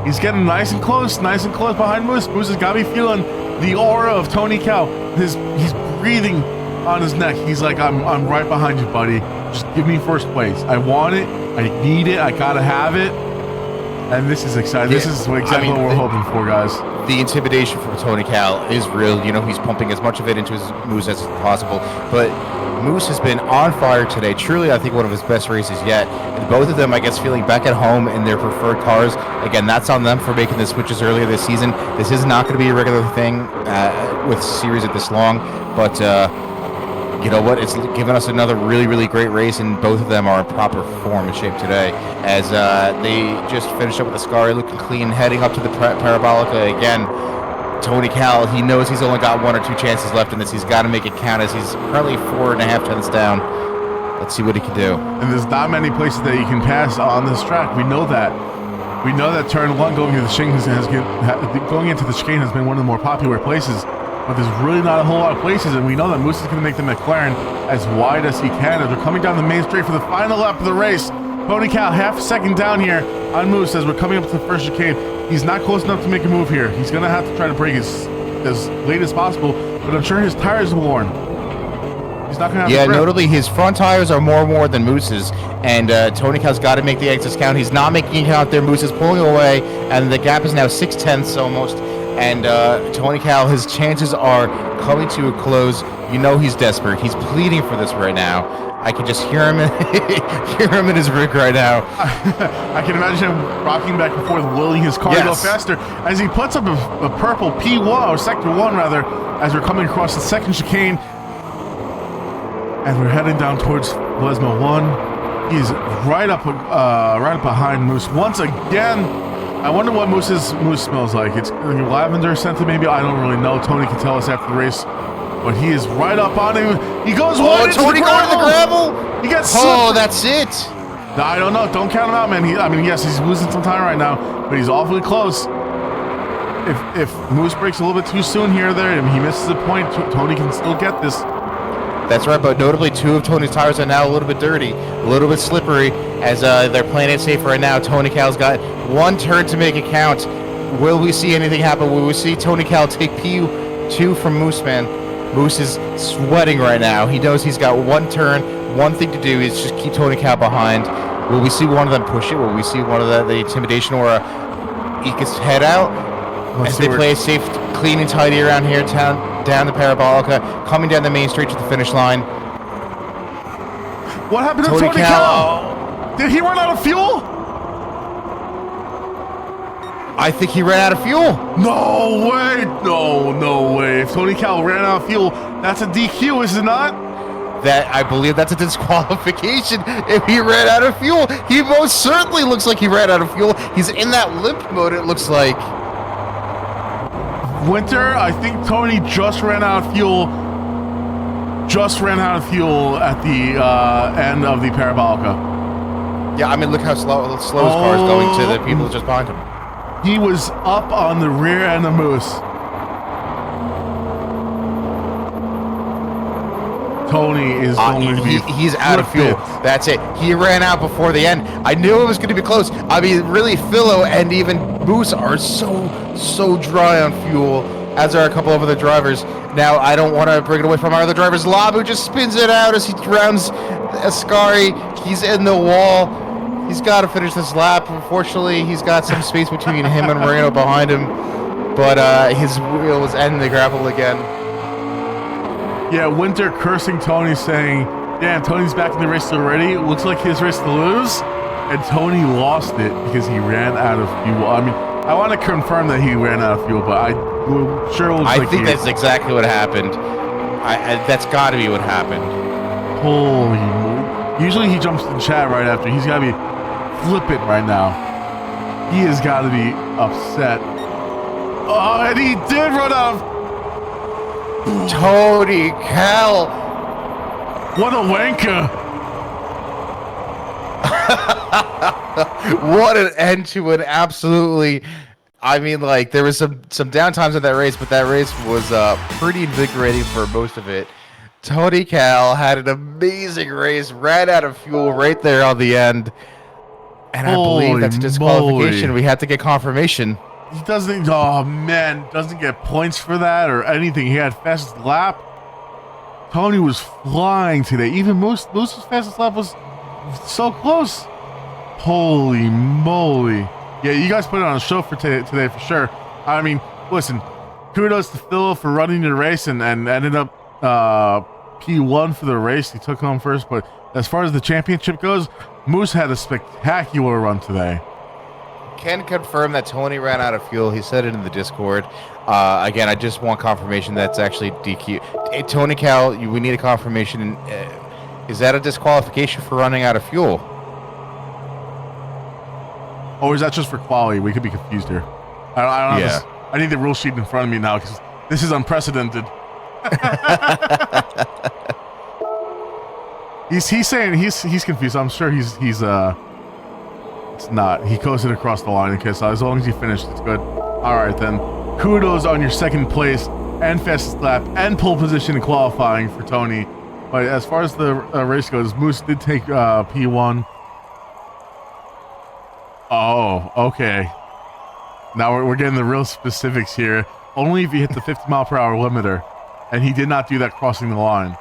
He's getting nice and close behind Moose. Moose has got to be feeling the aura of Tony Cal. He's breathing on his neck. He's like, I'm right behind you, buddy. Just give me first place. I want it. I need it. I gotta have it. And this is exciting. This is exactly what we're hoping for, guys. The intimidation from Tony Cal is real. He's pumping as much of it into his Moose as possible. But Moose has been on fire today. Truly, I think one of his best races yet. And both of them, I guess, feeling back at home in their preferred cars. Again, that's on them for making the switches earlier this season. This is not going to be a regular thing with a series at this long. But you know what? It's given us another really, really great race, and both of them are in proper form and shape today. As they just finished up with the Scari looking clean, heading up to the Parabolica again. Tony Cal, he knows he's only got 1 or 2 chances left in this. He's got to make it count, as he's currently 4.5 tenths down. Let's see what he can do. And there's not many places that you can pass on this track. We know that. We know that turn 1 going into the chicane has been one of the more popular places, but there's really not a whole lot of places, and we know that Moose is going to make the McLaren as wide as he can. As they're coming down the main straight for the final lap of the race, Tony Cal half a second down here on Moose as we're coming up to the first chicane. He's not close enough to make a move here. He's going to have to try to brake as late as possible, but I'm sure his tires are worn. He's not going to have to notably his front tires are more worn than Moose's, and Tony Cal's got to make the exits count. He's not making it count there. Moose is pulling away, and the gap is now 6/10 almost. And Tony Cal, his chances are coming to a close. You know he's desperate. He's pleading for this right now. I can just hear him in his rig right now. I can imagine him rocking back and forth, willing his car to go faster as he puts up a purple P1, or Sector 1 rather, as we're coming across the second chicane. And we're heading down towards Lesmo 1. He's right up behind Moose once again. I wonder what Moose smells like. It's lavender scented, maybe. I don't really know. Tony can tell us after the race. But he is right up on him. He goes wide into the gravel. He gets slipped. Oh, that's it. I don't know. Don't count him out, man. Yes, he's losing some time right now, but he's awfully close. If Moose breaks a little bit too soon here or there, and he misses a point, Tony can still get this. That's right, but notably 2 of Tony's tires are now a little bit dirty, a little bit slippery, as they're playing it safe right now. Tony Cal's got 1 turn to make it count. Will we see anything happen? Will we see Tony Cal take P2 from Moose, man? Moose is sweating right now. He knows he's got 1 turn. One thing to do is just keep Tony Cal behind. Will we see one of them push it? Will we see one of the intimidation or eke his head out? As they play it safe, clean and tidy around here, down the Parabolica, coming down the main straight to the finish line. What happened to Tony Cal? Did he run out of fuel? I think he ran out of fuel. No way. No way. If Tony Cal ran out of fuel, that's a DQ, is it not? I believe that's a disqualification if he ran out of fuel. He most certainly looks like he ran out of fuel. He's in that limp mode, it looks like. Winter, I think Tony just ran out of fuel. At the end of the Parabolica. Yeah, look how slow his car is going to the people just behind him. He was up on the rear end of Moose. Tony is going to be he's out of fuel. That's it. He ran out before the end. I knew it was going to be close. Really, Philo and even Moose are so dry on fuel, as are a couple of other drivers. Now, I don't want to bring it away from our other drivers. Labu just spins it out as he rounds Ascari. He's in the wall. He's got to finish this lap. Unfortunately, he's got some space between him and Moreno behind him, but his wheel was ending the gravel again. Yeah, Winter cursing Tony, saying, damn, Tony's back in the race already. It looks like his race to lose. And Tony lost it because he ran out of fuel. I want to confirm that he ran out of fuel, but I think that's exactly what happened. That's got to be what happened. Holy moly. Usually he jumps in chat right after. He's got to be flippant right now. He has got to be upset. Oh, and he did run out of... Tony Cal. What a wanker. What an end to an absolutely... there was some downtimes in that race, but that race was pretty invigorating for most of it. Tony Cal had an amazing race, ran out of fuel right there on the end. And I believe that's a disqualification. Moly. We had to get confirmation. He doesn't get points for that or anything. He had fastest lap. Tony was flying today. Even Moose's fastest lap was so close. Holy moly. Yeah, you guys put it on a show for today for sure. Listen, kudos to Phil for running the race and ended up P1 for the race. He took home first, but as far as the championship goes, Moose had a spectacular run today. Can confirm that Tony ran out of fuel. He said it in the Discord. Again, I just want confirmation that's actually DQ. Hey, Tony Cal, we need a confirmation. Is that a disqualification for running out of fuel? Or is that just for quality? We could be confused here. I don't know. Yeah. I need the rule sheet in front of me now because this is unprecedented. He's saying he's confused. I'm sure he's It's not. He coasted across the line. Okay, so as long as he finished, it's good. All right, then. Kudos on your second place and fastest lap and pole position in qualifying for Tony. But as far as the race goes, Moose did take P1. Oh, okay. Now we're getting the real specifics here. Only if you hit the 50-mile-per-hour limiter. And he did not do that crossing the line.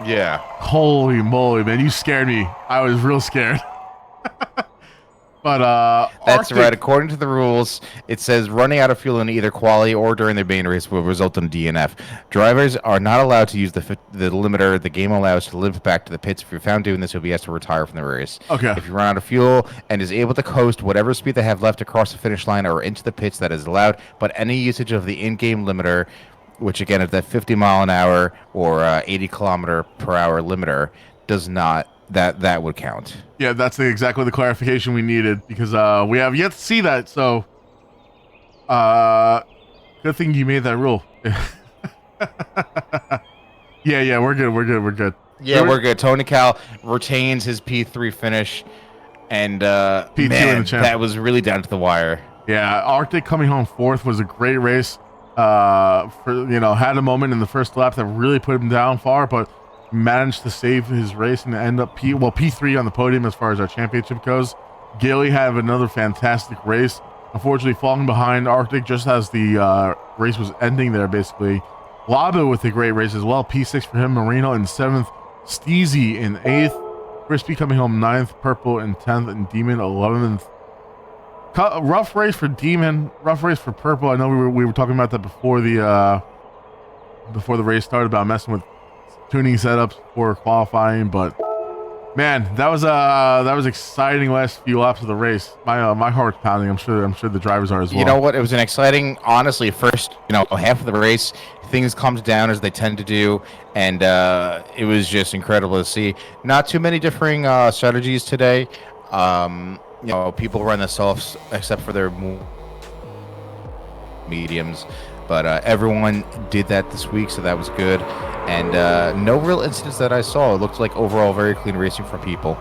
Yeah. Holy moly, man. You scared me. I was real scared. But that's Arctic, right. According to the rules, it says running out of fuel in either quali or during the main race will result in DNF. Drivers are not allowed to use the limiter the game allows to limp back to the pits. If you're found doing this, you'll be asked to retire from the race. Okay. If you run out of fuel and is able to coast whatever speed they have left across the finish line or into the pits, that is allowed. But any usage of the in-game limiter, which again is that 50 mile an hour or 80 kilometer per hour limiter, does not. That would count. Yeah, that's exactly the clarification we needed because we have yet to see that. So, good thing you made that rule. yeah, we're good. Yeah, we're good. Tony Cal retains his P3 finish, and P2 man, in the champ. that was really down to the wire. Yeah, Arctic coming home fourth was a great race. Had a moment in the first lap that really put him down far, but managed to save his race and end up P3 on the podium as far as our championship goes. Gilly had another fantastic race. Unfortunately, falling behind Arctic just as the race was ending there, basically. Labo with a great race as well. P6 for him. Marino in 7th. Steezy in 8th. Crispy coming home 9th. Purple in 10th. And Demon 11th. Rough race for Demon. Rough race for Purple. I know we were talking about that before the race started about messing with tuning setups for qualifying, but man, that was exciting last few laps of the race. My heart's pounding. I'm sure the drivers are as well. You know what? It was an exciting, honestly, first half of the race. Things calmed down as they tend to do, and it was just incredible to see. Not too many differing strategies today. People run the softs except for their mediums. But everyone did that this week, so that was good. And no real incidents that I saw. It looked like overall very clean racing from people.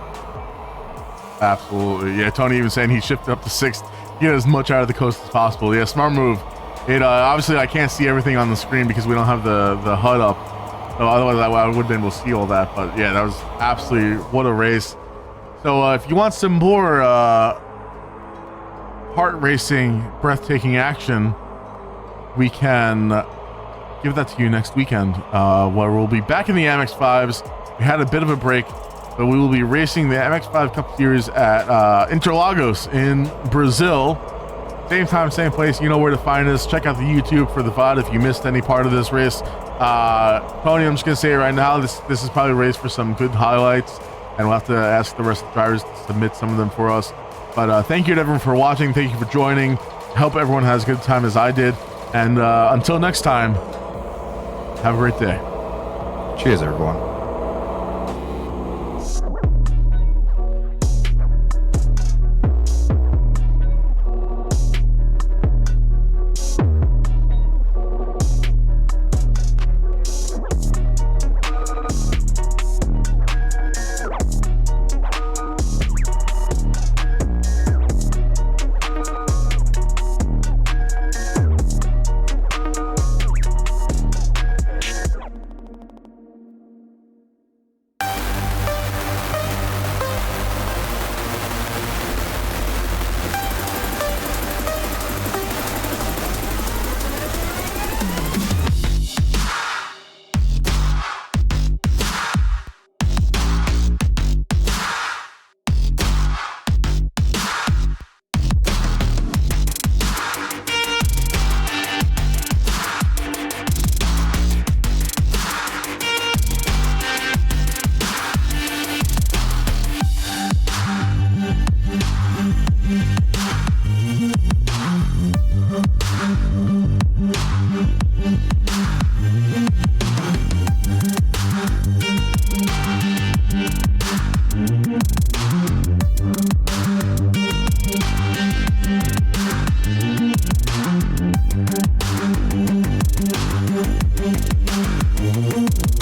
Absolutely. Yeah, Tony even saying he shifted up to 6th. Get as much out of the coast as possible. Yeah, smart move. It obviously I can't see everything on the screen because we don't have the HUD up. So otherwise I would have been able to see all that. But yeah, that was absolutely what a race. So if you want some more heart racing, breathtaking action, we can give that to you next weekend, where we'll be back in the MX-5s. We had a bit of a break, but we will be racing the MX-5 Cup Series at Interlagos in Brazil. Same time, same place. You know where to find us. Check out the YouTube for the VOD if you missed any part of this race. Tony, I'm just going to say it right now, this is probably a race for some good highlights, and we'll have to ask the rest of the drivers to submit some of them for us. But thank you to everyone for watching. Thank you for joining. I hope everyone has a good time as I did. And until next time, have a great day. Cheers, everyone. Thank you.